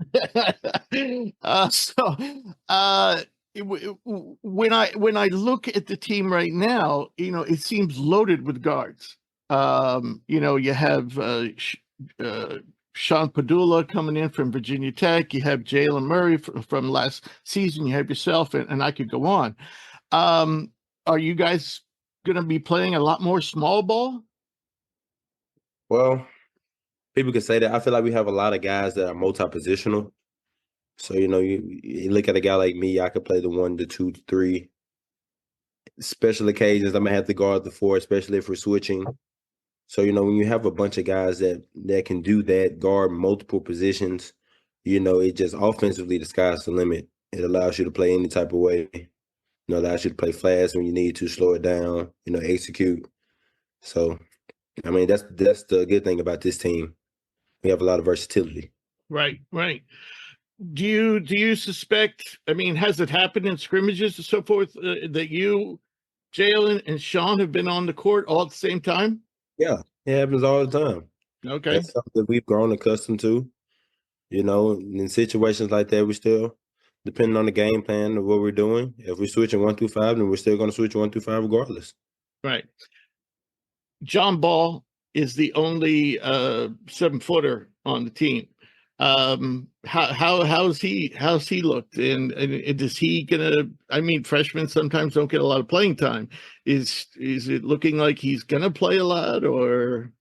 When I look at the team right now, it seems loaded with guards. You have Sean Padula coming in from Virginia Tech. You have Jalen Murray from last season. You have yourself, and I could go on. Are you guys going to be playing a lot more small ball? Well, people could say that. I feel like we have a lot of guys that are multi-positional. So, you look at a guy like me, I could play the 1, the 2, the 3. Special occasions, I might have to guard the 4, especially if we're switching. So, when you have a bunch of guys that can do that, guard multiple positions, it just offensively, the sky's the limit. It allows you to play any type of way. Allows you to play fast when you need to, slow it down, execute. So, I mean, that's the good thing about this team. We have a lot of versatility. Right. Do you suspect, has it happened in scrimmages and so forth that you, Jalen, and Sean have been on the court all at the same time? Yeah, it happens all the time. Okay. That's something that we've grown accustomed to. In situations like that, we still, depending on the game plan of what we're doing, if we're switching 1 through 5, then we're still going to switch 1 through 5 regardless. Right. John Ball is the only 7-footer on the team. How's he looked? And is he gonna? Freshmen sometimes don't get a lot of playing time. Is it looking like he's gonna play a lot, or?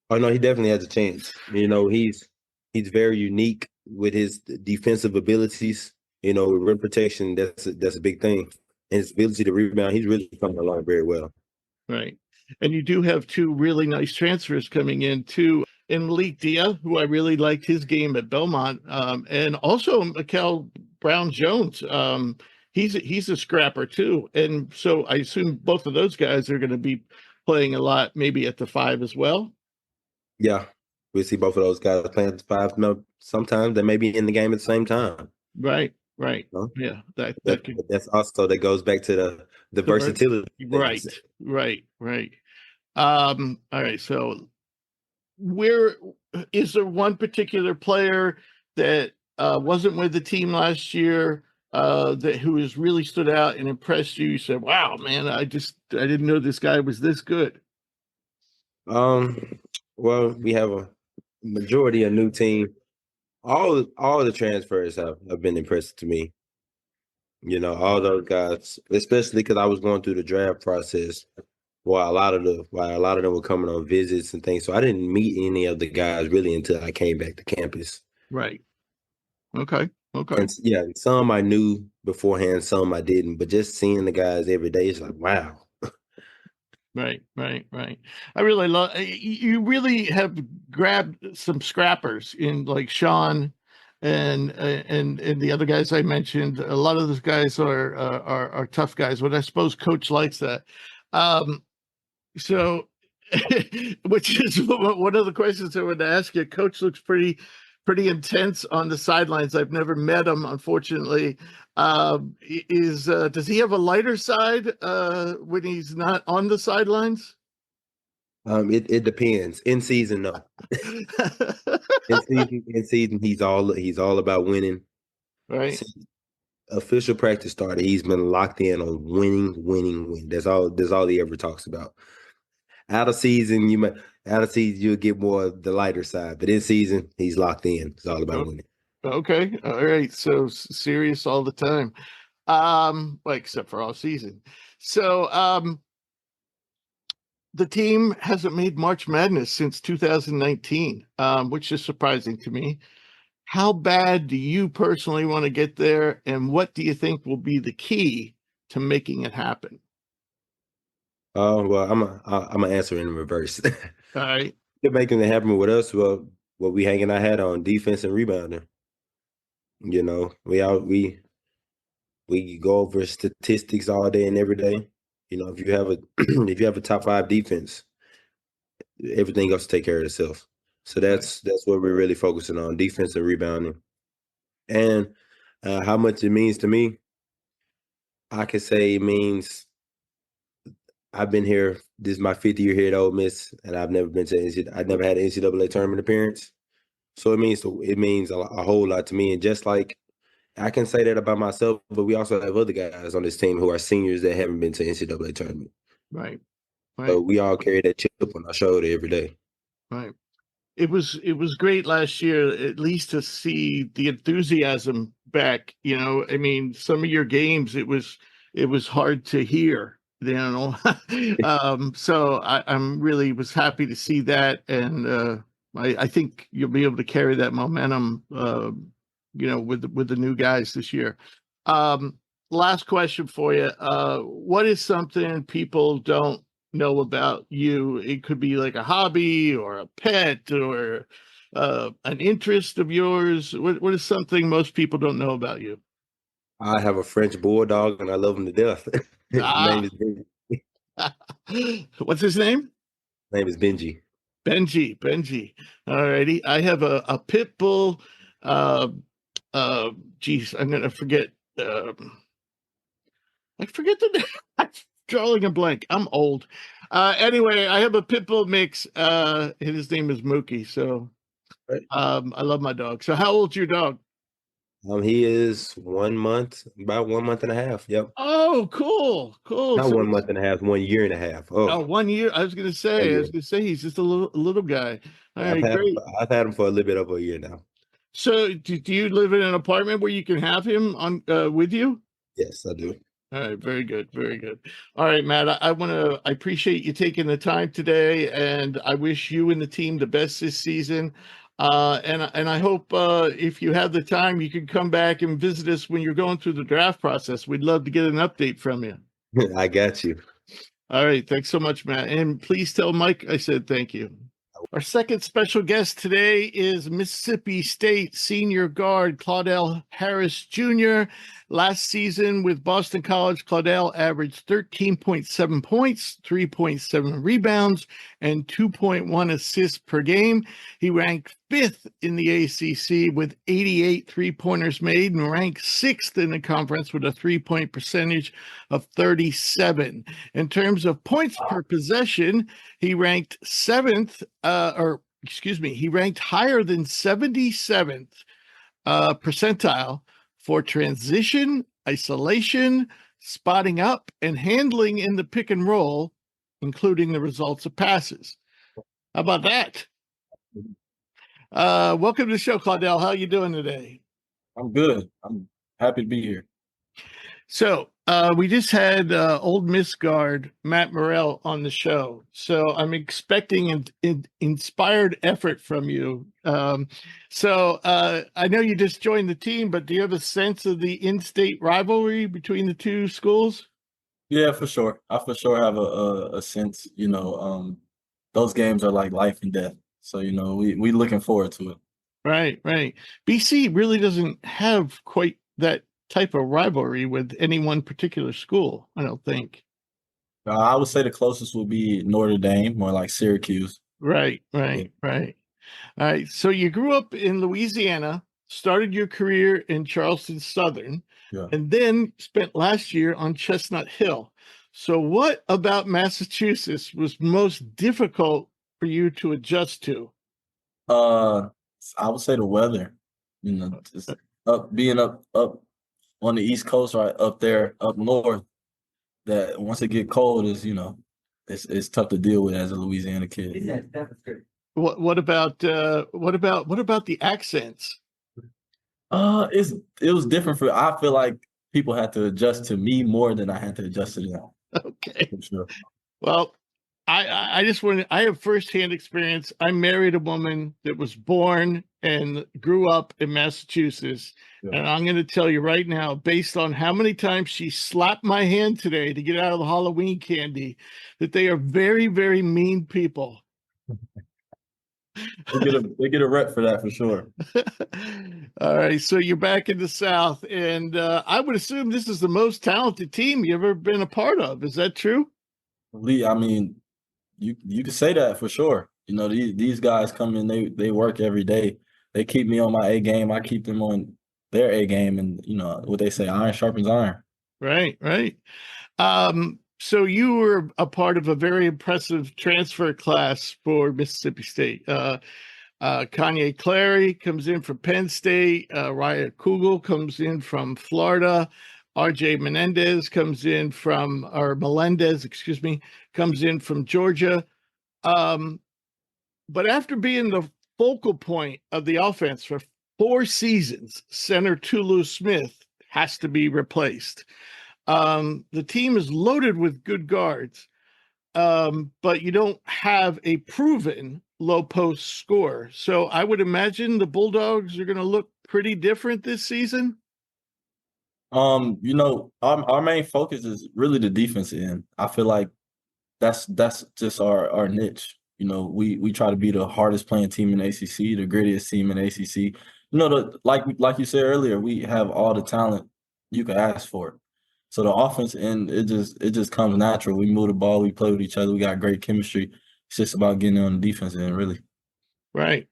Oh no, he definitely has a chance. He's very unique with his defensive abilities. With rim protection, that's a big thing, and his ability to rebound. He's really coming along very well. Right. And you do have 2 really nice transfers coming in too. In Malik Dia, who I really liked his game at Belmont, and also Mikel Brown-Jones. He's a scrapper too. And so I assume both of those guys are going to be playing a lot, maybe at the 5 as well. Yeah, we see both of those guys playing at the 5. No, sometimes they may be in the game at the same time. Right. Yeah, that's also that goes back to the versatility. Right. All right. So, where is there one particular player that wasn't with the team last year who has really stood out and impressed you? You said, "Wow, man, I didn't know this guy was this good." Well, we have a majority of new team. All the transfers have been impressive to me. All those guys, especially because I was going through the draft process while a lot of them were coming on visits and things. So I didn't meet any of the guys really until I came back to campus. Right. Okay. And some I knew beforehand, some I didn't. But just seeing the guys every day is like, wow. Right. I really love. You really have grabbed some scrappers in like Sean and the other guys I mentioned. A lot of those guys are tough guys, but I suppose Coach likes that. So which is one of the questions I would ask you. Coach looks pretty intense on the sidelines. I've never met him, unfortunately. Does he have a lighter side when he's not on the sidelines? It depends. In season, no. In season, he's all about winning. Right. Since official practice started, he's been locked in on winning. That's all he ever talks about. Out of season, you'll get more of the lighter side, but in season, he's locked in. It's all about winning. Okay. All right. So serious all the time. Well, except for off season. So the team hasn't made March Madness since 2019, which is surprising to me. How bad do you personally want to get there, and what do you think will be the key to making it happen? Well, I'm gonna answer in reverse. All right. To making it happen with us, well, what we hanging our hat on defense and rebounding. You know, we go over statistics all day and every day. You know, if you have a top 5 defense, everything else take care of itself. So that's what we're really focusing on: defense and rebounding. And how much it means to me, I can say it means I've been here. This is my 5th year here at Ole Miss, and I've never had an NCAA tournament appearance. So it means a whole lot to me. And just like I can say that about myself, but we also have other guys on this team who are seniors that haven't been to NCAA tournament. Right. So we all carry that chip on our shoulder every day. Right. It was great last year, at least to see the enthusiasm back. You know, I mean, some of your games, it was hard to hear. You know, so I'm really was happy to see that, and I think you'll be able to carry that momentum. You know, with the new guys this year. Last question for you: what is something people don't know about you? It could be like a hobby or a pet or an interest of yours. What is something most people don't know about you? I have a French bulldog, and I love him to death. His name is Benji. What's his name? His name is Benji. Benji. All righty. I have a pit bull. Geez, I'm gonna forget. I forget the name. I'm drawing a blank. I'm old. Anyway, I have a pit bull mix. His name is Mookie. So, I love my dog. So, how old's your dog? He is 1 month, about 1 month and a half. Yep. Oh, cool. Not So 1 month and a half, 1 year and a half. Oh, 1 year. I was gonna say he's just a little guy. All right, great. I've had him for a little bit over a year now. So, do you live in an apartment where you can have him on with you? Yes, I do. All right, very good. All right, Matt, I appreciate you taking the time today, and I wish you and the team the best this season. And I hope if you have the time, you can come back and visit us when you're going through the draft process. We'd love to get an update from you. I got you. All right, thanks so much, Matt. And please tell Mike I said thank you. Our second special guest today is Mississippi State senior guard Claudell Harris Jr. Last season with Boston College, Claudell averaged 13.7 points, 3.7 rebounds, and 2.1 assists per game. He ranked 5th in the ACC with 88 three-pointers made and ranked 6th in the conference with a three-point percentage of 37. In terms of points per possession, he ranked 7th, he ranked higher than 77th percentile for transition, isolation, spotting up, and handling in the pick and roll, including the results of passes. How about that? Welcome to the show, Claudell. How are you doing today? I'm good. I'm happy to be here. So we just had Ole Miss guard Matt Murrell on the show. So I'm expecting an inspired effort from you. So I know you just joined the team, but do you have a sense of the in-state rivalry between the two schools? Yeah, for sure. I for sure have a sense, those games are like life and death. So, we looking forward to it. Right. BC really doesn't have quite that type of rivalry with any one particular school, I don't think. I would say the closest would be Notre Dame, more like Syracuse. Right. Yeah. All right. So you grew up in Louisiana, started your career in Charleston Southern, Yeah. and then spent last year on Chestnut Hill. So what about Massachusetts was most difficult for you to adjust to? I would say the weather. Just being up on the East Coast, right up there, up north. That once it get cold, it's tough to deal with as a Louisiana kid. What about the accents? It was different I feel like people had to adjust to me more than I had to adjust to them. Okay. For sure. Well, I just want I have firsthand experience. I married a woman that was born and grew up in Massachusetts. Yeah. And I'm going to tell you right now, based on how many times she slapped my hand today to get out of the Halloween candy, that they are very, very mean people. They get a rep for that for sure. All right. So you're back in the South. And I would assume this is the most talented team you've ever been a part of. Is that true? Lee, I mean, you could say that for sure. These guys come in, they work every day. They keep me on my A game. I keep them on their A game, and what they say, iron sharpens iron. Right. So you were a part of a very impressive transfer class for Mississippi State. Kanye Clary comes in from Penn State. Raya Kugel comes in from Florida. RJ Melendez, excuse me, comes in from Georgia. But after being the focal point of the offense for 4 seasons, center Tulu Smith has to be replaced. The team is loaded with good guards, but you don't have a proven low post scorer. So I would imagine the Bulldogs are going to look pretty different this season. Our main focus is really the defense end. I feel like that's just our niche. We try to be the hardest playing team in ACC, the grittiest team in ACC. Like you said earlier, we have all the talent you could ask for. So the offense end, it just comes natural. We move the ball, we play with each other, we got great chemistry. It's just about getting on the defense end, really. Right.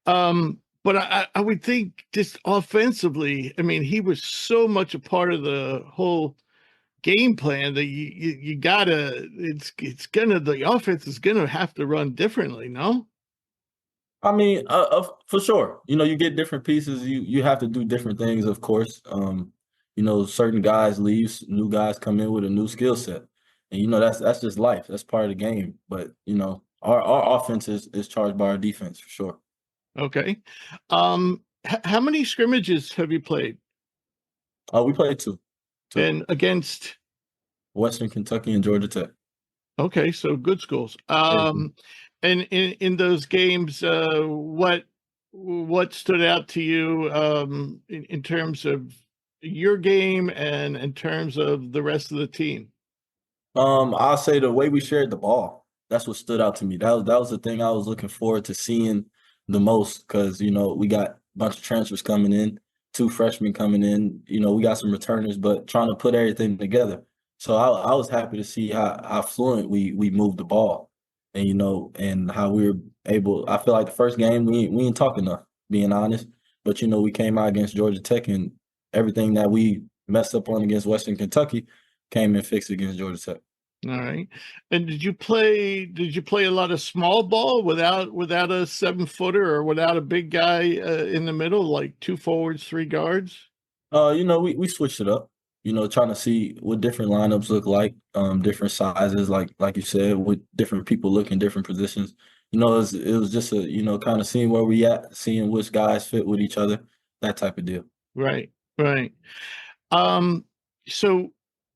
But I would think just offensively, I mean, he was so much a part of the whole game plan that you gotta, the offense is gonna have to run differently, no? I mean, for sure. You get different pieces. You have to do different things, of course. Certain guys leave, new guys come in with a new skill set, and that's just life. That's part of the game. But our offense is charged by our defense for sure. Okay. How many scrimmages have you played? We played two. And against Western Kentucky and Georgia Tech. Okay, so good schools. And in those games, what stood out to you in terms of your game and in terms of the rest of the team? I'll say the way we shared the ball. That's what stood out to me. That was the thing I was looking forward to seeing the most, because we got a bunch of transfers coming in, 2 freshmen coming in. We got some returners, but trying to put everything together. So I was happy to see how fluent we moved the ball, and and how we were able. I feel like the first game we didn't talk enough, being honest. But we came out against Georgia Tech, and everything that we messed up on against Western Kentucky came and fixed against Georgia Tech. All right. And did you play a lot of small ball without a 7-footer or without a big guy in the middle, like 2 forwards, 3 guards? We switched it up. Trying to see what different lineups look like, different sizes, like you said, with different people looking different positions. It was just a kind of seeing where we at, seeing which guys fit with each other, that type of deal. Right. So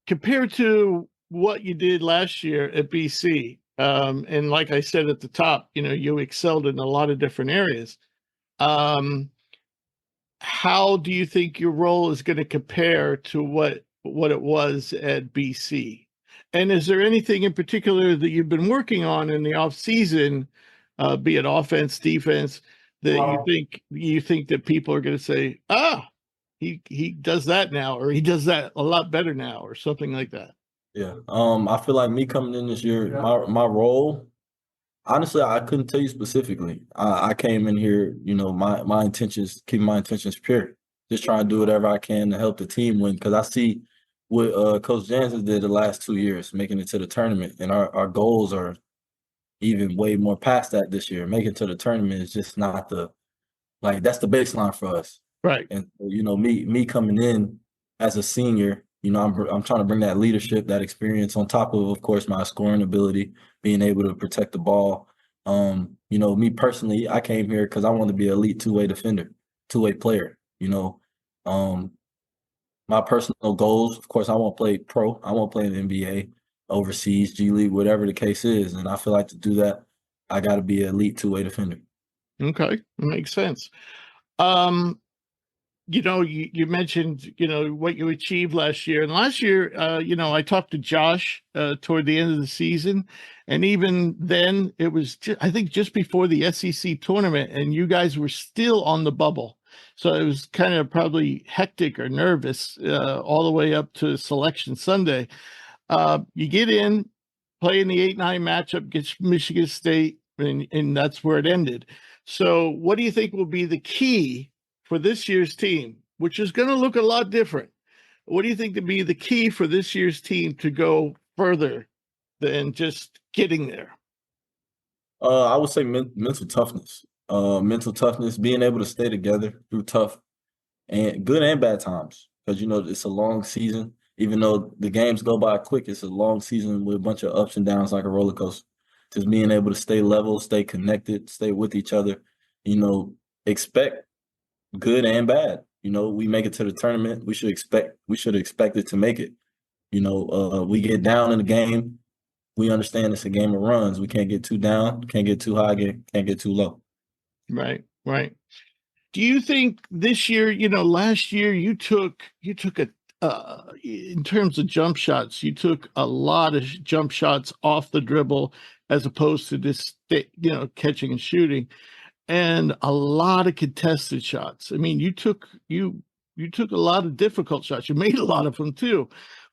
compared to what you did last year at BC, and like I said at the top, you excelled in a lot of different areas. How do you think your role is going to compare to what it was at BC? And is there anything in particular that you've been working on in the off season, be it offense, defense, that you think that people are going to say, he does that now, or he does that a lot better now, or something like that? Yeah. I feel like me coming in this year, my role, honestly, I couldn't tell you specifically. I came in here, my intentions, keep my intentions pure. Just trying to do whatever I can to help the team win. Because I see what Coach Jansen did the last 2 years, making it to the tournament. And our goals are even way more past that this year. Making it to the tournament is just not that's the baseline for us. Right. And me coming in as a senior, I'm trying to bring that leadership, that experience on top of course, my scoring ability, being able to protect the ball. Me personally, I came here because I want to be an elite two-way defender, two-way player. My personal goals, of course, I want to play pro. I want to play in the NBA, overseas, G League, whatever the case is. And I feel like to do that, I got to be an elite two-way defender. Okay, makes sense. You mentioned, what you achieved last year. And last year, I talked to Josh toward the end of the season. And even then, it was, I think, just before the SEC tournament, and you guys were still on the bubble. So it was kind of probably hectic or nervous all the way up to Selection Sunday. You get in, play in the 8-9 matchup against Michigan State, and that's where it ended. So what do you think will be the key for this year's team, which is going to look a lot different? What do you think to be the key for this year's team to go further than just getting there? I would say mental toughness. Mental toughness, being able to stay together through tough and good and bad times. Because, it's a long season. Even though the games go by quick, it's a long season with a bunch of ups and downs like a roller coaster. Just being able to stay level, stay connected, stay with each other, expect good and bad. We make it to the tournament. We should expect it to make it. We get down in the game. We understand it's a game of runs. We can't get too down, can't get too high, can't get too low. Right. Do you think this year, last year you took in terms of jump shots, you took a lot of jump shots off the dribble as opposed to just, catching and shooting, and a lot of contested shots. I mean, you took a lot of difficult shots. You made a lot of them too.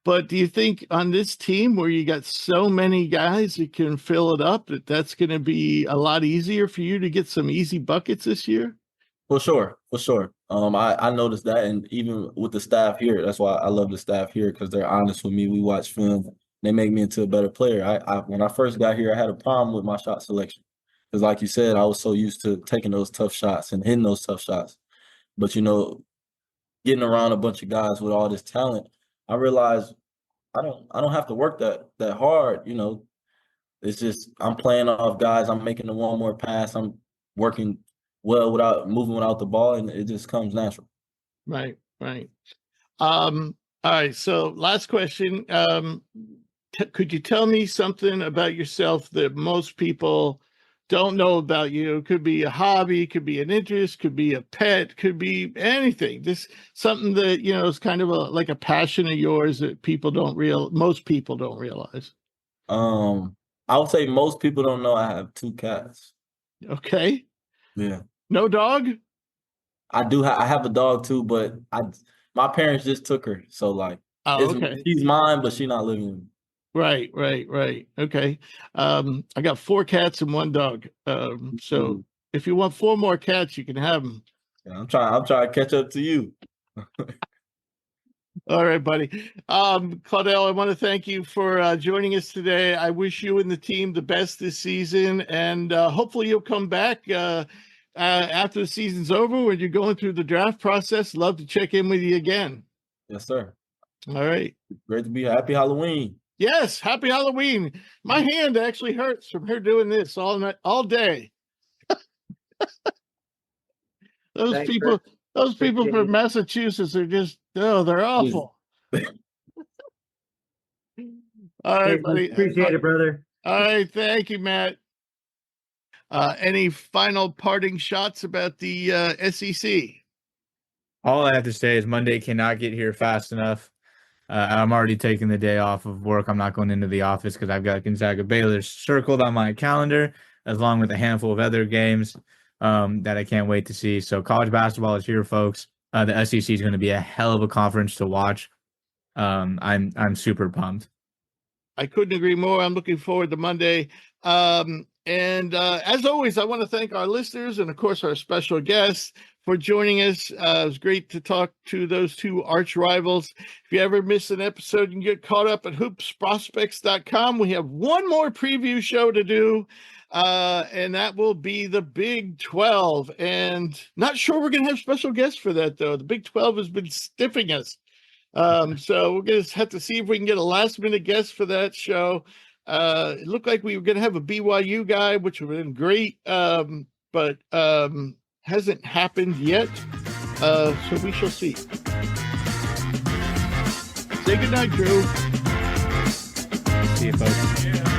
But do you think on this team where you got so many guys that can fill it up, that's going to be a lot easier for you to get some easy buckets this year? For sure. I noticed that, and even with the staff here, that's why I love the staff here, because they're honest with me. We watch film. They make me into a better player. When I first got here, I had a problem with my shot selection. Because like you said, I was so used to taking those tough shots and hitting those tough shots. But, getting around a bunch of guys with all this talent, I realized I don't have to work that hard. It's just I'm playing off guys. I'm making the one more pass. I'm working well without moving without the ball, and it just comes natural. Right. All right. So last question. Could you tell me something about yourself that most people don't know about you? It could be a hobby, could be an interest, could be a pet, could be anything. Just something that, is kind of like a passion of yours that most people don't realize. I would say most people don't know I have 2 cats. Okay. Yeah. No dog? I do. I have a dog too, but my parents just took her. So okay. She's mine, but she's not living with me. Right. Okay. I got 4 cats and 1 dog. So if you want 4 more cats, you can have them. Yeah, I'm trying to catch up to you. All right, buddy. Claudell, I want to thank you for joining us today. I wish you and the team the best this season, and hopefully you'll come back after the season's over when you're going through the draft process. Love to check in with you again. Yes, sir. All right. Great to be here. Happy Halloween. Yes, happy Halloween. My hand actually hurts from her doing this all night, all day. Those people from Massachusetts are just, they're awful. All right, buddy. Appreciate it, brother. All right, thank you, Matt. Any final parting shots about the SEC? All I have to say is Monday cannot get here fast enough. I'm already taking the day off of work. I'm not going into the office because I've got Gonzaga Baylor circled on my calendar, along with a handful of other games that I can't wait to see. So college basketball is here, folks. The SEC is going to be a hell of a conference to watch. I'm super pumped. I couldn't agree more. I'm looking forward to Monday. And as always, I want to thank our listeners and, of course, our special guests for joining us. It was great to talk to those two arch rivals. If you ever miss an episode, you can get caught up at hoopsprospects.com. We have one more preview show to do, and that will be the Big 12. And not sure we're going to have special guests for that, though. The Big 12 has been stiffing us. So we're going to have to see if we can get a last-minute guest for that show. It looked like we were going to have a BYU guy, which would have been great, but hasn't happened yet. So we shall see. Say goodnight, Drew. See you, folks.